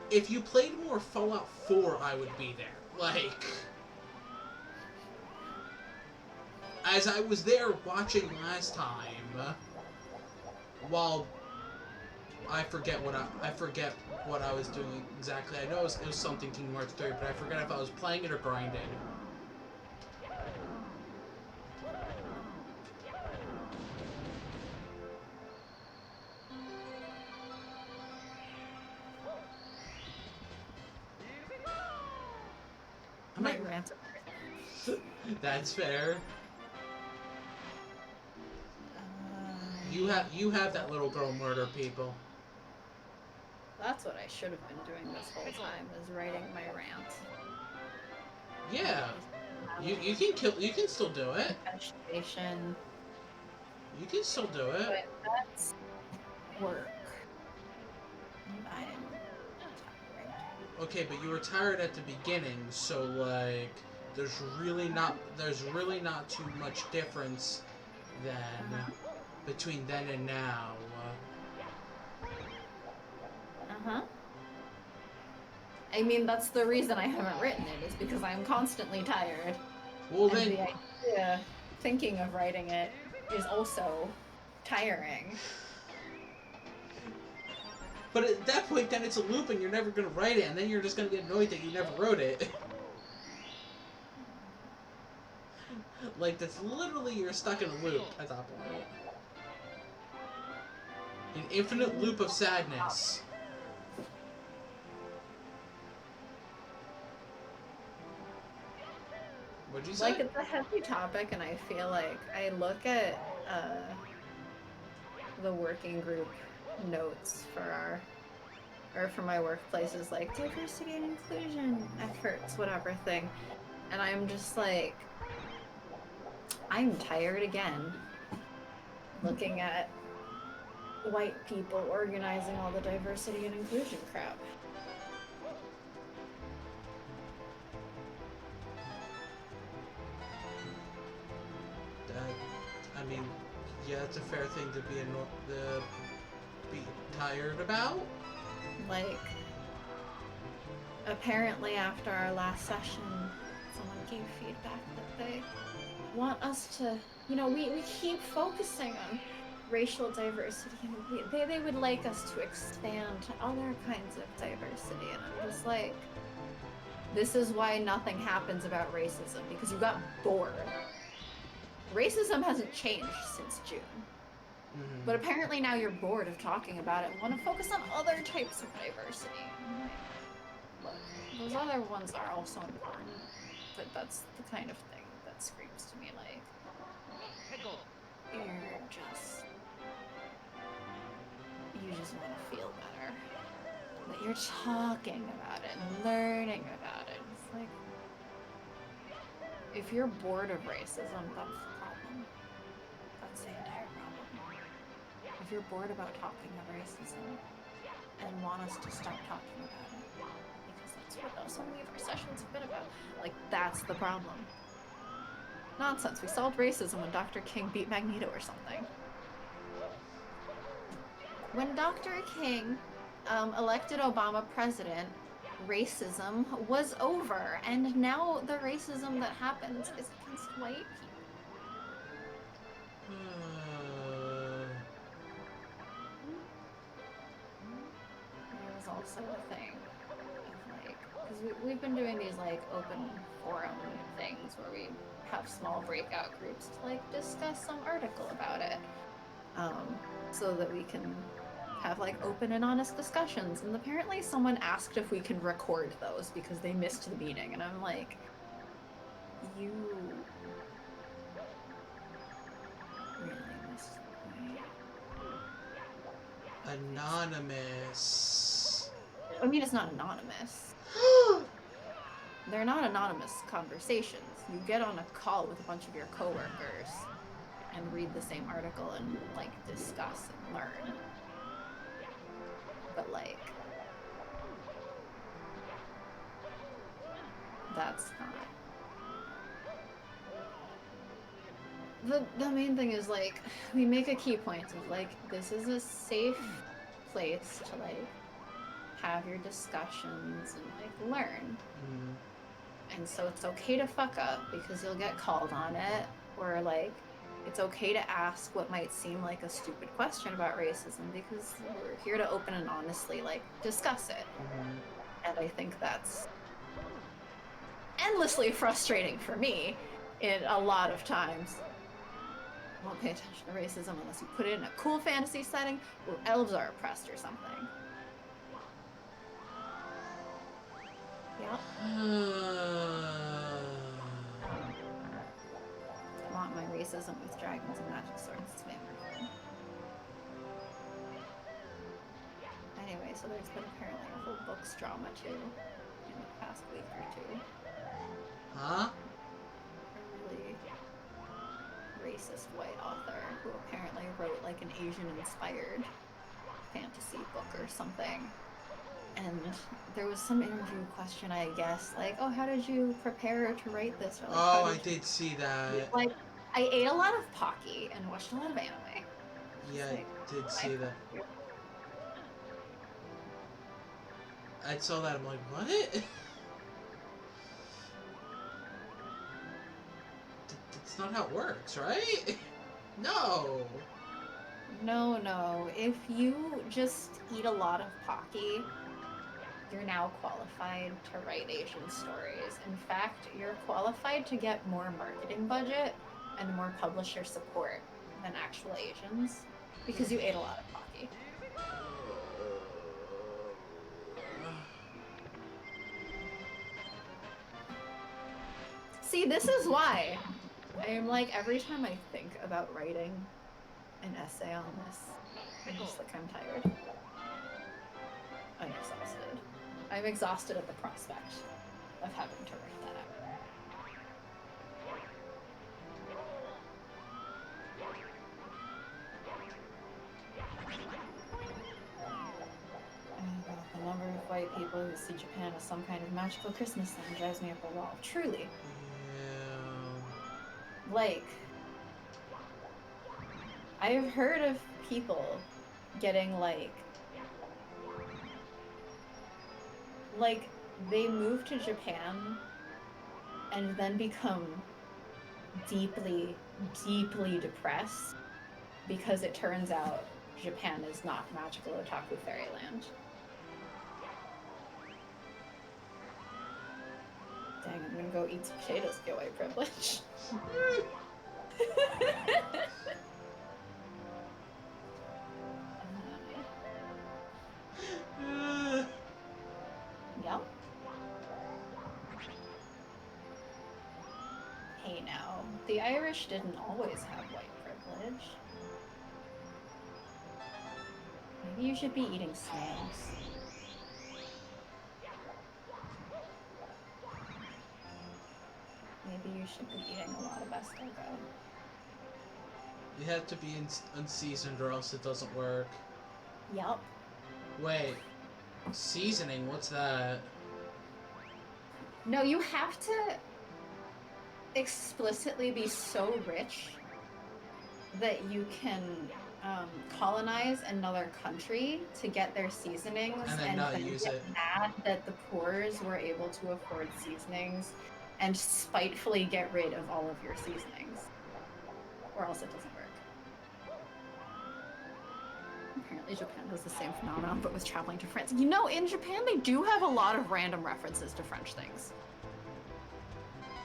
[SPEAKER 1] if you played more Fallout 4, I would be there. Like, as I was there watching last time, while I forget what I was doing exactly. I know it was something Kingdom Hearts 3, but I forget if I was playing it or grinding.
[SPEAKER 2] My rant.
[SPEAKER 1] That's fair. You have that little girl murder people.
[SPEAKER 2] That's what I should have been doing this whole time, is writing my rant.
[SPEAKER 1] Yeah. You can still do it.
[SPEAKER 2] Education.
[SPEAKER 1] You can still do it.
[SPEAKER 2] But that's work. And I am tired.
[SPEAKER 1] Okay, but you were tired at the beginning, so like there's really not too much difference then between then and now.
[SPEAKER 2] Uh-huh. I mean, that's the reason I haven't written it, is because I'm constantly tired.
[SPEAKER 1] Well
[SPEAKER 2] and
[SPEAKER 1] then,
[SPEAKER 2] the idea, thinking of writing it, is also tiring.
[SPEAKER 1] but at that point, then it's a loop, and you're never gonna write it, and then you're just gonna get annoyed that you never wrote it. Like that's literally you're stuck in a loop at that point. An infinite loop of sadness. What'd you say?
[SPEAKER 2] Like, it's a heavy topic, and I feel like I look at the working group notes for for my workplaces, like diversity and inclusion efforts, whatever thing, and I'm just like, I'm tired again looking at white people organizing all the diversity and inclusion crap.
[SPEAKER 1] I mean, yeah, it's a fair thing to be tired about.
[SPEAKER 2] Like, apparently after our last session, someone gave feedback that they want us to, you know, we keep focusing on racial diversity, and they would like us to expand to other kinds of diversity, and I'm just like, this is why nothing happens about racism, because you got bored. Racism hasn't changed since June.
[SPEAKER 1] Mm-hmm.
[SPEAKER 2] But apparently now you're bored of talking about it and want to focus on other types of diversity. Look, those other ones are also important, but that's the kind of thing that screams to me like, you just want to feel better. That you're talking about it and learning about it. It's like, if you're bored of racism, that's the problem. That's the entire problem. If you're bored about talking about racism and want us to stop talking about it, because that's what so many of our sessions have been about, like, that's the problem. Nonsense. We solved racism when Dr. King beat Magneto or something. When Dr. King elected Obama president, racism was over, and now the racism that happens is against white people. There was also a thing of like, because we've been doing these like open forum things where we have small breakout groups to like discuss some article about it, so that we can have like open and honest discussions. And apparently someone asked if we can record those because they missed the meeting. And I'm like, you really missed the point.
[SPEAKER 1] Anonymous.
[SPEAKER 2] I mean, it's not anonymous. They're not anonymous conversations. You get on a call with a bunch of your coworkers and read the same article and like discuss and learn. But like, that's not. The main thing is like, we make a key point of like, this is a safe place to like have your discussions and like learn.
[SPEAKER 1] Mm.
[SPEAKER 2] And so it's okay to fuck up because you'll get called on it, or like it's okay to ask what might seem like a stupid question about racism because we're here to open and honestly like discuss it.
[SPEAKER 1] Mm-hmm.
[SPEAKER 2] And I think that's endlessly frustrating for me in a lot of times. I won't pay attention to racism unless you put it in a cool fantasy setting where elves are oppressed or something. Yeah. I want my racism with dragons and magic swords. It's vampire. Anyway, so there's been apparently a whole books drama too in the past week or two.
[SPEAKER 1] Huh?
[SPEAKER 2] A really racist white author who apparently wrote like an Asian-inspired fantasy book or something. And there was some interview question, I guess, like, oh, how did you prepare to write this? Or, like,
[SPEAKER 1] Oh, I did see that.
[SPEAKER 2] Like, I ate a lot of Pocky and watched a lot of anime.
[SPEAKER 1] Yeah,
[SPEAKER 2] Like,
[SPEAKER 1] I did see that. I saw that, I'm like, what? That's not how it works, right? No!
[SPEAKER 2] No. If you just eat a lot of Pocky, you're now qualified to write Asian stories. In fact, you're qualified to get more marketing budget and more publisher support than actual Asians because you ate a lot of Pocky. See, this is why I'm like, every time I think about writing an essay on this, I'm just like, I'm tired. I'm exhausted. I'm exhausted at the prospect of having to write that out. The number of white people who see Japan as some kind of magical Christmas thing drives me up the wall. Truly.
[SPEAKER 1] Yeah.
[SPEAKER 2] Like, I have heard of people getting like they move to Japan and then become deeply, deeply depressed because it turns out Japan is not magical otaku fairyland. Dang, I'm gonna go eat some potatoes to get white privilege. Yep. Hey now, the Irish didn't always have white privilege. Maybe you should be eating snails. Maybe you should be eating a lot of escargot.
[SPEAKER 1] You have to be unseasoned or else it doesn't work.
[SPEAKER 2] Yup.
[SPEAKER 1] Wait. Seasoning, what's that?
[SPEAKER 2] No, you have to explicitly be so rich that you can colonize another country to get their seasonings
[SPEAKER 1] And then not use
[SPEAKER 2] get
[SPEAKER 1] it.
[SPEAKER 2] mad that the poors were able to afford seasonings and spitefully get rid of all of your seasonings. Or else it doesn't work. Apparently Japan does the same phenomenon, but with traveling to France. You know, in Japan they do have a lot of random references to French things.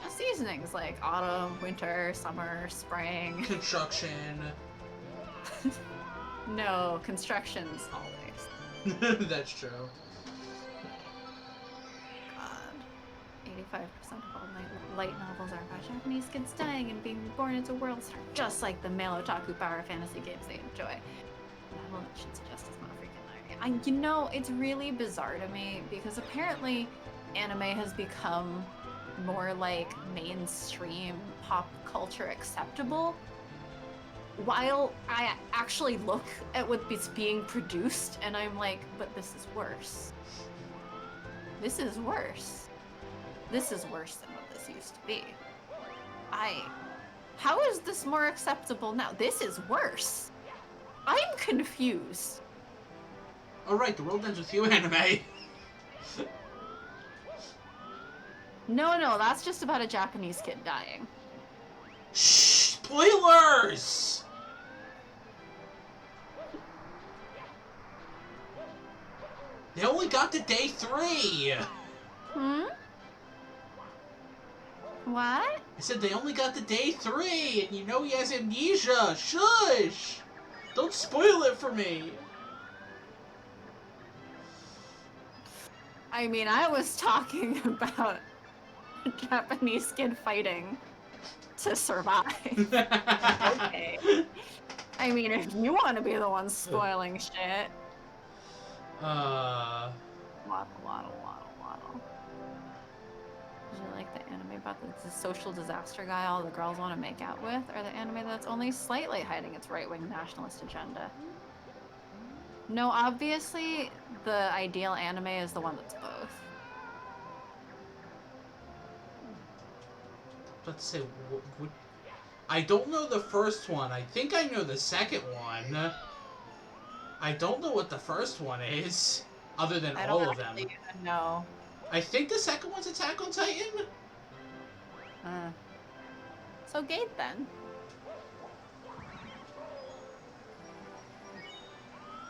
[SPEAKER 2] Seasonings like autumn, winter, summer, spring.
[SPEAKER 1] Construction.
[SPEAKER 3] No, construction's always.
[SPEAKER 1] That's true.
[SPEAKER 3] God. 85% of all light novels are about Japanese kids dying and being reborn into worlds just like the male otaku power fantasy games they enjoy. Novel that should suggest it's not freaking learning. You know, it's really bizarre to me because apparently anime has become more like mainstream pop culture acceptable. While I actually look at what's being produced and I'm like, but this is worse. This is worse. This is worse than what this used to be. How is this more acceptable now? This is worse. I'm confused.
[SPEAKER 1] Alright, the world ends with you, anime.
[SPEAKER 3] No, that's just about a Japanese kid dying.
[SPEAKER 1] Shh! Spoilers! They only got to day 3!
[SPEAKER 3] Hmm? What?
[SPEAKER 1] I said they only got to day 3, and you know he has amnesia! Shush! Don't spoil it for me!
[SPEAKER 3] I mean, I was talking about a Japanese kid fighting to survive. Okay. I mean, if you want to be the one spoiling shit. Waddle. Did you like the anime about the social disaster guy all the girls want to make out with, or the anime that's only slightly hiding its right-wing nationalist agenda? No, obviously, the ideal anime is the one that's both.
[SPEAKER 1] Let's say, I don't know the first one. I think I know the second one. I don't know what the first one is, other than all of them.
[SPEAKER 3] No.
[SPEAKER 1] I think the second one's Attack on Titan?
[SPEAKER 3] So Gate then.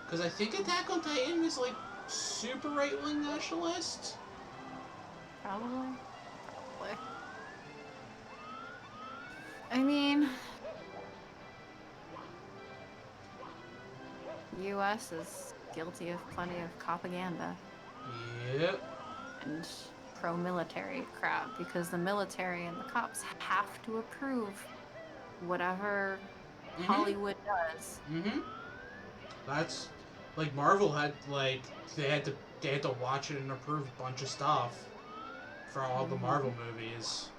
[SPEAKER 1] Because I think Attack on Titan is like super right-wing nationalist.
[SPEAKER 3] Probably. I mean, U.S. is guilty of plenty of propaganda.
[SPEAKER 1] Yep.
[SPEAKER 3] And pro-military crap, because the military and the cops have to approve whatever Hollywood does.
[SPEAKER 1] That's like Marvel had like they had to watch it and approve a bunch of stuff for all the Marvel movies.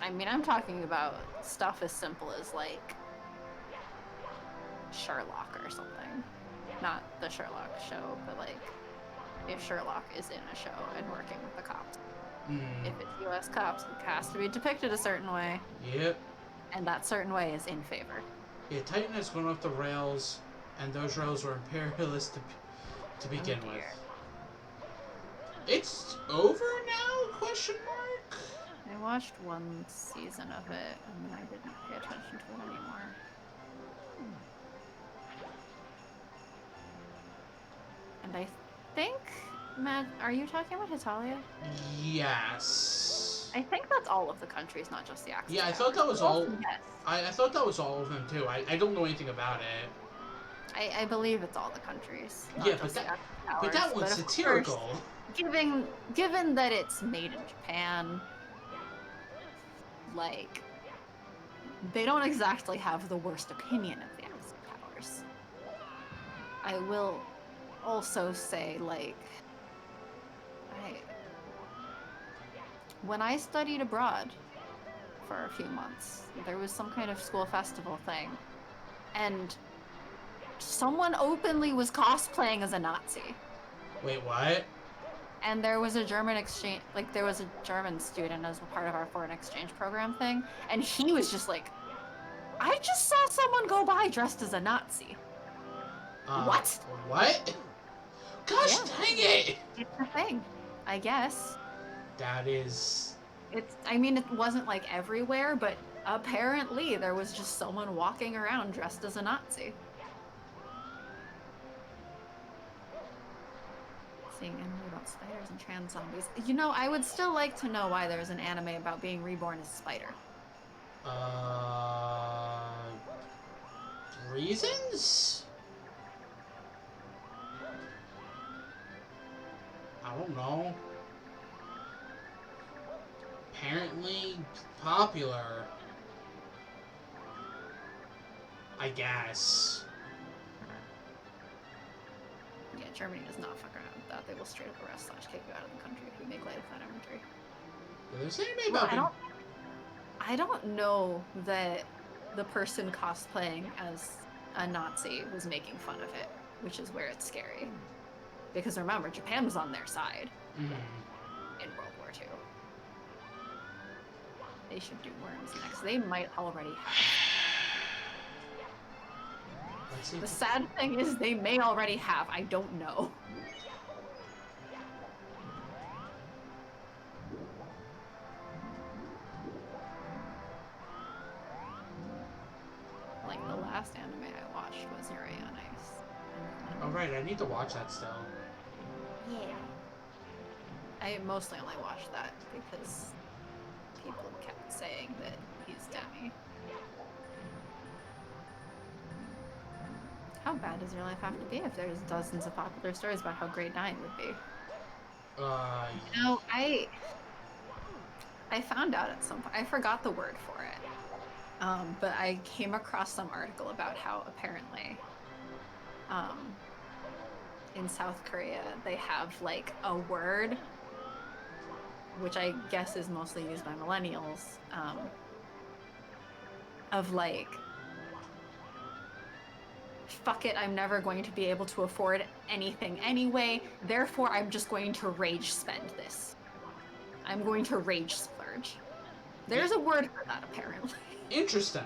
[SPEAKER 3] I mean, I'm talking about stuff as simple as like Sherlock or something. Not the Sherlock show, but like if Sherlock is in a show and working with the cops. If it's US cops, it has to be depicted a certain way.
[SPEAKER 1] Yep.
[SPEAKER 3] And that certain way is in favor.
[SPEAKER 1] Yeah, Titan has gone off the rails, and those rails were imperialist to begin with. It's over now? Question mark?
[SPEAKER 3] I watched one season of it, and then I didn't pay attention to it anymore. And I think, Matt, are you talking about Hitalia?
[SPEAKER 1] Yes.
[SPEAKER 3] I think that's all of the countries, not just the Axis.
[SPEAKER 1] Yeah, I thought that was all.
[SPEAKER 3] Yes.
[SPEAKER 1] I thought that was all of them too. I don't know anything about it.
[SPEAKER 3] I believe it's all the countries.
[SPEAKER 1] Yeah, but that one's satirical.
[SPEAKER 3] Course, given that it's made in Japan, like, they don't exactly have the worst opinion of the Axis powers. I will also say, like, when I studied abroad for a few months, there was some kind of school festival thing, and someone openly was cosplaying as a Nazi.
[SPEAKER 1] Wait, what?
[SPEAKER 3] And there was a German exchange, like there was a German student as a part of our foreign exchange program thing, and he was just like, I just saw someone go by dressed as a Nazi. What?
[SPEAKER 1] What? Gosh dang it!
[SPEAKER 3] It's a thing, I guess.
[SPEAKER 1] That is...
[SPEAKER 3] I mean, it wasn't like everywhere, but apparently there was just someone walking around dressed as a Nazi. Seeing anime about spiders and trans zombies. You know, I would still like to know why there's an anime about being reborn as a spider.
[SPEAKER 1] Reasons? I don't know. Apparently popular. I guess.
[SPEAKER 3] Yeah, Germany does not fuck around with that. They will straight up arrest / kick you out of the country if you make light of that imagery.
[SPEAKER 1] There's anything
[SPEAKER 3] Well,
[SPEAKER 1] about
[SPEAKER 3] I don't know that the person cosplaying as a Nazi was making fun of it, which is where it's scary. Because remember, Japan was on their side in World War II. They should do worms next. They might already have. The sad thing is they may already have. I don't know. Like the last anime I watched was Yuri on Ice.
[SPEAKER 1] Oh right, I need to watch that still.
[SPEAKER 3] Yeah. I mostly only watched that because people kept saying that he's Demi. How bad does your life have to be if there's dozens of popular stories about how great dying would be? You know, I found out at some point. I forgot the word for it. But I came across some article about how apparently in South Korea they have like a word, which I guess is mostly used by millennials, of like, fuck it, I'm never going to be able to afford anything anyway, therefore I'm just going to rage spend this. I'm going to rage splurge. There's a word for that, apparently.
[SPEAKER 1] Interesting.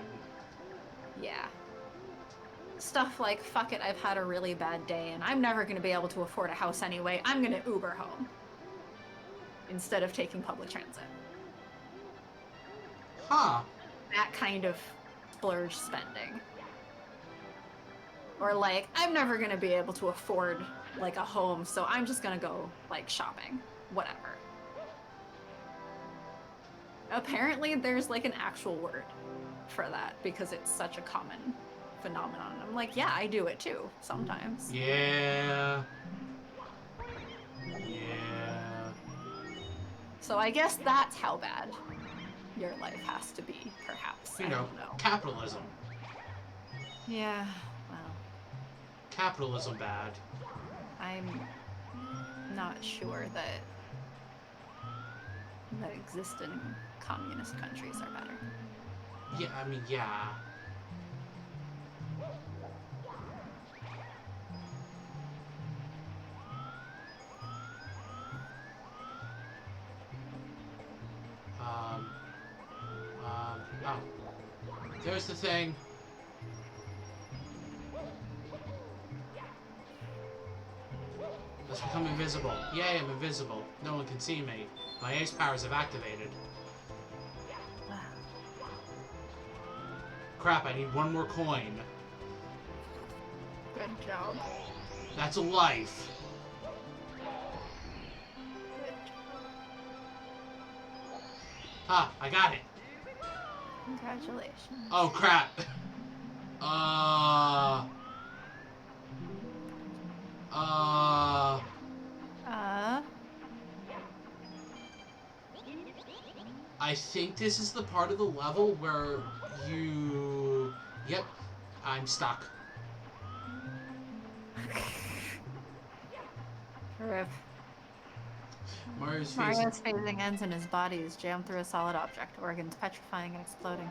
[SPEAKER 3] Yeah. Stuff like, fuck it, I've had a really bad day and I'm never going to be able to afford a house anyway, I'm going to Uber home. Instead of taking public transit.
[SPEAKER 1] Huh.
[SPEAKER 3] That kind of splurge spending. Or like, I'm never gonna be able to afford like a home, so I'm just gonna go like shopping. Whatever. Apparently there's like an actual word for that because it's such a common phenomenon. I'm like, yeah, I do it too, sometimes.
[SPEAKER 1] Yeah. Yeah.
[SPEAKER 3] So I guess that's how bad your life has to be, perhaps.
[SPEAKER 1] You
[SPEAKER 3] I
[SPEAKER 1] know,
[SPEAKER 3] don't know.
[SPEAKER 1] capitalism.
[SPEAKER 3] Yeah, well,
[SPEAKER 1] Capitalism bad.
[SPEAKER 3] I'm not sure that existing communist countries are better.
[SPEAKER 1] Yeah, I mean, yeah. Oh. There's the thing. Let's become invisible. Yay, I'm invisible. No one can see me. My ace powers have activated. Crap, I need one more coin.
[SPEAKER 3] Good job.
[SPEAKER 1] That's a life. Ah, I got it.
[SPEAKER 3] Congratulations.
[SPEAKER 1] Oh, crap. I think this is the part of the level where you... Yep, I'm stuck.
[SPEAKER 3] Rip.
[SPEAKER 1] Mario's
[SPEAKER 3] phasing ends and his body is jammed through a solid object, organs petrifying and exploding.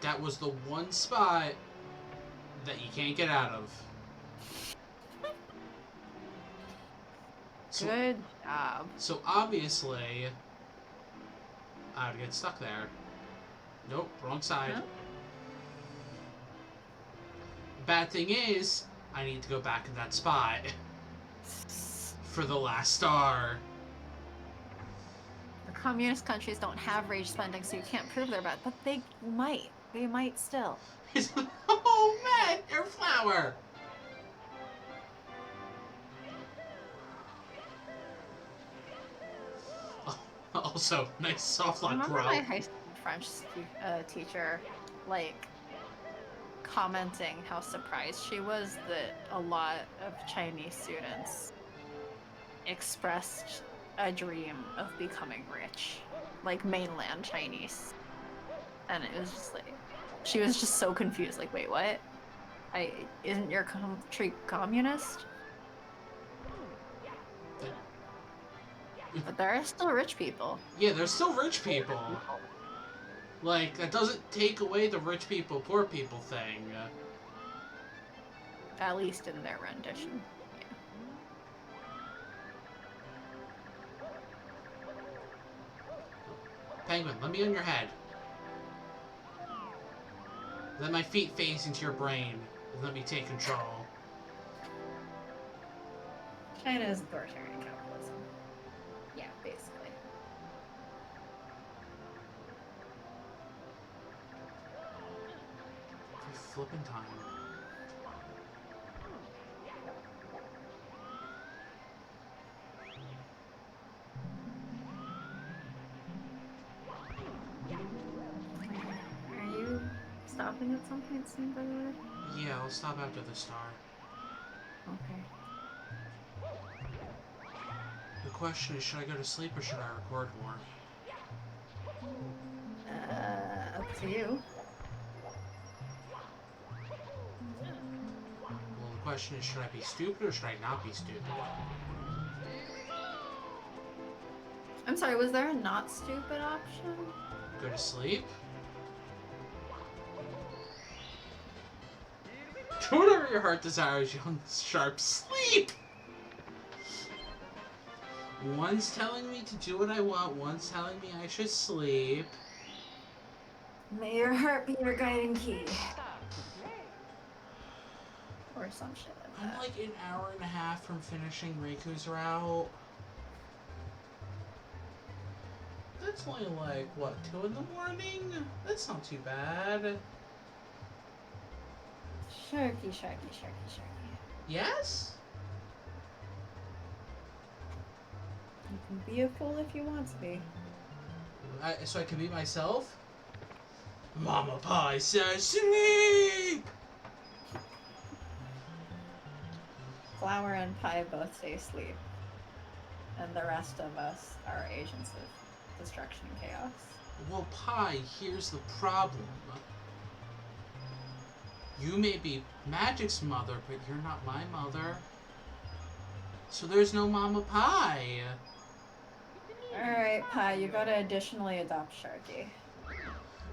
[SPEAKER 1] That was the one spot that you can't get out of. So,
[SPEAKER 3] Good job.
[SPEAKER 1] So obviously, I would get stuck there. Nope, wrong side.
[SPEAKER 3] Huh?
[SPEAKER 1] Bad thing is, I need to go back in that spot for the last star.
[SPEAKER 3] The communist countries don't have rage spending, so you can't prove they're bad, but they might. They might still.
[SPEAKER 1] Oh man, air flower! Also, nice soft
[SPEAKER 3] I
[SPEAKER 1] lock
[SPEAKER 3] remember
[SPEAKER 1] growl.
[SPEAKER 3] my high school French teacher, like, commenting how surprised she was that a lot of Chinese students expressed a dream of becoming rich, like mainland Chinese. And it was just like, she was just so confused, like, wait, what? Isn't your country communist? But there are still rich people.
[SPEAKER 1] Yeah, there's still rich people. Like, that doesn't take away the rich people, poor people thing.
[SPEAKER 3] At least in their rendition.
[SPEAKER 1] Penguin, let me on your head. Let my feet face into your brain. And let me take control.
[SPEAKER 2] China is authoritarian capitalism. Yeah, basically.
[SPEAKER 1] Every flippin' time.
[SPEAKER 2] Are you stopping at some point soon, by the way?
[SPEAKER 1] Yeah, I'll stop after the star.
[SPEAKER 2] Okay.
[SPEAKER 1] The question is, should I go to sleep or should I record more?
[SPEAKER 2] Up to you.
[SPEAKER 1] Well, the question is, should I be stupid or should I not be stupid?
[SPEAKER 2] I'm sorry, was there a not stupid option?
[SPEAKER 1] Go to sleep? Do whatever your heart desires, young sharp. Sleep! One's telling me to do what I want, one's telling me I should sleep.
[SPEAKER 2] May your heart be your guiding key. Or some shit like
[SPEAKER 1] I'm
[SPEAKER 2] that.
[SPEAKER 1] like an hour and a half from finishing Riku's route. That's only like, what, 2 in the morning? That's not too bad.
[SPEAKER 2] Sharky, sharky, sharky, sharky.
[SPEAKER 1] Yes?
[SPEAKER 2] You can be a fool if you want to be.
[SPEAKER 1] So I can be myself? Mama Pie says sleep!
[SPEAKER 2] Flower and Pie both say sleep. And the rest of us are agents of destruction and chaos.
[SPEAKER 1] Well, Pie, here's the problem. You may be Magic's mother, but you're not my mother. So there's no Mama Pie.
[SPEAKER 2] Alright, Pie, you gotta additionally adopt Sharky.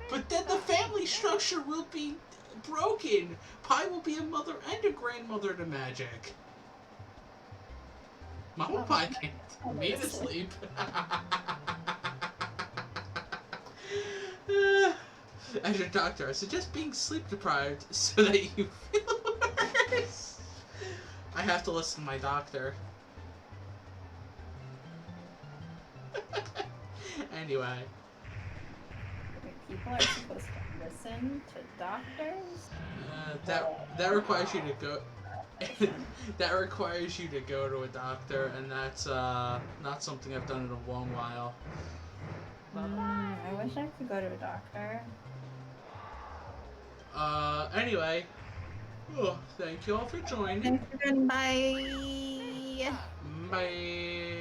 [SPEAKER 1] But then the family structure will be broken. Pie will be a mother and a grandmother to Magic. Mama Pie can't tell me to sleep. As your doctor, I suggest being sleep deprived so that you feel worse. I have to listen to my doctor. Anyway.
[SPEAKER 2] People are supposed to listen to doctors?
[SPEAKER 1] That requires you to go. That requires you to go to a doctor, and that's not something I've done in a long while.
[SPEAKER 2] I wish I could go to a doctor.
[SPEAKER 1] Anyway. Oh, thank you all for joining.
[SPEAKER 2] Thanks for joining. Bye.
[SPEAKER 1] Bye.